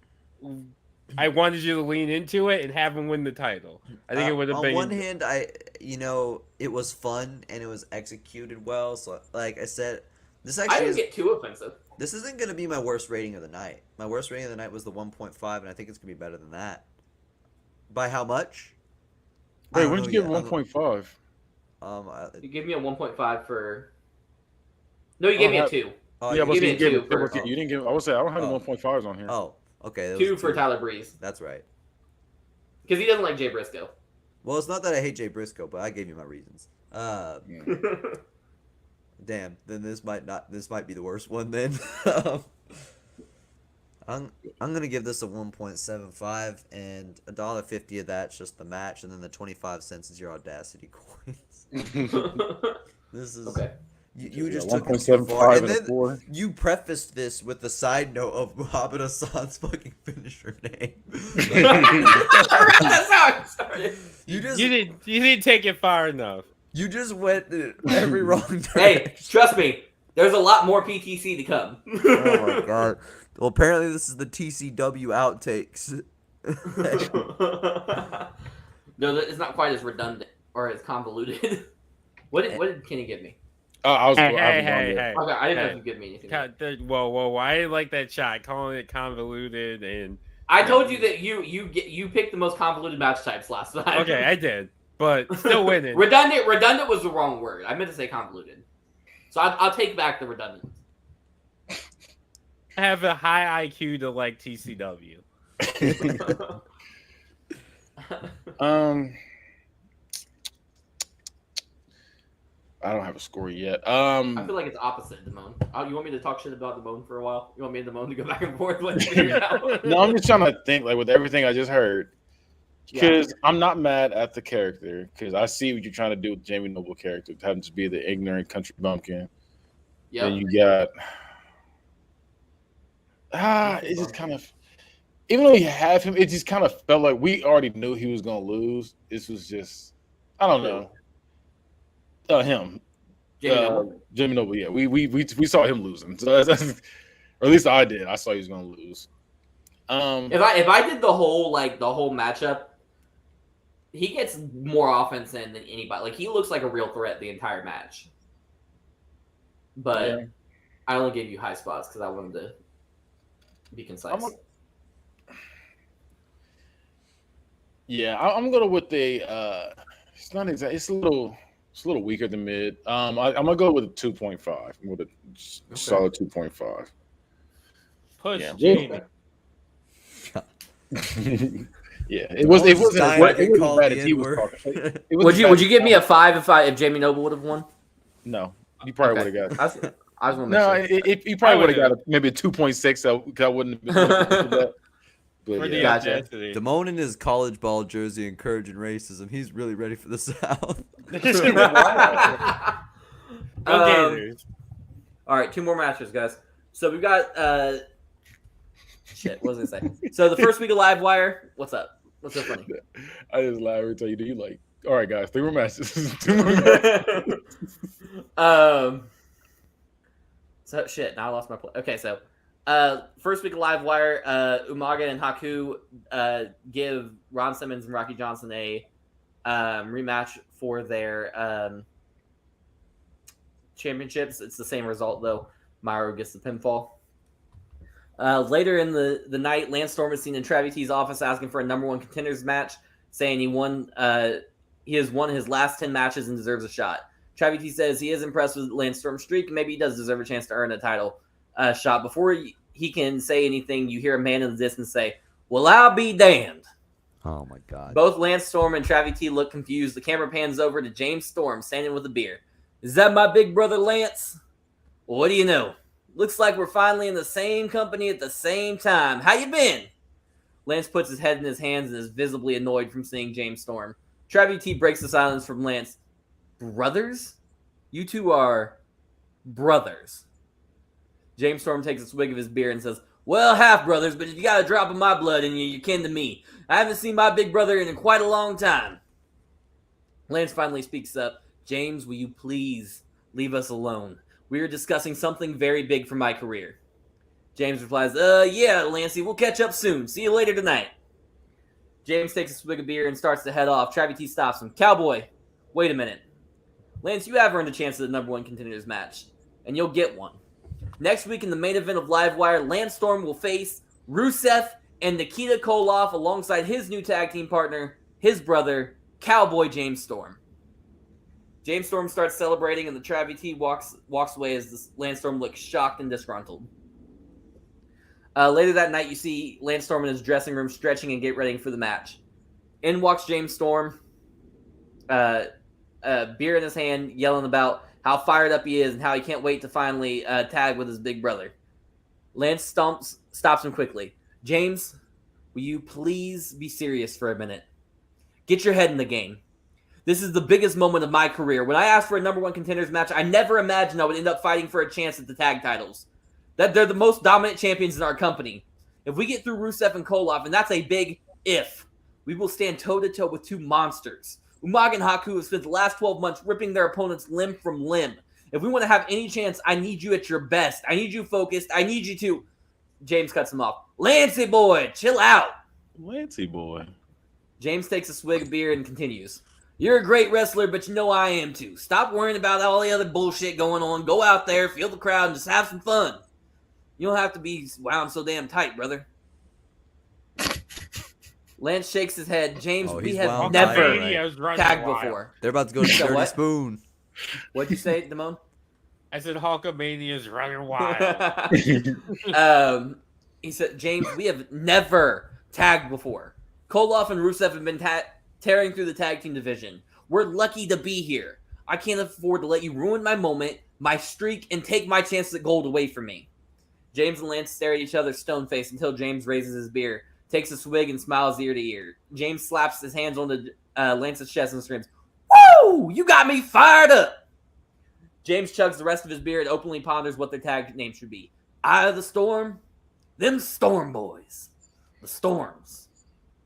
A: I wanted you to lean into it and have him win the title. I think it would have been.
C: On one hand, it was fun and it was executed well. So, like I said,
B: I didn't get too offensive.
C: This isn't going to be my worst rating of the night. My worst rating of the night was the 1.5, and I think it's going to be better than that. By how much?
D: Wait, when did you give 1.5?
B: You gave me a 1.5 for. No, you gave me a 2.
D: You didn't give. I would say I don't have the 1.5s on here.
C: Oh. Okay,
B: 2 for Tyler Breeze.
C: That's right.
B: Because he doesn't like Jay Briscoe.
C: Well, it's not that I hate Jay Briscoe, but I gave you my reasons. Damn. Then this might be the worst one. Then I'm gonna give this a 1.75, and $1.50 of that's just the match, and then the 25 cents is your Audacity coins. This is okay. You just took it too far. And then you prefaced this with the side note of Muhammad Hassan's fucking finisher name.
B: That's how it started.
A: You didn't take it far enough.
C: You just went every wrong direction.
B: Hey, trust me. There's a lot more PTC to come.
C: Oh my god. Well, apparently this is the TCW outtakes.
B: No, it's not quite as redundant or as convoluted. What did Kenny give me?
D: I was.
A: Hey,
D: I haven't gone
B: Okay,
D: yet.
B: I didn't know
A: hey.
B: if you give me anything.
A: Whoa! I didn't like that shot. Calling it convoluted and.
B: I told you that you picked the most convoluted match types last time.
A: Okay, I did, but still winning.
B: Redundant was the wrong word. I meant to say convoluted. So I'll take back the redundant.
A: I have a high IQ to like TCW.
D: I don't have a score yet.
B: I feel like it's opposite Damone. You want me to talk shit about Damone for a while? You want me and Damone to go back and forth?
D: No, I'm just trying to think like with everything I just heard. Because I'm not mad at the character. Because I see what you're trying to do with Jamie Noble character, having to be the ignorant country bumpkin. Yeah. Then you got it just kind of, even though you have him, it just kind of felt like we already knew he was gonna lose. This was just, I don't know. Him, Jimmy Noble. Yeah, we saw him losing. So or at least I did. I saw he was gonna lose.
B: If I did the whole matchup, he gets more offense in than anybody. Like he looks like a real threat the entire match. But I only gave you high spots because I wanted to be concise.
D: I'm gonna with the. It's not exactly. It's a little weaker than mid. I'm gonna go with a 2.5. With a solid 2.5.
A: Push Jamie.
D: Yeah, it wasn't bad if he was talking.
B: Would you give me a 5 if Jamie Noble would have won?
D: No, you probably would have got.
B: I was gonna
D: you probably would have got maybe a 2.6. So I wouldn't have been that. But
B: Gotcha.
C: Damone in his college ball jersey encouraging racism. He's really ready for the South.
B: All right, 2 more matches, guys. So we've got shit. What was I gonna say? So the first week of Livewire. What's up? What's so funny?
D: I just laugh every time you do. You like, all right, guys, 3 more matches. 2 more matches.
B: So shit. Now I lost my play. Okay, so. First week of Livewire, Umaga and Haku give Ron Simmons and Rocky Johnson a rematch for their championships. It's the same result though. Myro gets the pinfall. Later in the night, Lance Storm is seen in Travis T's office asking for a number 1 contenders match, saying he has won his last 10 matches and deserves a shot. Travis T says he is impressed with Lance Storm's streak. Maybe he does deserve a chance to earn a title shot. Before he can say anything, you hear a man in the distance say, "Well, I'll be damned."
C: Oh my god.
B: Both Lance Storm and Travis T look confused. The camera pans over to James Storm standing with a beer. "Is that my big brother Lance?" "Well, what do you know? Looks like we're finally in the same company at the same time. How you been?" Lance puts his head in his hands and is visibly annoyed from seeing James Storm. Travis T breaks the silence from Lance. "Brothers? You two are brothers." James Storm takes a swig of his beer and says, "Well, half brothers, but if you got a drop of my blood in you, you're kin to me. I haven't seen my big brother in quite a long time." Lance finally speaks up. "James, will you please leave us alone? We are discussing something very big for my career." James replies, "Yeah, Lancey, we'll catch up soon. See you later tonight." James takes a swig of beer and starts to head off. Travis T stops him. "Cowboy, wait a minute. Lance, you have earned a chance at the number 1 contenders match, and you'll get one. Next week in the main event of Livewire, Lance Storm will face Rusev and Nikita Koloff alongside his new tag team partner, his brother, Cowboy James Storm." James Storm starts celebrating, and the Travis T walks away as Lance Storm looks shocked and disgruntled. Later that night, you see Lance Storm in his dressing room stretching and get ready for the match. In walks James Storm, beer in his hand, yelling about how fired up he is and how he can't wait to finally tag with his big brother. Lance stops him quickly. "James, will you please be serious for a minute? Get your head in the game. This is the biggest moment of my career. When I asked for a number 1 contenders match, I never imagined I would end up fighting for a chance at the tag titles. That they're the most dominant champions in our company. If we get through Rusev and Koloff, and that's a big if, we will stand toe-to-toe with 2 monsters. Umaga and Haku have spent the last 12 months ripping their opponents limb from limb. If we want to have any chance, I need you at your best. I need you focused. I need you to..." James cuts him off. "Lancey boy, chill out."
D: Lancey boy.
B: James takes a swig of beer and continues. You're a great wrestler, but you know I am too. Stop worrying about all the other bullshit going on. Go out there, feel the crowd, and just have some fun. You don't have to be wound so damn tight, brother. Lance shakes his head. James, we have never tagged before.
C: They're about to go to Dirty Spoon.
B: What'd you say, Damone?
A: I said Hulkamania's running wild.
B: He said, James, we have never tagged before. Koloff and Rusev have been tearing through the tag team division. We're lucky to be here. I can't afford to let you ruin my moment, my streak, and take my chances at gold away from me. James and Lance stare at each other stone-faced until James raises his beer, takes a swig, and smiles ear to ear. James slaps his hands onto Lance's chest and screams, Woo! You got me fired up! James chugs the rest of his beer and openly ponders what their tag name should be. Eye of the Storm? Them Storm Boys. The Storms.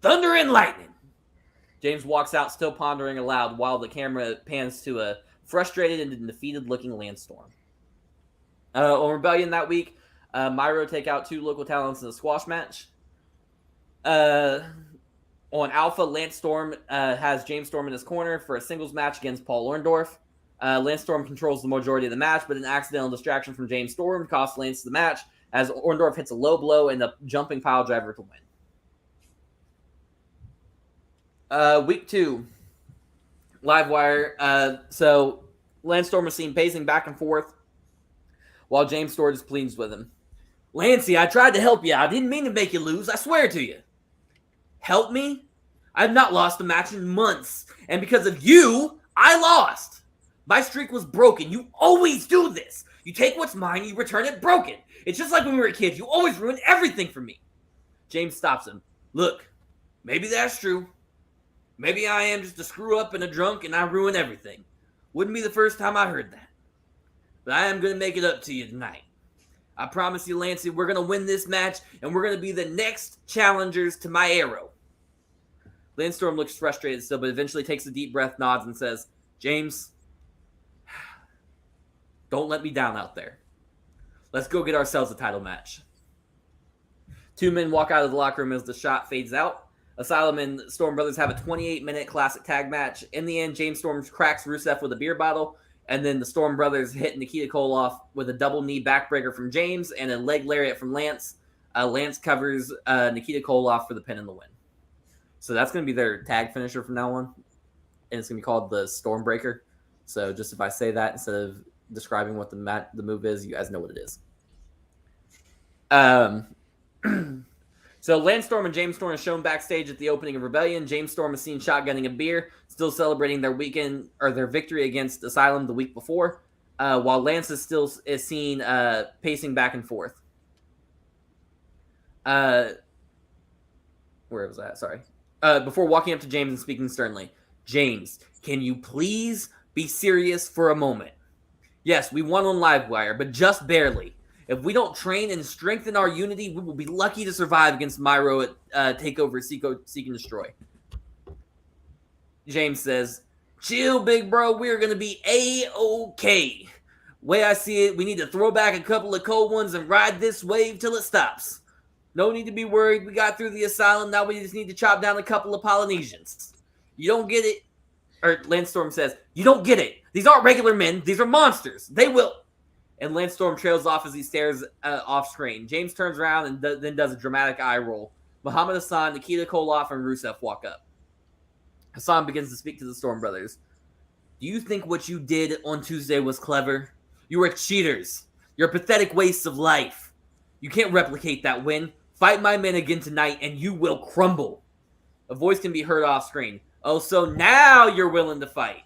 B: Thunder and Lightning. James walks out, still pondering aloud, while the camera pans to a frustrated and defeated-looking Lance Storm. On Rebellion that week, Myro take out 2 local talents in a squash match. On Alpha, Lance Storm has James Storm in his corner for a singles match against Paul Orndorff. Lance Storm controls the majority of the match, but an accidental distraction from James Storm costs Lance the match as Orndorff hits a low blow and a jumping pile driver to win. Week 2, Livewire. So Lance Storm was seen pacing back and forth while James Storm is pleased with him. Lancey, I tried to help you. I didn't mean to make you lose. I swear to you. Help me? I've not lost a match in months. And because of you, I lost. My streak was broken. You always do this. You take what's mine, you return it broken. It's just like when we were kids. You always ruin everything for me. James stops him. Look, maybe that's true. Maybe I am just a screw-up and a drunk and I ruin everything. Wouldn't be the first time I heard that. But I am going to make it up to you tonight. I promise you, Lancey, we're going to win this match and we're going to be the next challengers to my arrow. Lance Storm looks frustrated still, but eventually takes a deep breath, nods, and says, James, don't let me down out there. Let's go get ourselves a title match. 2 men walk out of the locker room as the shot fades out. Asylum and Storm Brothers have a 28-minute classic tag match. In the end, James Storm cracks Rusev with a beer bottle, and then the Storm Brothers hit Nikita Koloff with a double knee backbreaker from James and a leg lariat from Lance. Lance covers Nikita Koloff for the pin and the win. So that's going to be their tag finisher from now on, and it's going to be called the Stormbreaker. So just if I say that instead of describing what the move is, you guys know what it is. So Lance Storm and James Storm are shown backstage at the opening of Rebellion. James Storm is seen shotgunning a beer, still celebrating their their victory against Asylum the week before, while Lance is seen pacing back and forth. Where was that? Sorry. Before walking up to James and speaking sternly. James, can you please be serious for a moment? Yes, we won on Livewire, but just barely. If we don't train and strengthen our unity, we will be lucky to survive against Myro at TakeOver Seek and Destroy. James says, chill, big bro. We're going to be A-okay. Way I see it, we need to throw back a couple of cold ones and ride this wave till it stops. No need to be worried. We got through the Asylum. Now we just need to chop down a couple of Polynesians. You don't get it. Or Lance Storm says, you don't get it. These aren't regular men. These are monsters. They will... And Lance Storm trails off as he stares off screen. James turns around and then does a dramatic eye roll. Muhammad Hassan, Nikita Koloff, and Rusev walk up. Hassan begins to speak to the Storm Brothers. Do you think what you did on Tuesday was clever? You were cheaters. You're pathetic wastes of life. You can't replicate that win. Fight my men again tonight and you will crumble. A voice can be heard off screen. Oh, so now you're willing to fight.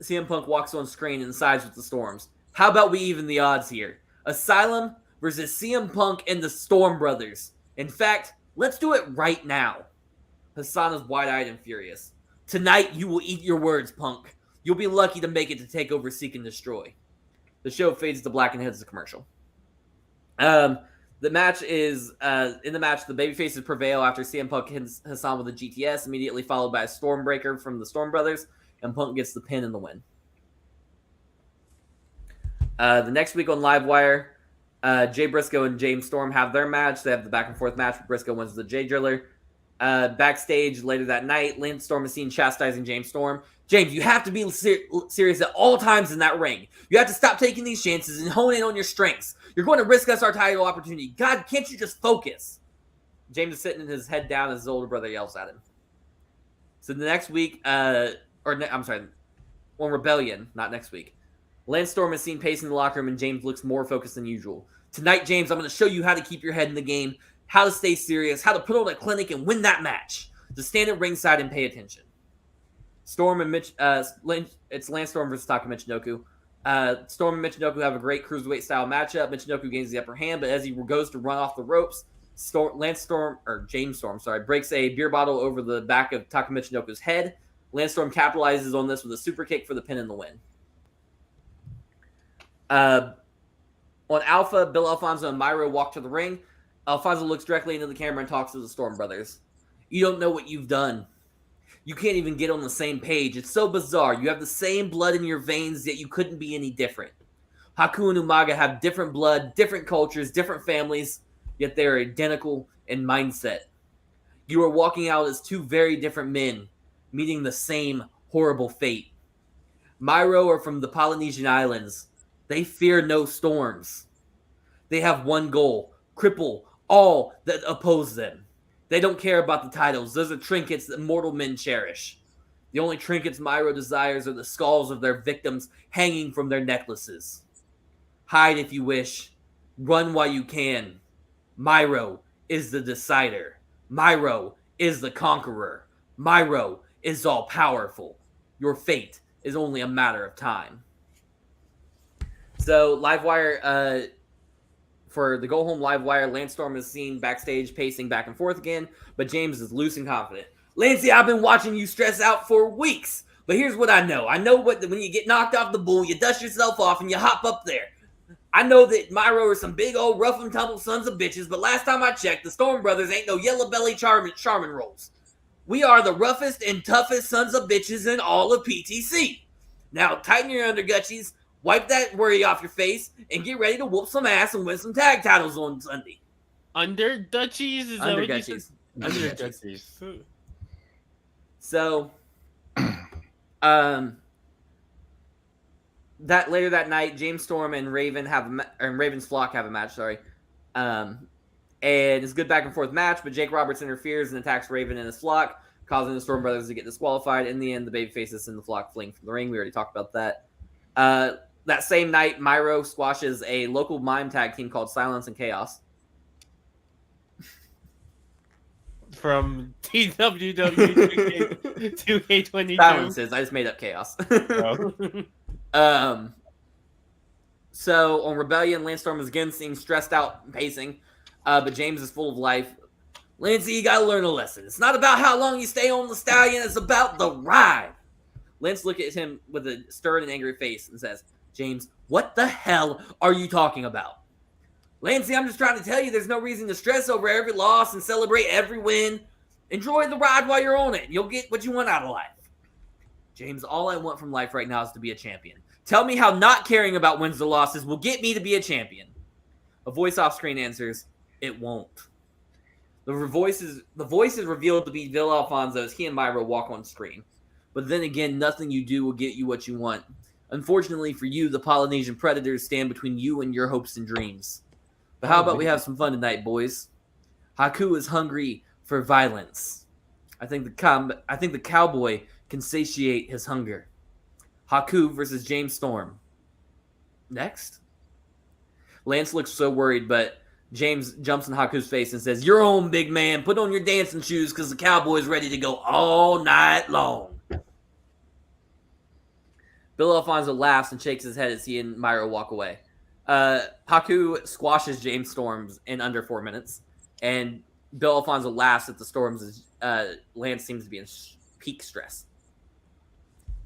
B: CM Punk walks on screen and sides with the Storms. How about we even the odds here? Asylum versus CM Punk and the Storm Brothers. In fact, let's do it right now. Hassan is wide-eyed and furious. Tonight, you will eat your words, Punk. You'll be lucky to make it to TakeOver Seek and Destroy. The show fades to black and heads to commercial. The match is, in the match, the babyfaces prevail after CM Punk hits Hassan with a GTS, immediately followed by a Stormbreaker from the Storm Brothers. And Punk gets the pin and the win. The next week on Livewire, Jay Briscoe and James Storm have their match. They have the back and forth match. Briscoe wins the Jay Driller. Backstage later that night, Lance Storm is seen chastising James Storm. James, you have to be serious at all times in that ring. You have to stop taking these chances and hone in on your strengths. You're going to risk us our title opportunity. God, can't you just focus? James is sitting with his head down as his older brother yells at him. So the next week, on Rebellion, not next week, Lance Storm is seen pacing the locker room and James looks more focused than usual. Tonight, James, I'm going to show you how to keep your head in the game, how to stay serious, how to put on a clinic and win that match. Just stand at ringside and pay attention. Storm and it's Lance Storm versus Taka Michinoku. Storm and Michinoku have a great cruiserweight style matchup. Michinoku gains the upper hand, but as he goes to run off the ropes, James Storm breaks a beer bottle over the back of Taka Michinoku's head. Lance Storm capitalizes on this with a super kick for the pin and the win. On Alpha, Bill Alfonso and Myro walk to the ring. Alfonso looks directly into the camera and talks to the Storm Brothers. You don't know what you've done. You can't even get on the same page. It's so bizarre. You have the same blood in your veins, yet you couldn't be any different. Haku and Umaga have different blood, different cultures, different families, yet they are identical in mindset. You are walking out as two very different men, meeting the same horrible fate. Myro are from the Polynesian Islands. They fear no storms. They have one goal: cripple all that oppose them. They don't care about the titles. Those are trinkets that mortal men cherish. The only trinkets Myro desires are the skulls of their victims hanging from their necklaces. Hide if you wish. Run while you can. Myro is the decider. Myro is the conqueror. Myro is all-powerful. Your fate is only a matter of time. So, Livewire, for the Go Home Livewire, Lance Storm is seen backstage pacing back and forth again, but James is loose and confident. Lancey, I've been watching you stress out for weeks, but here's what I know. I know when you get knocked off the bull, you dust yourself off and you hop up there. I know that Myro are some big old rough and tumble sons of bitches, but last time I checked, the Storm Brothers ain't no yellow belly charmin rolls. We are the roughest and toughest sons of bitches in all of PTC. Now, tighten your undergutchies, wipe that worry off your face, and get ready to whoop some ass and win some tag titles on Sunday.
A: Under Dutchies? Is that what you said? Under Dutchies.
B: So, that later that night, James Storm and Raven's Flock have a match. And it's a good back and forth match, but Jake Roberts interferes and attacks Raven and his Flock, causing the Storm Brothers to get disqualified. In the end, the babyfaces and the Flock fleeing from the ring. We already talked about that. That same night, Myro squashes a local mime tag team called Silence and Chaos.
A: From TWW 2K22.
B: Silences. I just made up Chaos.
A: Oh.
B: So on Rebellion, Lance Storm is again seen stressed out and pacing, but James is full of life. Lancey, you gotta learn a lesson. It's not about how long you stay on the stallion, it's about the ride. Lance looks at him with a stern and angry face and says, James, what the hell are you talking about? Lancey, I'm just trying to tell you there's no reason to stress over every loss and celebrate every win. Enjoy the ride while you're on it, and you'll get what you want out of life. James, all I want from life right now is to be a champion. Tell me how not caring about wins or losses will get me to be a champion. A voice off screen answers, it won't. The voice is revealed to be Bill Alfonso as he and Myro walk on screen. But then again, nothing you do will get you what you want. Unfortunately for you, the Polynesian Predators stand between you and your hopes and dreams. But how about we have some fun tonight, boys? Haku is hungry for violence. I think the cowboy can satiate his hunger. Haku versus James Storm. Next. Lance looks so worried, but James jumps in Haku's face and says, "You're on, big man. Put on your dancing shoes because the cowboy's ready to go all night long." Bill Alfonso laughs and shakes his head as he and Myro walk away. Haku squashes James Storms in under 4 minutes, and Bill Alfonso laughs at the Storms as Lance seems to be in peak stress.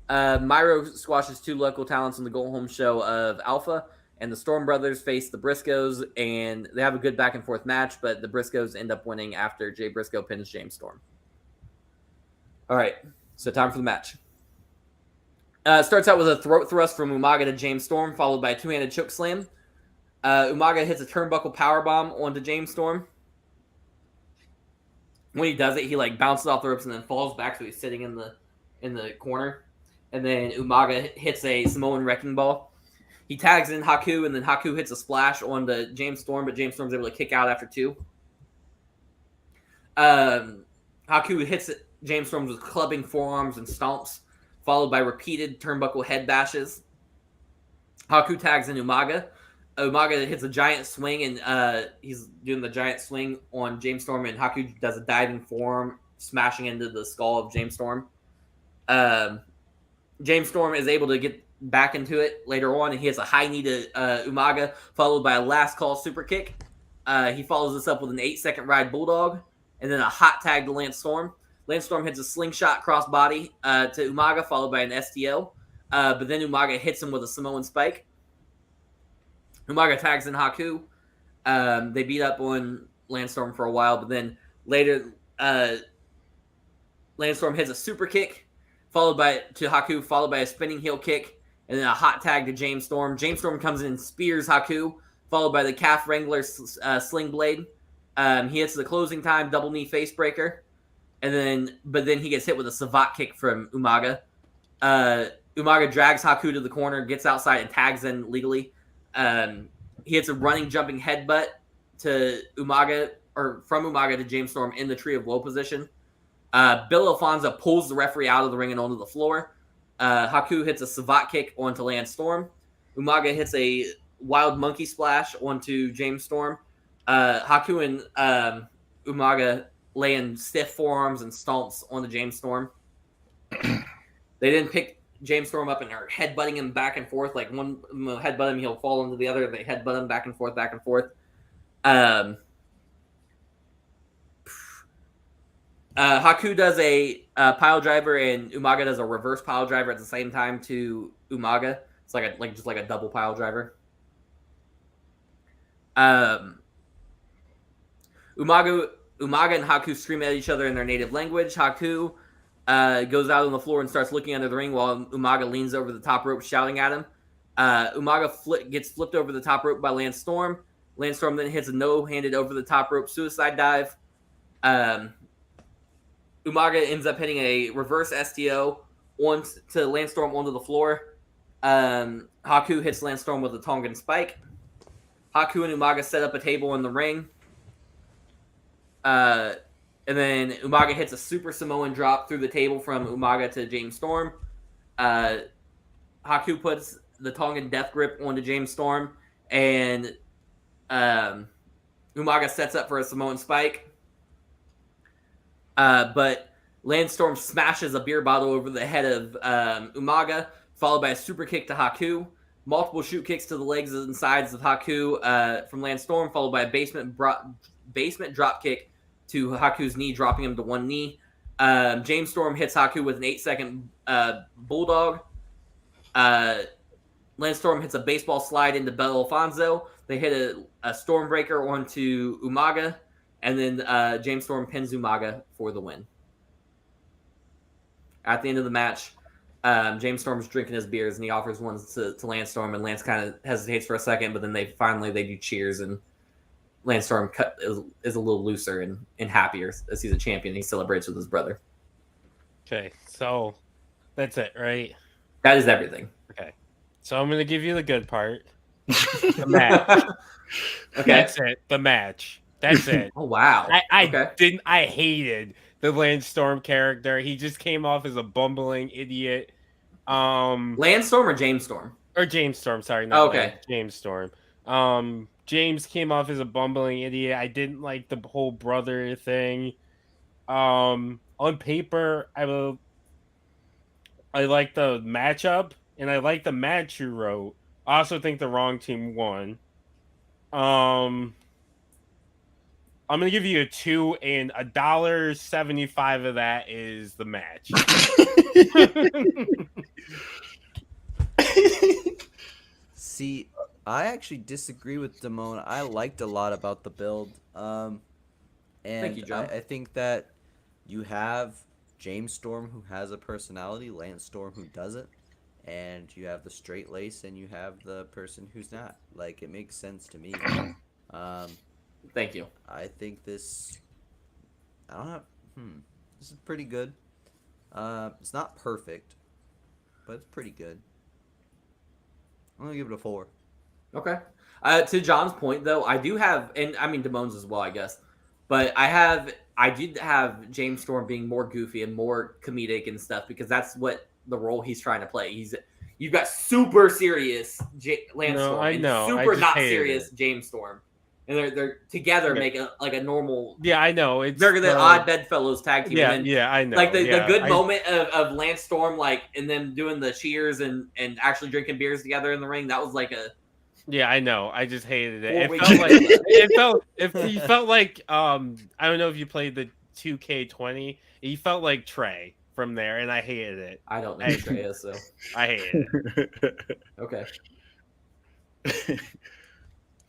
B: Myro squashes two local talents on the Go Home show of Alpha, and the Storm Brothers face the Briscoes, and they have a good back and forth match, but the Briscoes end up winning after Jay Briscoe pins James Storm. All right, so time for the match. Starts out with a throat thrust from Umaga to James Storm, followed by a two-handed choke slam. Umaga hits a turnbuckle powerbomb onto James Storm. When he does it, he like bounces off the ropes and then falls back, so he's sitting in the corner. And then Umaga hits a Samoan Wrecking Ball. He tags in Haku, and then Haku hits a splash onto James Storm, but James Storm's able to kick out after 2. Haku hits James Storm with clubbing forearms and stomps, followed by repeated turnbuckle head bashes. Haku tags in Umaga. Umaga hits a giant swing, and he's doing the giant swing on James Storm, and Haku does a diving forearm, smashing into the skull of James Storm. James Storm is able to get back into it later on, and he hits a high knee to Umaga, followed by a last call super kick. He follows this up with an 8-second ride bulldog, and then a hot tag to Lance Storm. Lance Storm hits a slingshot crossbody to Umaga, followed by an STO. But then Umaga hits him with a Samoan spike. Umaga tags in Haku. They beat up on Lance Storm for a while, but then later Lance Storm hits a super kick, followed by a spinning heel kick, and then a hot tag to James Storm. James Storm comes in and spears Haku, followed by the Calf Wrangler sling blade. He hits the closing time double knee face breaker, but then he gets hit with a savate kick from Umaga. Umaga drags Haku to the corner, gets outside, and tags in legally. He hits a running jumping headbutt to Umaga, or from Umaga to James Storm in the Tree of Woe position. Bill Alfonso pulls the referee out of the ring and onto the floor. Haku hits a savate kick onto Lance Storm. Umaga hits a wild monkey splash onto James Storm. Haku and Umaga lay in stiff forearms and stomps onto James Storm. They then pick James Storm up and are headbutting him back and forth. Like one headbutt him, he'll fall into the other. They headbutt him back and forth, back and forth. Haku does a pile driver, and Umaga does a reverse pile driver at the same time to Umaga. It's just like a double pile driver. Umaga and Haku scream at each other in their native language. Haku goes out on the floor and starts looking under the ring while Umaga leans over the top rope shouting at him. Umaga gets flipped over the top rope by Lance Storm. Lance Storm then hits a no-handed over the top rope suicide dive. Umaga ends up hitting a reverse STO to Lance Storm onto the floor. Haku hits Lance Storm with a Tongan spike. Haku and Umaga set up a table in the ring. And then Umaga hits a Super Samoan drop through the table from Umaga to James Storm. Haku puts the Tongan death grip onto James Storm. And Umaga sets up for a Samoan spike. But Lance Storm smashes a beer bottle over the head of Umaga, followed by a super kick to Haku. Multiple shoot kicks to the legs and sides of Haku from Lance Storm, followed by a basement drop kick to Haku's knee, dropping him to one knee. James Storm hits Haku with an 8-second bulldog. Lance Storm hits a baseball slide into Bel Alfonso. They hit a Stormbreaker onto Umaga. And then James Storm pins Umaga for the win. At the end of the match, James Storm's drinking his beers, and he offers one to Lance Storm, and Lance kind of hesitates for a second, but then they do cheers, and Lance Storm is a little looser and happier as he's a champion. He celebrates with his brother.
A: Okay, so that's it, right?
B: That is everything.
A: Okay, so I'm going to give you the good part. The match.
B: Okay.
A: That's it, the match. That's it.
B: Oh, wow.
A: I hated the Lance Storm character. He just came off as a bumbling idiot.
B: Lance Storm or James Storm?
A: Or James Storm, sorry. Not
B: okay.
A: Lance, James Storm. James came off as a bumbling idiot. I didn't like the whole brother thing. On paper, I like the matchup, and I like the match you wrote. I also think the wrong team won. I'm going to give you a 2, and $1.75 of that is the match.
C: See, I actually disagree with Damone. I liked a lot about the build. And
B: Thank you, John.
C: I think that you have James Storm, who has a personality, Lance Storm, who doesn't, and you have the straight lace, and you have the person who's not. Like, it makes sense to me.
B: Thank you.
C: I think this I don't have. This is pretty good. It's not perfect, but it's pretty good. I'm gonna give it a 4.
B: Okay. To John's point, though, I do have, and I mean Damone's as well, I guess, but I did have James Storm being more goofy and more comedic and stuff because that's what the role he's trying to play. You've got super serious Lance
A: No,
B: Storm
A: I
B: and
A: know. I
B: super
A: just
B: not
A: hated
B: serious
A: it.
B: James Storm, and they're together make a normal.
A: Yeah, I know. It's
B: They're the odd bedfellows tag team.
A: Yeah,
B: and then,
A: yeah, I know.
B: Like the
A: yeah,
B: good moment of Lance Storm, like, and them doing the cheers and actually drinking beers together in the ring. That was like a.
A: Yeah, I know. I just hated it.
B: 4
A: It
B: weeks.
A: felt like you felt like I don't know if you played the 2K20. He felt like Trey from there, and I hated it.
B: I don't know who Trey is, so
A: I hated it.
B: okay.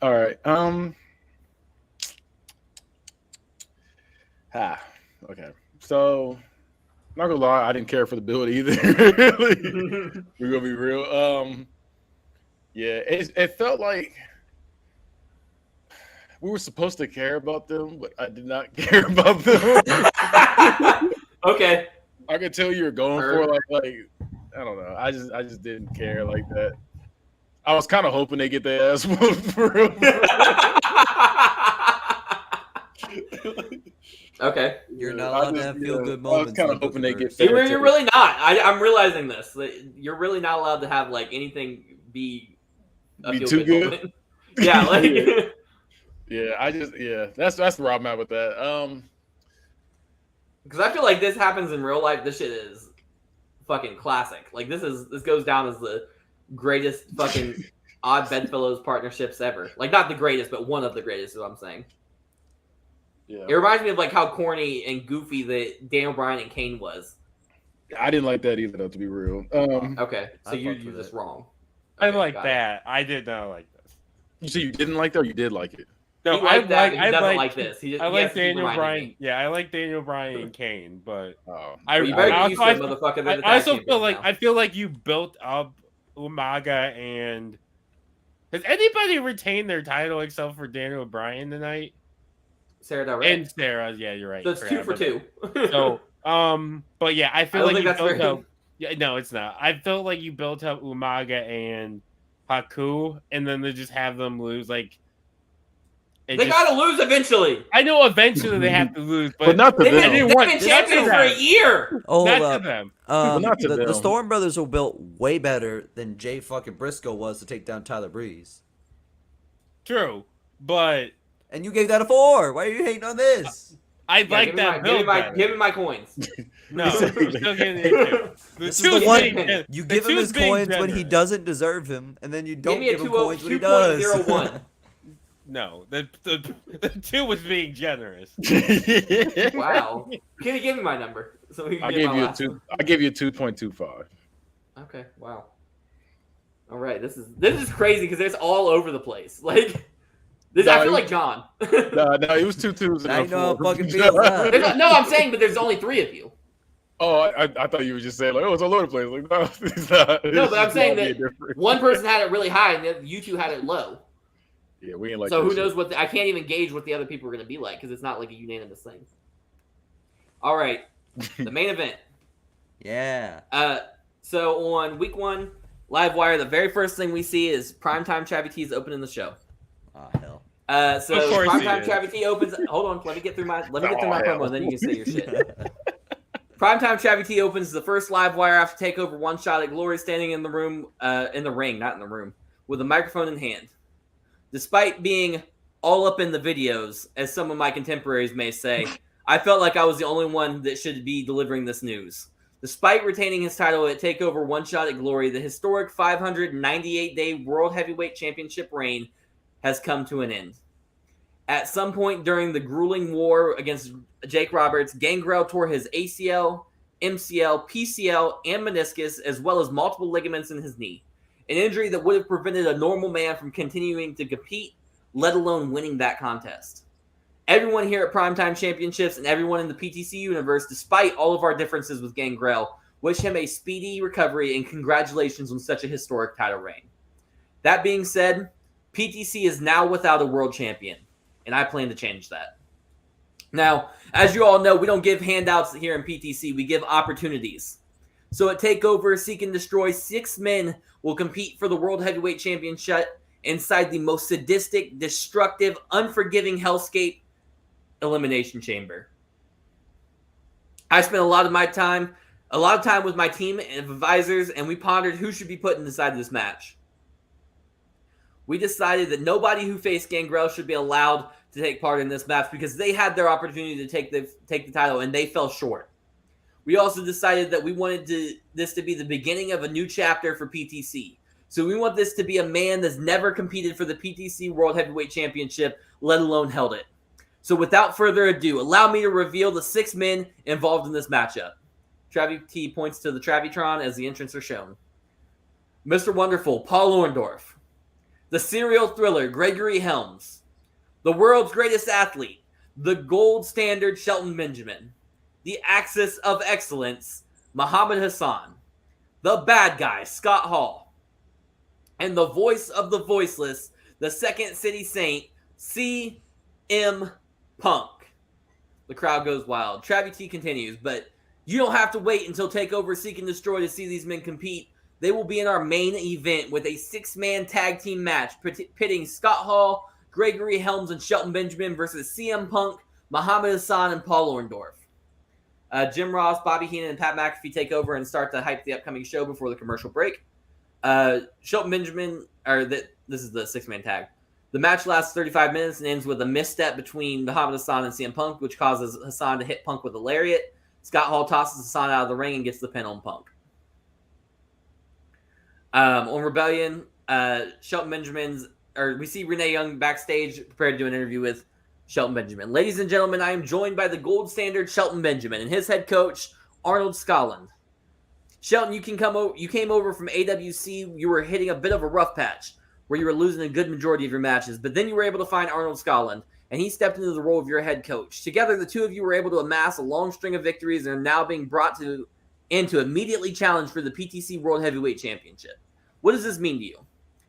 D: All right. Okay. So, not gonna lie, I didn't care for the build either. We're gonna be real. Yeah, it felt like we were supposed to care about them, but I did not care about them.
B: Okay.
D: I could tell you were going for like I don't know. I just didn't care like that. I was kind of hoping they get their ass whooped for real.
B: Okay.
C: You're not allowed to have feel good moments.
D: I was kind of hoping they get.
B: You're really not. I'm realizing this. You're really not allowed to have like anything be
D: too good.
B: Moment. Yeah, like.
D: Yeah, that's where I'm at with that.
B: Because I feel like this happens in real life. This shit is fucking classic. Like this goes down as the greatest fucking odd bedfellows partnerships ever. Like not the greatest, but one of the greatest is what I'm saying.
D: Yeah.
B: It reminds me of like how corny and goofy the Daniel Bryan and Kane was.
D: I didn't like that either, though, to be real.
B: Okay, so
C: I
B: you're
C: fucked with
B: just
C: it.
B: wrong.
A: I
B: Okay,
A: like
B: got
A: that. I did not like this.
D: You say you didn't like that, or you did like it?
A: No,
B: He liked that, but he doesn't like this.
A: I like Daniel Bryan. Yeah, I like Daniel Bryan and Kane, but
D: Oh,
B: You better get used to it, motherfucker.
A: I also feel like you built up Umaga and has anybody retained their title except for Daniel Bryan tonight?
B: Sarah Del Rey.
A: And Sarah, yeah, you're right.
B: So it's 2 for 2.
A: So, but yeah, I feel
B: I don't
A: like
B: think
A: you
B: that's
A: built
B: very-
A: up. Yeah, no, it's not. I felt like you built up Umaga and Haku, and then they just have them lose. Like
B: They gotta lose eventually.
A: I know eventually they have to lose, but
D: not to
B: They've
D: them.
B: been champions for a year.
C: Hold
A: not
C: up.
A: to them.
D: not to
C: the
D: them.
C: Storm Brothers were built way better than Jay fucking Briscoe was to take down Tyler Breeze.
A: True, but
C: And you gave that a 4. Why are you hating on this?
A: I
B: Yeah,
A: like that build.
B: give me my coins.
A: No, we're still getting into it.
C: This
A: two
C: is the one
A: being-
C: you
A: the
C: give him
A: two's
C: his
A: being
C: coins when he
A: generous.
C: doesn't deserve him, and then you don't
B: me a
C: give him
B: 2.0
C: coins when he does.
B: 2.01.
A: No, the 2 was being generous.
B: Wow. Can you give me my number? So we can
D: I
B: get
D: gave
B: my
D: you a
B: last
D: 2.
B: one.
D: I gave you a 2.25.
B: Okay. Wow. All right. This is crazy because it's all over the place. Like this, I feel like John.
D: No, it was 2 2s.
C: Now you know how fucking feels that.
B: No, I'm saying, but there's only 3 of you.
D: Oh, I thought you were just saying like, oh, it's all over the place. Like, no, it's not.
B: No, but I'm saying that
D: different.
B: one person had it really high and you two had it low.
D: Yeah, we ain't like.
B: So
D: that
B: who knows
D: shit.
B: I can't even gauge what the other people are going to be like because it's not like a unanimous thing. All right, the main event.
C: Yeah.
B: So on week 1, Live Wire, the very first thing we see is Primetime Chavy T is opening the show.
C: Oh hell.
B: So
A: Of course he
B: Primetime
A: is.
B: Opportunity opens. Hold on, let me get through my
D: hell.
B: promo, and then you can say your shit. Primetime Chavy T opens the first Live Wire after TakeOver one shot at Glory, standing in the room, in the ring, not in the room, with a microphone in hand. Despite being all up in the videos, as some of my contemporaries may say, I felt like I was the only one that should be delivering this news. Despite retaining his title at TakeOver one shot at Glory, the historic 598-day World Heavyweight Championship reign has come to an end. At some point during the grueling war against Jake Roberts, Gangrel tore his ACL, MCL, PCL, and meniscus, as well as multiple ligaments in his knee. An injury that would have prevented a normal man from continuing to compete, let alone winning that contest. Everyone here at Primetime Championships and everyone in the PTC universe, despite all of our differences with Gangrel, wish him a speedy recovery and congratulations on such a historic title reign. That being said, PTC is now without a world champion, and I plan to change that. Now, as you all know, we don't give handouts here in PTC. We give opportunities. So at TakeOver, Seek and Destroy, 6 men will compete for the World Heavyweight Championship inside the most sadistic, destructive, unforgiving hellscape elimination chamber. I spent a lot of time with my team and advisors, and we pondered who should be put inside this match. We decided that nobody who faced Gangrel should be allowed to take part in this match because they had their opportunity to take the title and they fell short. We also decided that we wanted this to be the beginning of a new chapter for PTC. So we want this to be a man that's never competed for the PTC World Heavyweight Championship, let alone held it. So without further ado, allow me to reveal the 6 men involved in this matchup. Travi T points to the Travitron as the entrants are shown. Mr. Wonderful, Paul Orndorff. The serial thriller, Gregory Helms. The world's greatest athlete, the gold standard, Shelton Benjamin. The axis of excellence, Muhammad Hassan. The bad guy, Scott Hall. And the voice of the voiceless, the Second City Saint, CM Punk. The crowd goes wild. Travi T continues, but you don't have to wait until TakeOver, Seek and Destroy to see these men compete. They will be in our main event with a 6-man tag team match pitting Scott Hall, Gregory Helms, and Shelton Benjamin versus CM Punk, Muhammad Hassan, and Paul Orndorff. Jim Ross, Bobby Heenan, and Pat McAfee take over and start to hype the upcoming show before the commercial break. Shelton Benjamin, this is the 6-man tag. The match lasts 35 minutes and ends with a misstep between Muhammad Hassan and CM Punk, which causes Hassan to hit Punk with a lariat. Scott Hall tosses Hassan out of the ring and gets the pin on Punk. On Rebellion, Shelton Benjamin's, we see Renee Young backstage prepared to do an interview with Shelton Benjamin. Ladies and gentlemen, I am joined by the gold standard Shelton Benjamin and his head coach, Arnold Scotland. Shelton, you came over from AWC. You were hitting a bit of a rough patch where you were losing a good majority of your matches, but then you were able to find Arnold Scotland, and he stepped into the role of your head coach. Together, the two of you were able to amass a long string of victories and are now being brought in to immediately challenge for the PTC World Heavyweight Championship. What does this mean to you?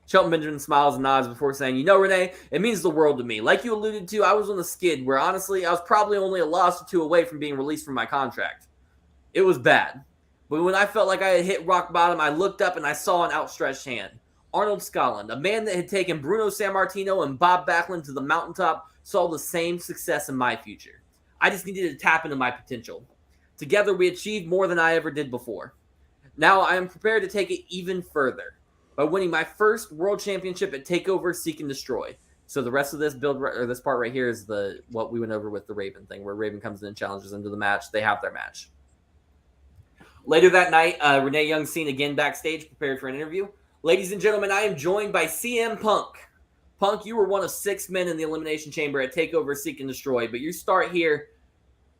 B: Shelton Benjamin smiles and nods before saying, Renee, it means the world to me. Like you alluded to, I was on the skid where, honestly, I was probably only a loss or 2 away from being released from my contract. It was bad. But when I felt like I had hit rock bottom, I looked up and I saw an outstretched hand. Arnold Scotland, a man that had taken Bruno Sammartino and Bob Backlund to the mountaintop, saw the same success in my future. I just needed to tap into my potential. Together, we achieved more than I ever did before. Now, I am prepared to take it even further by winning my first world championship at TakeOver, Seek and Destroy. So the rest of this this part right here is what we went over with the Raven thing, where Raven comes in and challenges into the match. They have their match. Later that night, Renee Young's seen again backstage, prepared for an interview. Ladies and gentlemen, I am joined by CM Punk. Punk, you were one of 6 men in the Elimination Chamber at TakeOver, Seek and Destroy, but your start here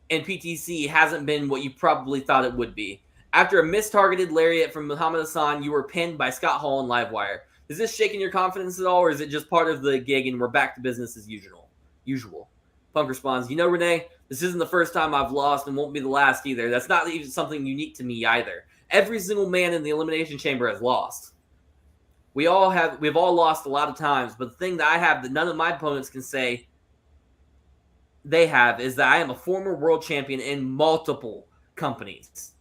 B: in PTC hasn't been what you probably thought it would be. After a mistargeted lariat from Muhammad Hassan, you were pinned by Scott Hall and Livewire. Is this shaking your confidence at all, or is it just part of the gig and we're back to business as usual? Punk responds, Renee, this isn't the first time I've lost and won't be the last either. That's not even something unique to me either. Every single man in the Elimination Chamber has lost. We've all lost a lot of times, but the thing that I have that none of my opponents can say they have is that I am a former world champion in multiple companies.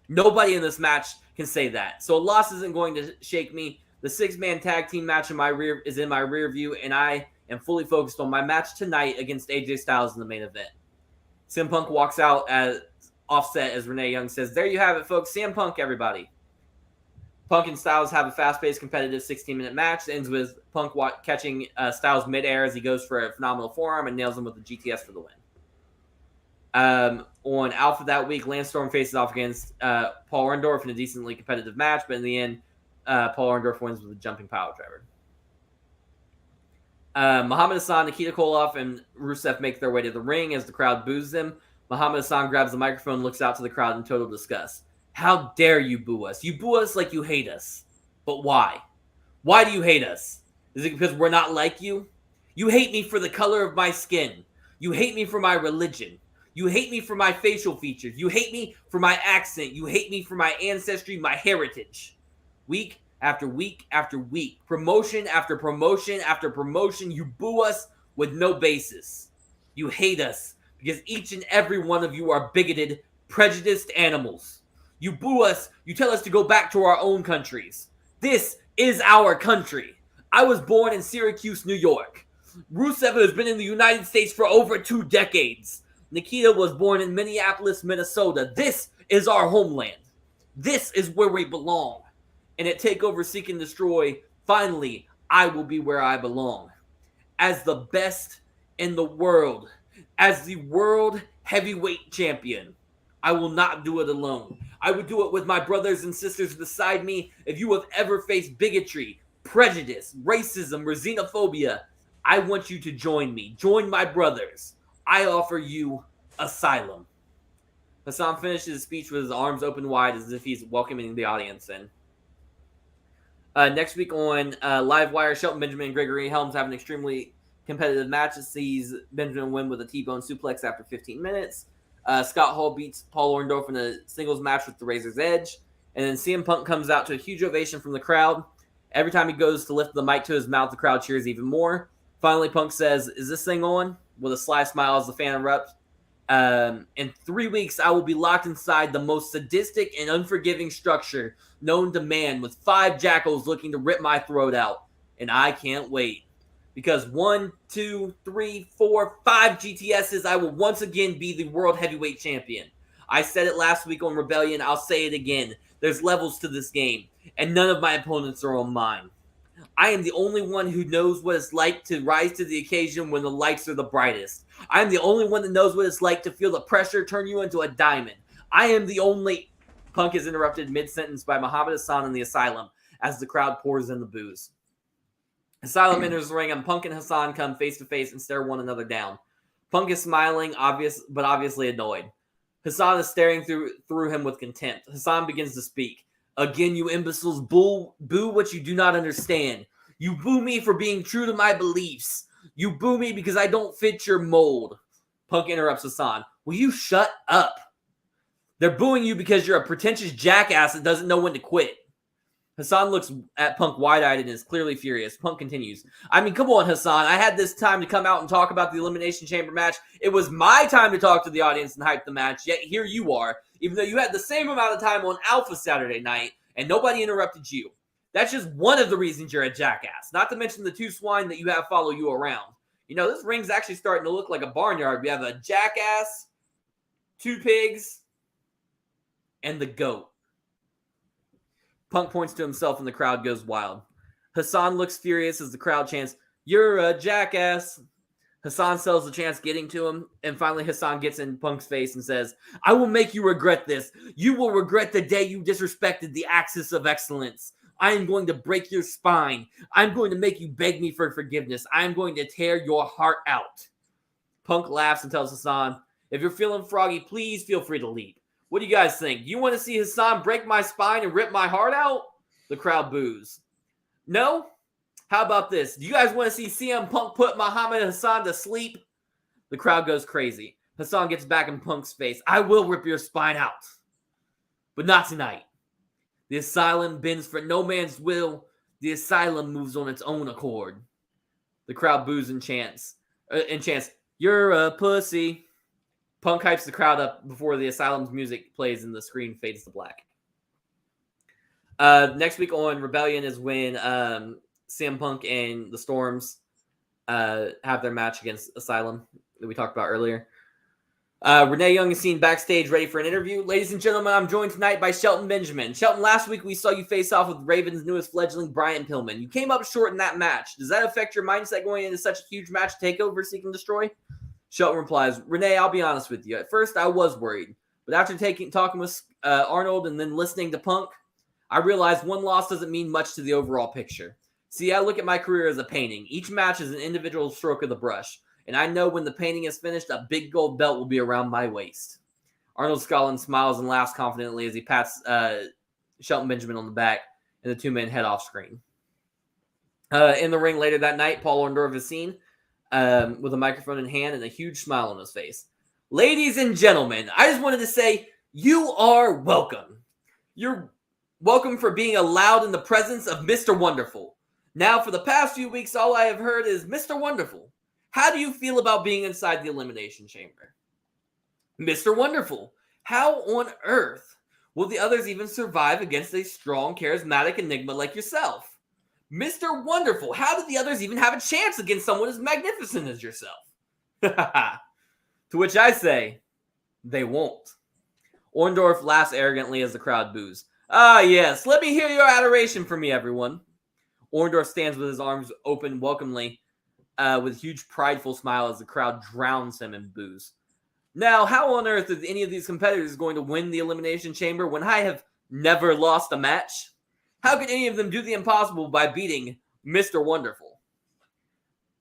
B: Nobody in this match can say that. So a loss isn't going to shake me. The 6-man tag team match is in my rear view, and I am fully focused on my match tonight against AJ Styles in the main event. CM Punk walks out as offset as Renee Young says, there you have it, folks. CM Punk, everybody. Punk and Styles have a fast-paced, competitive 16-minute match. It ends with Punk catching Styles midair as he goes for a phenomenal forearm and nails him with the GTS for the win. On Alpha that week, Lance Storm faces off against Paul Orndorff in a decently competitive match, but in the end, Paul Orndorff wins with a jumping pile driver. Muhammad Hassan, Nikita Koloff, and Rusev make their way to the ring as the crowd boos them. Muhammad Hassan grabs the microphone and looks out to the crowd in total disgust. How dare you boo us? You boo us like you hate us. But why? Why do you hate us? Is it because we're not like you? You hate me for the color of my skin. You hate me for my religion. You hate me for my facial features. You hate me for my accent. You hate me for my ancestry, my heritage. Week after week after week, promotion after promotion after promotion, you boo us with no basis. You hate us because each and every one of you are bigoted, prejudiced animals. You boo us, you tell us to go back to our own countries. This is our country. I was born in Syracuse, New York. Rusev has been in the United States for over 2 decades. Nikita was born in Minneapolis, Minnesota. This is our homeland. This is where we belong. And at TakeOver Seek and Destroy, finally, I will be where I belong. As the best in the world, as the world heavyweight champion, I will not do it alone. I would do it with my brothers and sisters beside me. If you have ever faced bigotry, prejudice, racism, or xenophobia, I want you to join me. Join my brothers. I offer you asylum. Hassan finished his speech with his arms open wide as if he's welcoming the audience in. Next week on Livewire, Shelton Benjamin and Gregory Helms have an extremely competitive match that sees Benjamin win with a T-bone suplex after 15 minutes. Scott Hall beats Paul Orndorff in a singles match with the Razor's Edge. And then CM Punk comes out to a huge ovation from the crowd. Every time he goes to lift the mic to his mouth, the crowd cheers even more. Finally, Punk says, "Is this thing on?" with a sly smile as the fan erupts. In 3 weeks, I will be locked inside the most sadistic and unforgiving structure known to man, with 5 jackals looking to rip my throat out. And I can't wait. Because 1, 2, 3, 4, 5 GTSs, I will once again be the World Heavyweight Champion. I said it last week on Rebellion, I'll say it again. There's levels to this game, and none of my opponents are on mine. I am the only one who knows what it's like to rise to the occasion when the lights are the brightest. I am the only one that knows what it's like to feel the pressure turn you into a diamond. I am the only... Punk is interrupted mid-sentence by Muhammad Hassan in the Asylum as the crowd pours in the booze. Asylum enters the ring and Punk and Hassan come face to face and stare one another down. Punk is smiling, but obviously annoyed. Hassan is staring through him with contempt. Hassan begins to speak. "Again, you imbeciles, boo what you do not understand. You boo me for being true to my beliefs. You boo me because I don't fit your mold." Punk interrupts Hassan. "Will you shut up? They're booing you because you're a pretentious jackass that doesn't know when to quit." Hassan looks at Punk wide-eyed and is clearly furious. Punk continues. "I mean, come on, Hassan. I had this time to come out and talk about the Elimination Chamber match. It was my time to talk to the audience and hype the match, yet here you are, even though you had the same amount of time on Alpha Saturday night, and nobody interrupted you. That's just one of the reasons you're a jackass, not to mention the 2 swine that you have follow you around. You know, this ring's actually starting to look like a barnyard. We have a jackass, 2 pigs, and the goat." Punk points to himself and the crowd goes wild. Hassan looks furious as the crowd chants, "You're a jackass." Hassan sells the chance getting to him, and finally Hassan gets in Punk's face and says, "I will make you regret this. You will regret the day you disrespected the axis of excellence. I am going to break your spine. I'm going to make you beg me for forgiveness. I am going to tear your heart out." Punk laughs and tells Hassan, "If you're feeling froggy, please feel free to leap. What do you guys think? You want to see Hassan break my spine and rip my heart out?" The crowd boos. "No? How about this? Do you guys want to see CM Punk put Muhammad Hassan to sleep?" The crowd goes crazy. Hassan gets back in Punk's face. "I will rip your spine out. But not tonight. The Asylum bends for no man's will. The Asylum moves on its own accord." The crowd boos and chants, "You're a pussy." Punk hypes the crowd up before the Asylum's music plays and the screen fades to black. Next week on Rebellion is when CM Punk and the Storms have their match against Asylum that we talked about earlier. Renee Young is seen backstage ready for an interview. "Ladies and gentlemen, I'm joined tonight by Shelton Benjamin. Shelton, last week we saw you face off with Raven's newest fledgling, Brian Pillman. You came up short in that match. Does that affect your mindset going into such a huge match, TakeOver, Seek and Destroy?" Shelton replies, "Renee, I'll be honest with you. At first, I was worried. But after talking with Arnold and then listening to Punk, I realized one loss doesn't mean much to the overall picture. See, I look at my career as a painting. Each match is an individual stroke of the brush. And I know when the painting is finished, a big gold belt will be around my waist." Arnold Scotland smiles and laughs confidently as he pats Shelton Benjamin on the back, and the 2 men head off screen. In the ring later that night, Paul Orndorff is seen with a microphone in hand and a huge smile on his face. "Ladies and gentlemen, I just wanted to say you are welcome. You're welcome for being allowed in the presence of Mr. Wonderful. Now, for the past few weeks, all I have heard is Mr. Wonderful. How do you feel about being inside the Elimination Chamber?" Mr. Wonderful, how on earth will the others even survive against a strong, charismatic enigma like yourself? Mr. Wonderful, how did the others even have a chance against someone as magnificent as yourself? To which I say, they won't. Orndorff laughs arrogantly as the crowd boos. Ah, yes, let me hear your adoration for me, everyone. Orndorff stands with his arms open welcomely, with a huge prideful smile as the crowd drowns him in boos. Now, how on earth is any of these competitors going to win the Elimination Chamber when I have never lost a match? How could any of them do the impossible by beating Mr. Wonderful?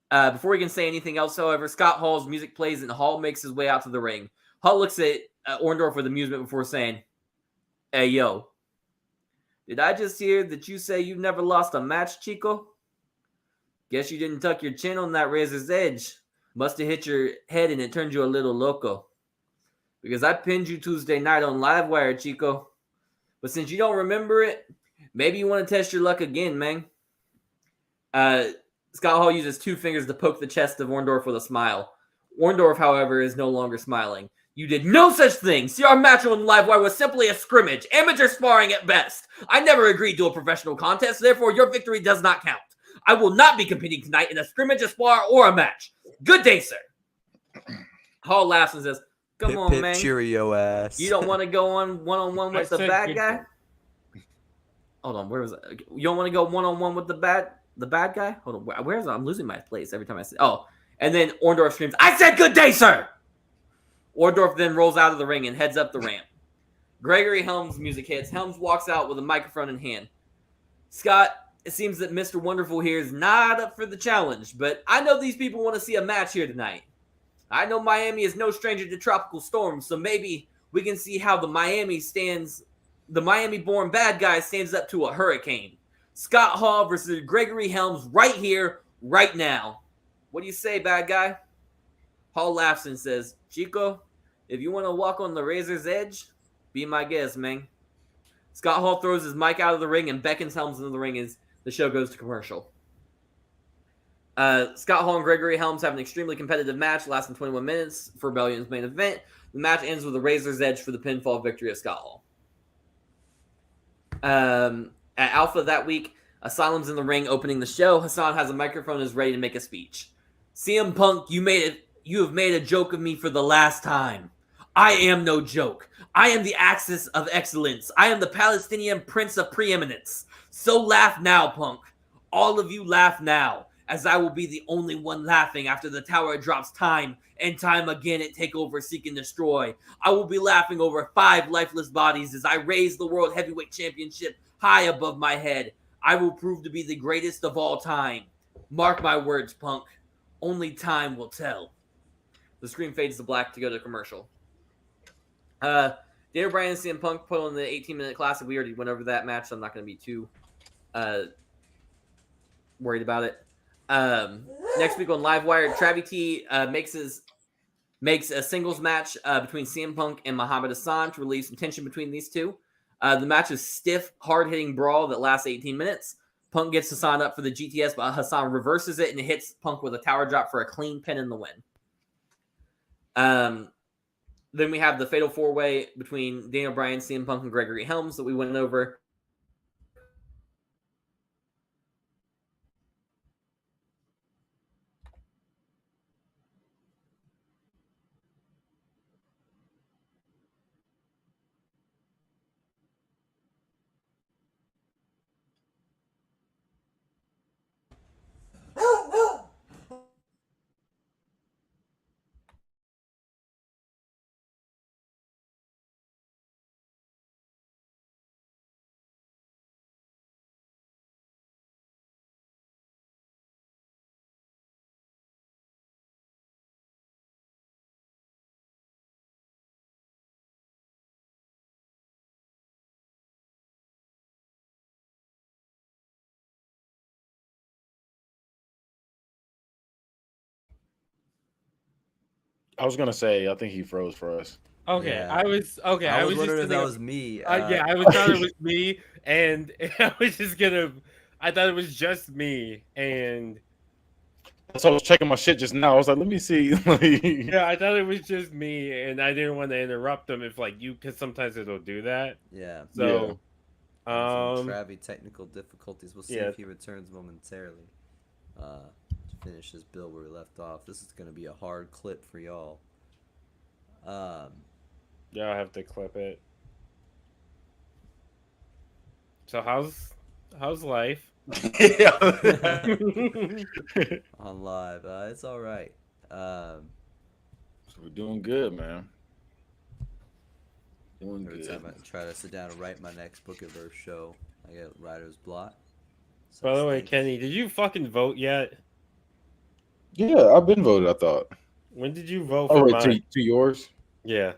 B: Before he can say anything else, however, Scott Hall's music plays and Hall makes his way out to the ring. Hall looks at Orndorff with amusement before saying, "Hey, yo, did I just hear that you say you've never lost a match, Chico? Guess you didn't tuck your chin on that razor's edge. Must have hit your head and it turned you a little loco. Because I pinned you Tuesday night on Livewire, Chico. But since you don't remember it, maybe you want to test your luck again, man." Scott Hall uses 2 fingers to poke the chest of Orndorff with a smile. Orndorff, however, is no longer smiling. "You did no such thing. See, our match on Livewire was simply a scrimmage, amateur sparring at best. I never agreed to a professional contest, therefore your victory does not count. I will not be competing tonight in a scrimmage, a spar, or a match. Good day, sir." Hall laughs and says, "Come on,
C: pip,
B: man.
C: Cheerio ass.
B: You don't want to go on one-on-one with the bad guy?"
A: Day.
B: Hold on, where was it? You don't want to go one-on-one with the bad guy? Hold on, where is it? I'm losing my place every time I say. Oh, and then Orndorff screams, "I said good day, sir!" Orndorff then rolls out of the ring and heads up the ramp. Gregory Helms' music hits. Helms walks out with a microphone in hand. "Scott, it seems that Mr. Wonderful here is not up for the challenge, but I know these people want to see a match here tonight. I know Miami is no stranger to tropical storms, so maybe we can see how the Miami-born bad guy stands up to a hurricane. Scott Hall versus Gregory Helms right here, right now. What do you say, bad guy?" Hall laughs and says, "Chico, if you want to walk on the razor's edge, be my guest, man." Scott Hall throws his mic out of the ring and beckons Helms into the ring as the show goes to commercial. Scott Hall and Gregory Helms have an extremely competitive match lasting 21 minutes for Rebellion's main event. The match ends with a razor's edge for the pinfall victory of Scott Hall. At Alpha that week, Asylum's in the ring opening the show. Hassan has a microphone and is ready to make a speech. "CM Punk, you have made a joke of me for the last time. I am no joke. I am the axis of excellence. I am the Palestinian prince of preeminence. So laugh now, Punk. All of you laugh now, as I will be the only one laughing after the tower drops time and time again at TakeOver Seek and Destroy. I will be laughing over 5 lifeless bodies as I raise the World Heavyweight Championship high above my head. I will prove to be the greatest of all time. Mark my words, Punk. Only time will tell." The screen fades to black to go to commercial. Daniel Bryan and CM Punk put on the 18-minute classic. We already went over that match, so I'm not going to be too worried about it. Next week on Livewire, Travie T makes a singles match between CM Punk and Muhammad Hassan to relieve some tension between these two. The match is stiff, hard-hitting brawl that lasts 18 minutes. Punk gets Hassan up for the GTS, but Hassan reverses it and hits Punk with a tower drop for a clean pin in the win. Then we have the Fatal 4-Way between Daniel Bryan, CM Punk, and Gregory Helms that we went over.
D: I was gonna say, I think he froze for us.
A: Okay,
C: Yeah.
A: I was
C: wondering
A: just
C: if that
A: gonna,
C: was me.
A: yeah, I thought it was me, and I was just gonna. I thought it was just me, and
D: So I was checking my shit just now. I was like, let me see.
A: Yeah, I thought it was just me, and I didn't want to interrupt them if like you, because sometimes it'll do that.
C: Yeah.
A: So,
C: Travie technical difficulties. We'll see
A: yeah.
C: if he returns momentarily. To finish this build where we left off. This is gonna be a hard clip for y'all.
A: Yeah, I'll have to clip it. So how's life?
C: On live. It's all right.
D: So we're doing good, man. Doing
C: Every
D: good.
C: time I try to sit down and write my next Book of Verse show, I get writer's block. So
A: By the way,
C: thanks.
A: Kenny, did you fucking vote yet?
D: Yeah, I've been voted, I thought.
A: When did you vote
D: Oh,
A: for
D: wait,
A: mine?
D: to yours?
A: Yeah.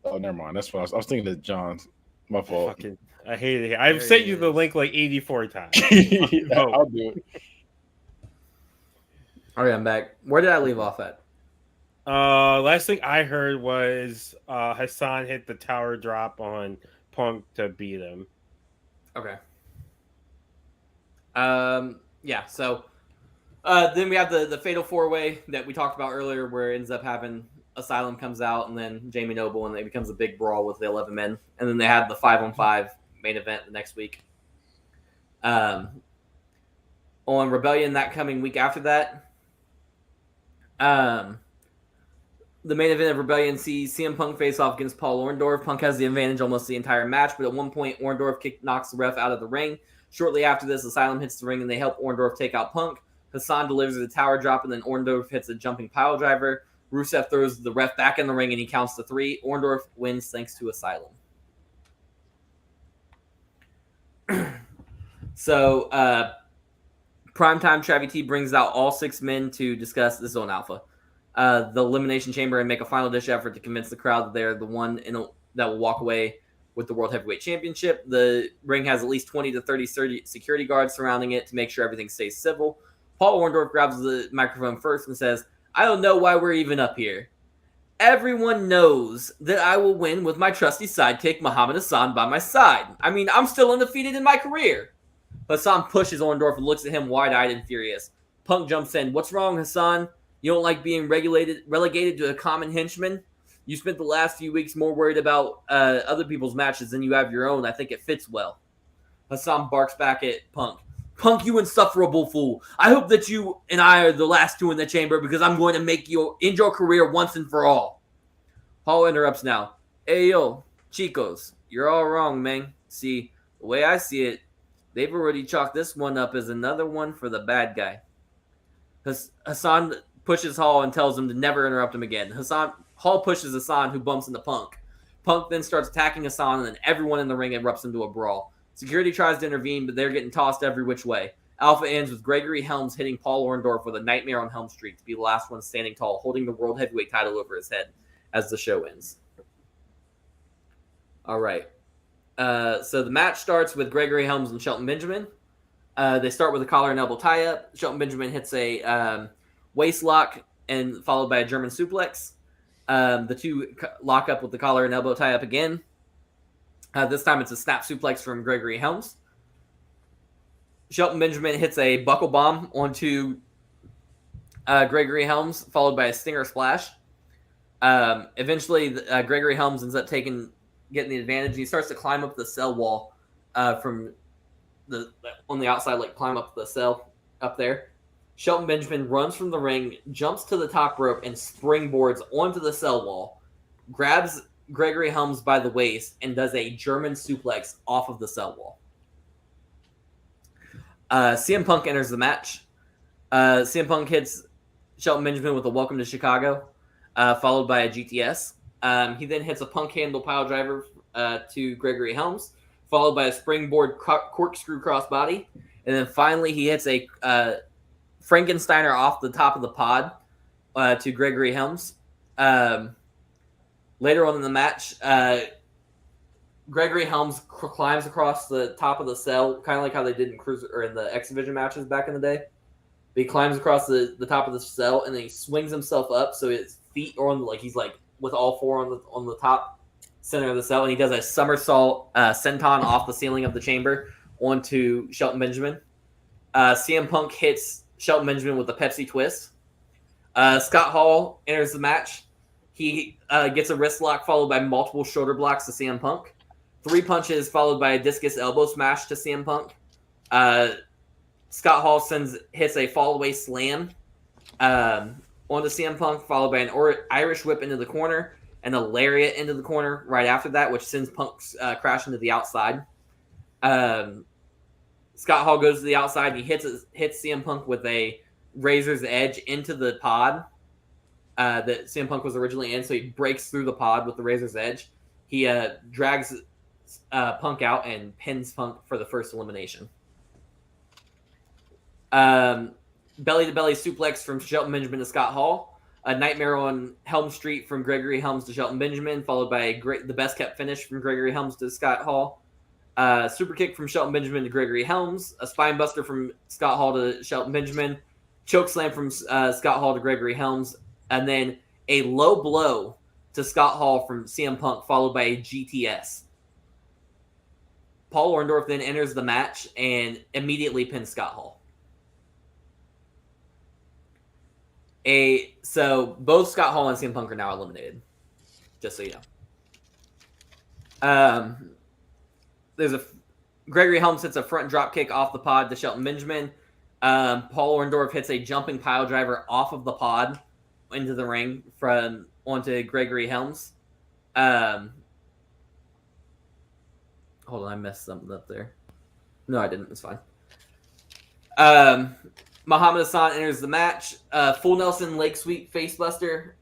D: Oh, never mind. That's what I was thinking of John's. My fault.
A: I hate it. I've
C: There
A: sent
C: he
A: you the
C: is.
A: link like 84 times.
D: I'll do it.
B: All right, I'm back. Where did I leave off at?
A: Last thing I heard was Hassan hit the tower drop on Punk to beat him.
B: Okay. Yeah, so then we have the fatal 4-way that we talked about earlier where it ends up having Asylum comes out and then Jamie Noble, and it becomes a big brawl with the 11 men. And then they had the 5-on-5 main event the next week. On Rebellion that coming week after that, the main event of Rebellion sees CM Punk face off against Paul Orndorff. Punk has the advantage almost the entire match, but at one point, Orndorff knocks the ref out of the ring. Shortly after this, Asylum hits the ring and they help Orndorff take out Punk. Hassan delivers a tower drop and then Orndorff hits a jumping pile driver. Rusev throws the ref back in the ring and he counts to 3. Orndorff wins thanks to Asylum. So, Primetime Travie T brings out all 6 men to discuss this on Alpha. The Elimination Chamber and make a final ditch effort to convince the crowd that they're the one that will walk away with the World Heavyweight Championship. The ring has at least 20 to 30 security guards surrounding it to make sure everything stays civil. Paul Orndorff grabs the microphone first and says, "I don't know why we're even up here. Everyone knows that I will win with my trusty sidekick Muhammad Hassan by my side. I mean, I'm still undefeated in my career." Hassan pushes Orndorff and looks at him wide-eyed and furious. Punk jumps in. "What's wrong, Hassan? You don't like being relegated to a common henchman? You spent the last few weeks more worried about other people's matches than you have your own. I think it fits well." Hassan barks back at Punk. "Punk, you insufferable fool. I hope that you and I are the last 2 in the chamber because I'm going to make you end your career once and for all." Paul interrupts now. "Hey, yo, Chicos, you're all wrong, man. See, the way I see it, they've already chalked this one up as another one for the bad guy." Hassan pushes Hall and tells him to never interrupt him again. Hall pushes Hassan, who bumps into Punk. Punk then starts attacking Hassan, and then everyone in the ring erupts into a brawl. Security tries to intervene, but they're getting tossed every which way. Alpha ends with Gregory Helms hitting Paul Orndorff with a Nightmare on Helm Street to be the last one standing tall, holding the World Heavyweight title over his head as the show ends. All right. So the match starts with Gregory Helms and Shelton Benjamin. They start with a collar and elbow tie-up. Shelton Benjamin hits a waist lock and followed by a German suplex. The two lock up with the collar and elbow tie-up again. This time it's a snap suplex from Gregory Helms. Shelton Benjamin hits a buckle bomb onto Gregory Helms, followed by a stinger splash. Eventually, Gregory Helms ends up getting the advantage. He starts to climb up the cell wall from on the outside, like climb up the cell up there. Shelton Benjamin runs from the ring, jumps to the top rope, and springboards onto the cell wall, grabs Gregory Helms by the waist, and does a German suplex off of the cell wall. CM Punk enters the match. CM Punk hits Shelton Benjamin with a Welcome to Chicago, followed by a GTS. He then hits a Punk handle pile driver to Gregory Helms, followed by a springboard corkscrew crossbody. And then finally he hits a Frankensteiner off the top of the pod to Gregory Helms. Later on in the match, Gregory Helms climbs across the top of the cell, kind of like how they did in Cruiser or in the X Division matches back in the day. He climbs across the top of the cell and then he swings himself up so his feet are on he's like with all four on the top center of the cell, and he does a somersault senton off the ceiling of the chamber onto Shelton Benjamin. CM Punk hits Shelton Benjamin with a Pepsi twist. Scott Hall enters the match. He gets a wrist lock followed by multiple shoulder blocks to CM Punk. 3 punches followed by a discus elbow smash to CM Punk. Scott Hall hits a fall away slam onto CM Punk, followed by an Irish whip into the corner and a lariat into the corner right after that, which sends Punk crashing to the outside. Scott Hall goes to the outside. He hits CM Punk with a Razor's Edge into the pod that CM Punk was originally in. So he breaks through the pod with the Razor's Edge. He drags Punk out and pins Punk for the first elimination. Belly-to-belly suplex from Shelton Benjamin to Scott Hall. A nightmare on Helm Street from Gregory Helms to Shelton Benjamin, followed by the best kept finish from Gregory Helms to Scott Hall. Super kick from Shelton Benjamin to Gregory Helms. A spine buster from Scott Hall to Shelton Benjamin. Choke slam from Scott Hall to Gregory Helms. And then a low blow to Scott Hall from CM Punk, followed by a GTS. Paul Orndorff then enters the match and immediately pins Scott Hall. So both Scott Hall and CM Punk are now eliminated. Just so you know. Gregory Helms hits a front drop kick off the pod to Shelton Benjamin. Paul Orndorff hits a jumping pile driver off of the pod into the ring onto Gregory Helms. Hold on, I messed something up there. No, I didn't. It's fine. Muhammad Hassan enters the match. Full Nelson leg sweep facebuster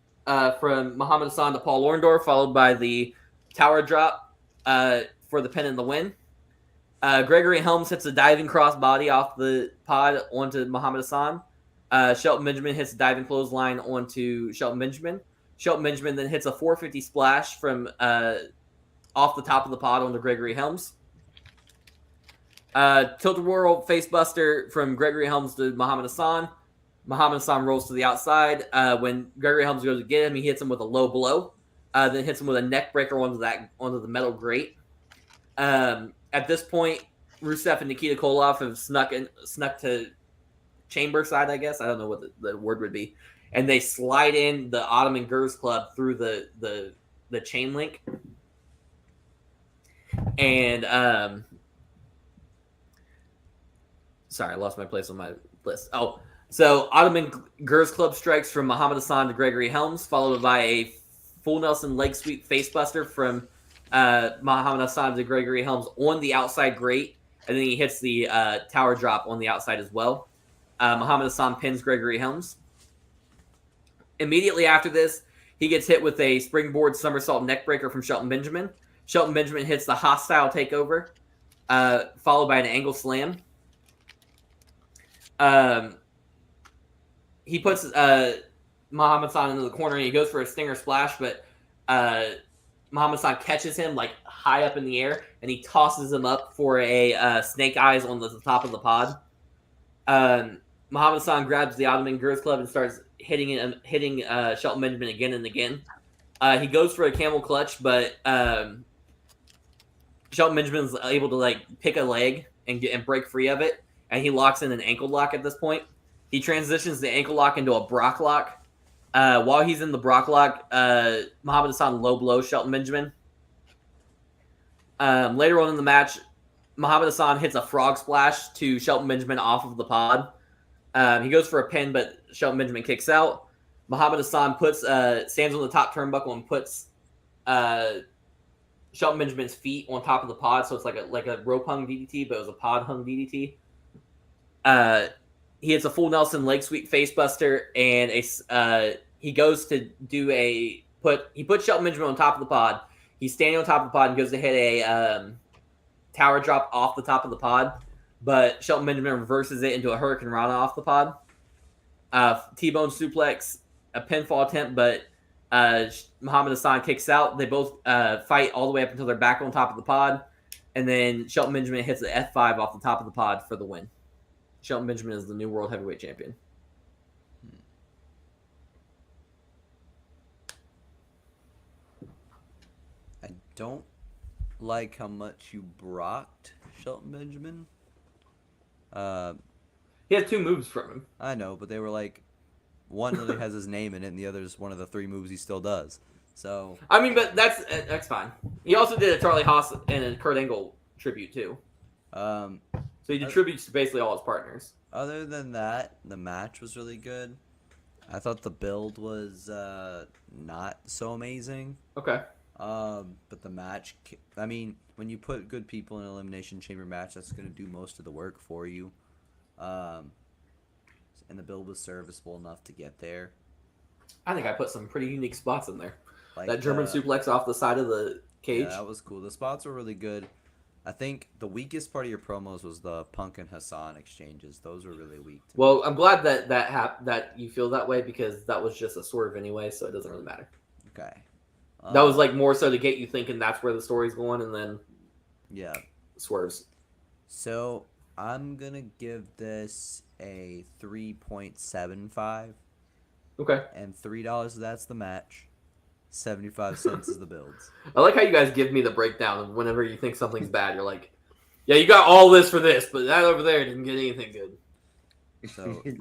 B: from Muhammad Hassan to Paul Orndorff, followed by the tower drop for the pin and the win. Gregory Helms hits a diving crossbody off the pod onto Muhammad Hassan. Shelton Benjamin hits a diving clothesline onto Shelton Benjamin. Shelton Benjamin then hits a 450 splash from off the top of the pod onto Gregory Helms. Tilt-a-whirl facebuster from Gregory Helms to Muhammad Hassan. Muhammad Hassan rolls to the outside. When Gregory Helms goes to get him, he hits him with a low blow. Then hits him with a neck breaker onto the metal grate. At this point, Rusev and Nikita Koloff have snuck to chamber side, I guess. I don't know what the word would be. And they slide in the Ottoman Girls Club through the chain link. And sorry, I lost my place on my list. Oh, so Ottoman Girls Club strikes from Muhammad Hassan to Gregory Helms, followed by a full Nelson leg sweep facebuster from Muhammad Hassan to Gregory Helms on the outside grate, and then he hits the tower drop on the outside as well. Muhammad Hassan pins Gregory Helms. Immediately after this, he gets hit with a springboard somersault neckbreaker from Shelton Benjamin. Shelton Benjamin hits the hostile takeover, followed by an angle slam. He puts Muhammad Hassan into the corner and he goes for a stinger splash, but Muhammad Hassan catches him like high up in the air and he tosses him up for a snake eyes on the top of the pod. Muhammad Hassan grabs the Ottoman Girls Club and starts hitting Shelton Benjamin again and again. He goes for a camel clutch, but Shelton Benjamin's able to like pick a leg and break free of it, and he locks in an ankle lock at this point. He transitions the ankle lock into a Brock lock. While he's in the Brock lock, Muhammad Hassan low blows Shelton Benjamin. Later on in the match, Muhammad Hassan hits a frog splash to Shelton Benjamin off of the pod. He goes for a pin, but Shelton Benjamin kicks out. Muhammad Hassan stands on the top turnbuckle and puts Shelton Benjamin's feet on top of the pod, so it's like a rope hung DDT, but it was a pod hung DDT. He hits a full Nelson leg sweep facebuster, and he goes to do he puts Shelton Benjamin on top of the pod. He's standing on top of the pod and goes to hit a tower drop off the top of the pod, but Shelton Benjamin reverses it into a Hurricane Rana off the pod. T-bone suplex, a pinfall attempt, but Muhammad Hassan kicks out. They both fight all the way up until they're back on top of the pod, and then Shelton Benjamin hits the F5 off the top of the pod for the win. Shelton Benjamin is the new World Heavyweight Champion.
C: I don't like how much you brocked Shelton Benjamin.
B: He has 2 moves from him.
C: I know, but they were like one literally has his name in it, and the other is one of the 3 moves he still does. So
B: I mean, but that's fine. He also did a Charlie Haas and a Kurt Angle tribute too. So he did tributes to basically all his partners.
C: Other than that, the match was really good. I thought the build was not so amazing.
B: Okay.
C: But the match, I mean, when you put good people in an Elimination Chamber match, that's going to do most of the work for you. And the build was serviceable enough to get there.
B: I think I put some pretty unique spots in there.
C: Like
B: that German suplex off the side of the cage.
C: Yeah, that was cool. The spots were really good. I think the weakest part of your promos was the Punk and Hassan exchanges. Those were really weak.
B: Well, I'm glad that you feel that way because that was just a swerve anyway, so it doesn't really matter.
C: Okay.
B: That was like more so to get you thinking that's where the story's going, and then swerves.
C: So I'm gonna give this a 3.75.
B: Okay.
C: And $3 that's the match. 75 cents is the builds.
B: I like how you guys give me the breakdown of whenever you think something's bad. You're like, yeah, you got all this for this, but that over there didn't get anything good.
C: So
A: the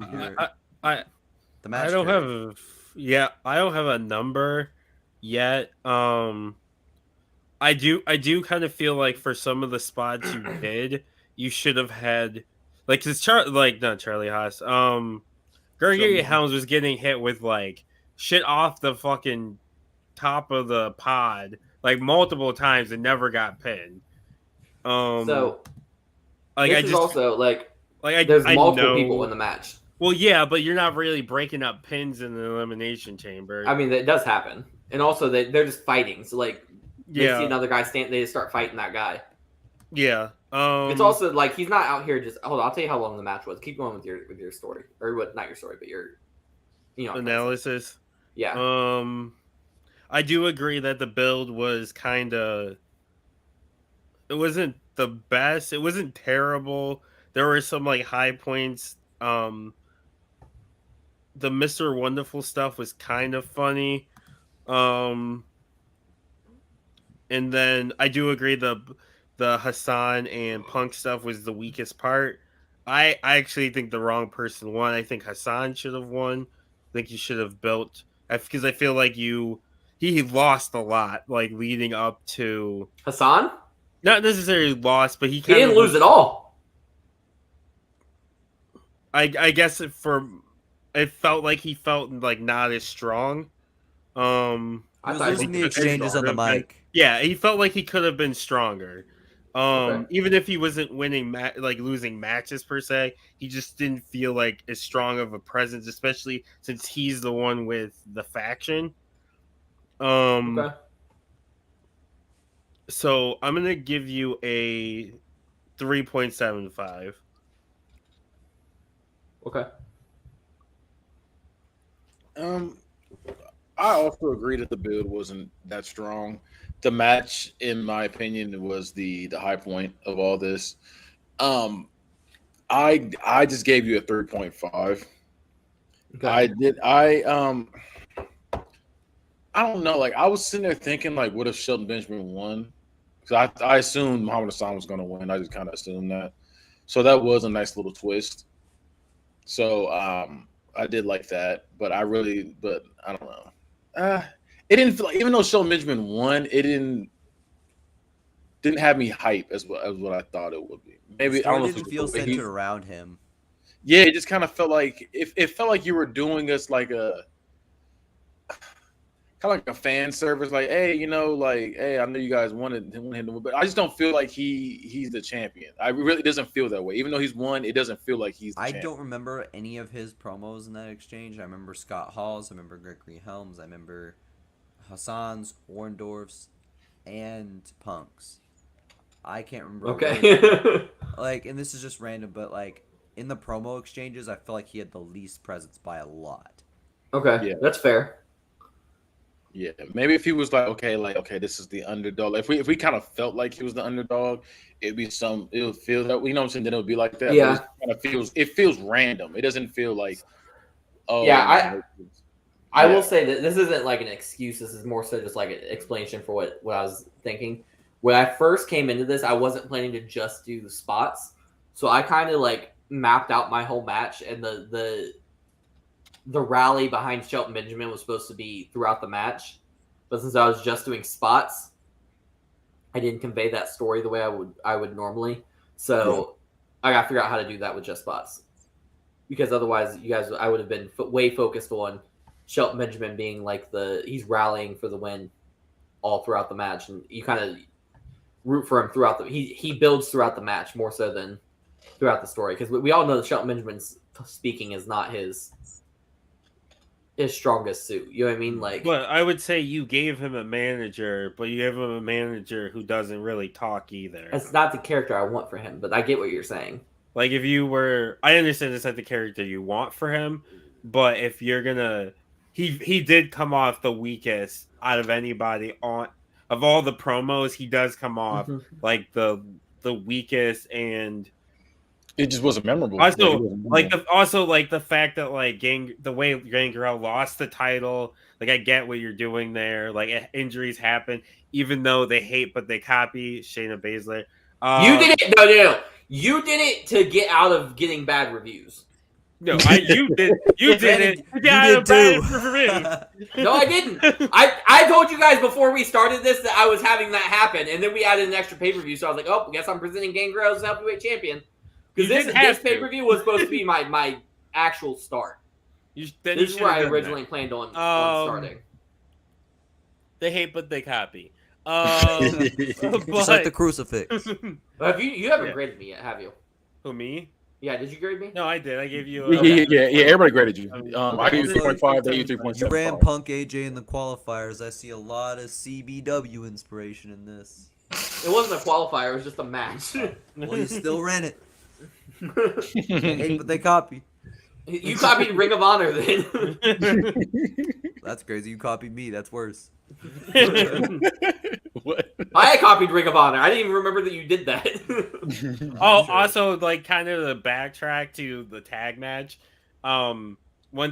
C: match.
A: I don't have a number yet. I do kind of feel like for some of the spots you did, you should have had like cause not Charlie Haas. Gregory Helms was getting hit with like shit off the fucking top of the pod like multiple times and never got pinned.
B: So
A: like
B: this is also there's multiple people in the match.
A: Well, yeah, but you're not really breaking up pins in the Elimination Chamber.
B: I mean, that does happen, and also they're just fighting. So like, they see another guy stand, they just start fighting that guy.
A: Yeah.
B: It's also like he's not out here just. Hold on, I'll tell you how long the match was. Keep going with your story, or what? Not your story, but your
A: analysis.
B: Yeah.
A: I do agree that the build was kind of. It wasn't the best. It wasn't terrible. There were some like high points. The Mr. Wonderful stuff was kind of funny. And then I do agree the Hassan and Punk stuff was the weakest part. I actually think the wrong person won. I think Hassan should have won. I think you should have built because I feel like he lost a lot like leading up to
B: Hassan.
A: Not necessarily lost, but he
B: didn't lose at all.
A: I guess it felt like he felt like not as strong.
C: He was losing the exchanges on the mic.
A: Yeah, he felt like he could have been stronger. Even if he wasn't winning, losing matches per se, he just didn't feel like as strong of a presence, especially since he's the one with the faction. So I'm gonna give you a 3.75.
B: Okay.
D: I also agree that the build wasn't that strong. The match, in my opinion, was the high point of all this. I just gave you a 3.5. Okay. I don't know. Like I was sitting there thinking, like, what if Shelton Benjamin won? Because I assumed Muhammad Hassan was going to win. I just kind of assumed that. So that was a nice little twist. So I did like that, but I don't know. It didn't feel like, even though Shelton Benjamin won, it didn't have me hype as what I thought it would be. Maybe I don't know. It
C: didn't feel centered around him.
D: Yeah, it just kind of felt like it felt like you were doing us like a kind of like a fan service, like, hey, hey, I know you guys wanted him to win, but I just don't feel like he's the champion. I really doesn't feel that way. Even though he's won, it doesn't feel like he's the champion.
C: Don't remember any of his promos in that exchange. I remember Scott Hall's, I remember Gregory Helms, I remember Hassan's, Orndorff's, and Punk's. I can't remember.
B: Okay.
C: And this is just random, but in the promo exchanges, I feel like he had the least presence by a lot.
B: Okay, yeah, that's fair.
D: Yeah, maybe if he was okay, this is the underdog. If we kind of felt like he was the underdog, it would feel that, what I'm saying, then it would be like that.
B: Yeah,
D: it feels random. It doesn't feel like,
B: I will say that this isn't like an excuse. This is more so just like an explanation for what I was thinking. When I first came into this, I wasn't planning to just do the spots, so I kind of mapped out my whole match, and the the rally behind Shelton Benjamin was supposed to be throughout the match, but since I was just doing spots, I didn't convey that story the way I would normally. So I got to figure out how to do that with just spots, because otherwise, I would have been way focused on Shelton Benjamin being like he's rallying for the win all throughout the match, and you kind of root for him throughout he builds throughout the match more so than throughout the story, because we all know that Shelton Benjamin's speaking is not his strongest suit. You know what I mean? Like,
A: but I would say you gave him a manager, but you gave him a manager who doesn't really talk either.
B: That's not the character I want for him, but I get what you're saying.
A: Like, if you were, I understand it's not the character you want for him, but if you're gonna, he did come off the weakest out of anybody of all the promos. He does come off like the weakest, and
D: it just wasn't memorable.
A: Also, the fact that the way Gangrel lost the title, like I get what you're doing there. Like injuries happen, even though they hate but they copy. Shayna Baszler.
B: You did it. No. You did it to get out of getting bad reviews.
A: No, you did. You did it. You did too.
B: No, I didn't. I told you guys before we started this that I was having that happen, and then we added an extra pay-per-view. So I was like, oh, I guess I'm presenting Gangrel as heavyweight champion. Because this pay-per-view was supposed to be my actual start. This is where I originally planned on starting.
A: They hate, but they copy.
C: Just like the crucifix.
B: You haven't graded me yet, have you?
A: Who, me?
B: Yeah, did you grade me?
A: No, I did. I gave you.
D: Yeah. Everybody graded you. I gave you 3.5. They gave you 3.7.
C: You ran Punk AJ in the qualifiers. I see a lot of CBW inspiration in this.
B: It wasn't a qualifier. It was just a match.
C: Well, you still ran it. They hate, but they copy.
B: You copied Ring of Honor then.
C: That's crazy. You copied me. That's worse.
D: What?
B: I copied Ring of Honor. I didn't even remember that you did that.
A: Also, like, kind of the backtrack to the tag match. One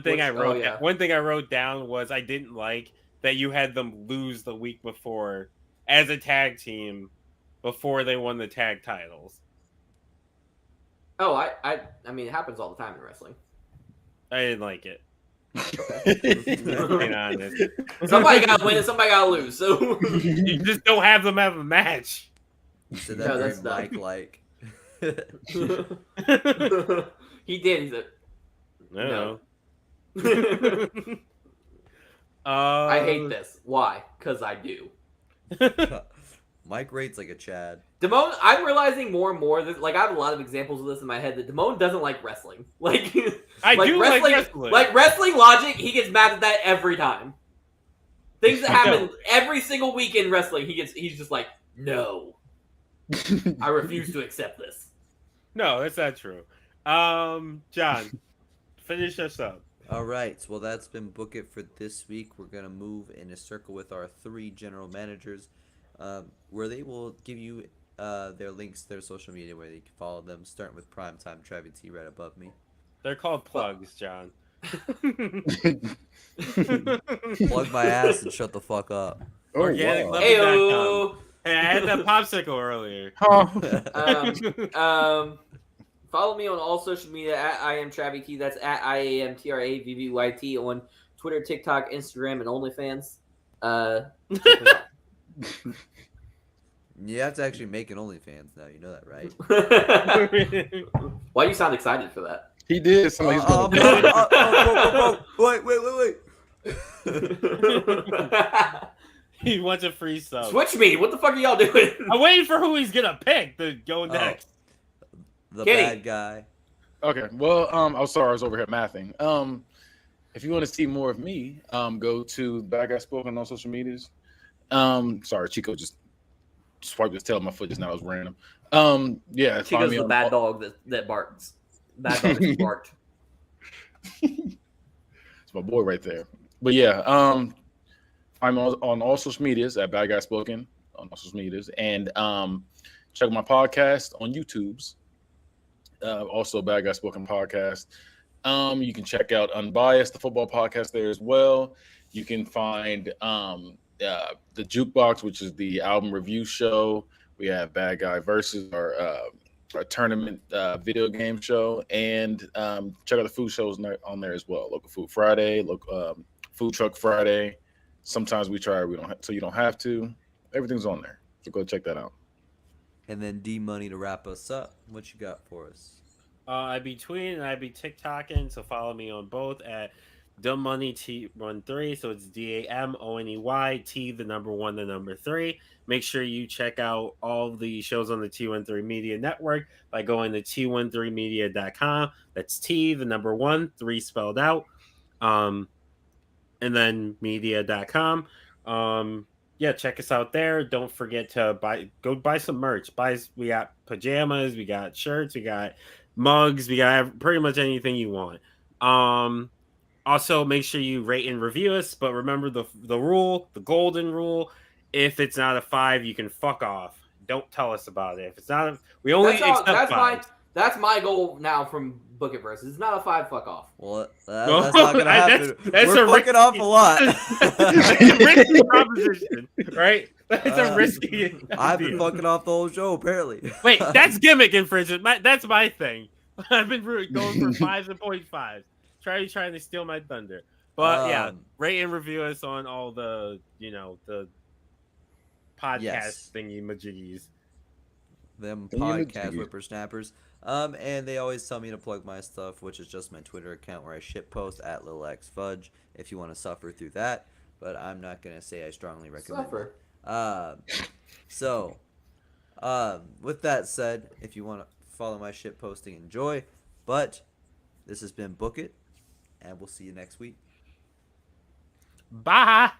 A: thing I wrote down was I didn't like that you had them lose the week before as a tag team before they won the tag titles.
B: Oh, I mean, it happens all the time in wrestling.
A: I didn't like it.
B: Being honest. Somebody got to win and somebody got to lose. So
A: you just don't have them have a match.
C: You said that very Mike-like.
B: He did. He said,
A: no.
B: I hate this. Why? Because I do.
C: Mike rates like a Chad.
B: Damone, I'm realizing more and more that, like, I have a lot of examples of this in my head that Damone doesn't like wrestling. Like,
A: I do like wrestling.
B: Like wrestling logic, he gets mad at that every time. Things that happen every single week in wrestling, he's just like, no, I refuse to accept this.
A: No, that's not true. John, finish us up.
C: All right. Well, that's been Book It for this week. We're gonna move in a circle with our 3 general managers. Where they will give you their links to their social media where you can follow them, starting with Primetime Travis T right above me.
A: They're called plugs, John.
C: Plug my ass and shut the fuck up.
A: OrganicLiving.com. Hey, I had that popsicle earlier.
B: Follow me on all social media at I am Travis T. That's at IAMTRAVVYT on Twitter, TikTok, Instagram, and OnlyFans.
C: You have to actually make an OnlyFans now. You know that, right?
B: Why do you sound excited for that?
D: He did.
C: Wait.
A: He wants a free sub.
B: Switch me. What the fuck are y'all doing?
A: I'm waiting for who he's gonna pick to go next.
C: The
B: Kenny.
C: bad guy.
D: Okay. Well, I'm sorry, I was over here mathing. If you want to see more of me, go to Bad Guy Spoken on social medias. Sorry, Chico just swiped his tail on my foot just now. It was random. Yeah,
B: Chico's the bad dog that barks. Bad dog that barked.
D: It's my boy right there. But yeah, I'm on all social medias at Bad Guy Spoken on all social medias, and check my podcast on YouTube's. Also, Bad Guy Spoken podcast. You can check out Unbiased, the football podcast, there as well. You can find the Jukebox, which is the album review show. We have Bad Guy Versus, our a tournament video game show, and check out the food shows on there as well. Local Food Friday, Food Truck Friday. Sometimes we try, we don't, so you don't have to. Everything's on there, so go check that out.
C: And then D Money to wrap us up. What you got for us?
A: I be tweeting and I be TikToking, so follow me on both at DaMoneyT13. So it's DAMONEY T, the number 1, the number 3. Make sure you check out all the shows on the T13 Media Network by going to T13media.com. That's T, the number 1, 3 spelled out. And then media.com. Yeah, check us out there. Don't forget to go buy some merch. We got pajamas, we got shirts, we got mugs, we got pretty much anything you want. Also make sure you rate and review us, but remember the rule, the golden rule. If it's not a 5, you can fuck off. Don't tell us about it. If it's not we only accept 5.
B: That's my goal now from Book It Versus. It's not a 5, fuck off.
C: Well, that's not gonna happen. We're fucking off a lot.
A: That's a risky proposition, right? That's a risky.
C: I've been fucking off the whole show, apparently.
A: Wait, that's gimmick infringement. That's my thing. I've been going for 5s and 0.5s. Trying to steal my thunder. But yeah, rate and review us on all the the podcast thingy majiggies.
C: Them podcast whippersnappers. And they always tell me to plug my stuff, which is just my Twitter account where I shitpost at LilXFudge if you want to suffer through that. But I'm not gonna say I strongly recommend
B: Suffer.
C: With that said, if you want to follow my shit posting, enjoy. But this has been Book It, and we'll see you next week.
A: Bye.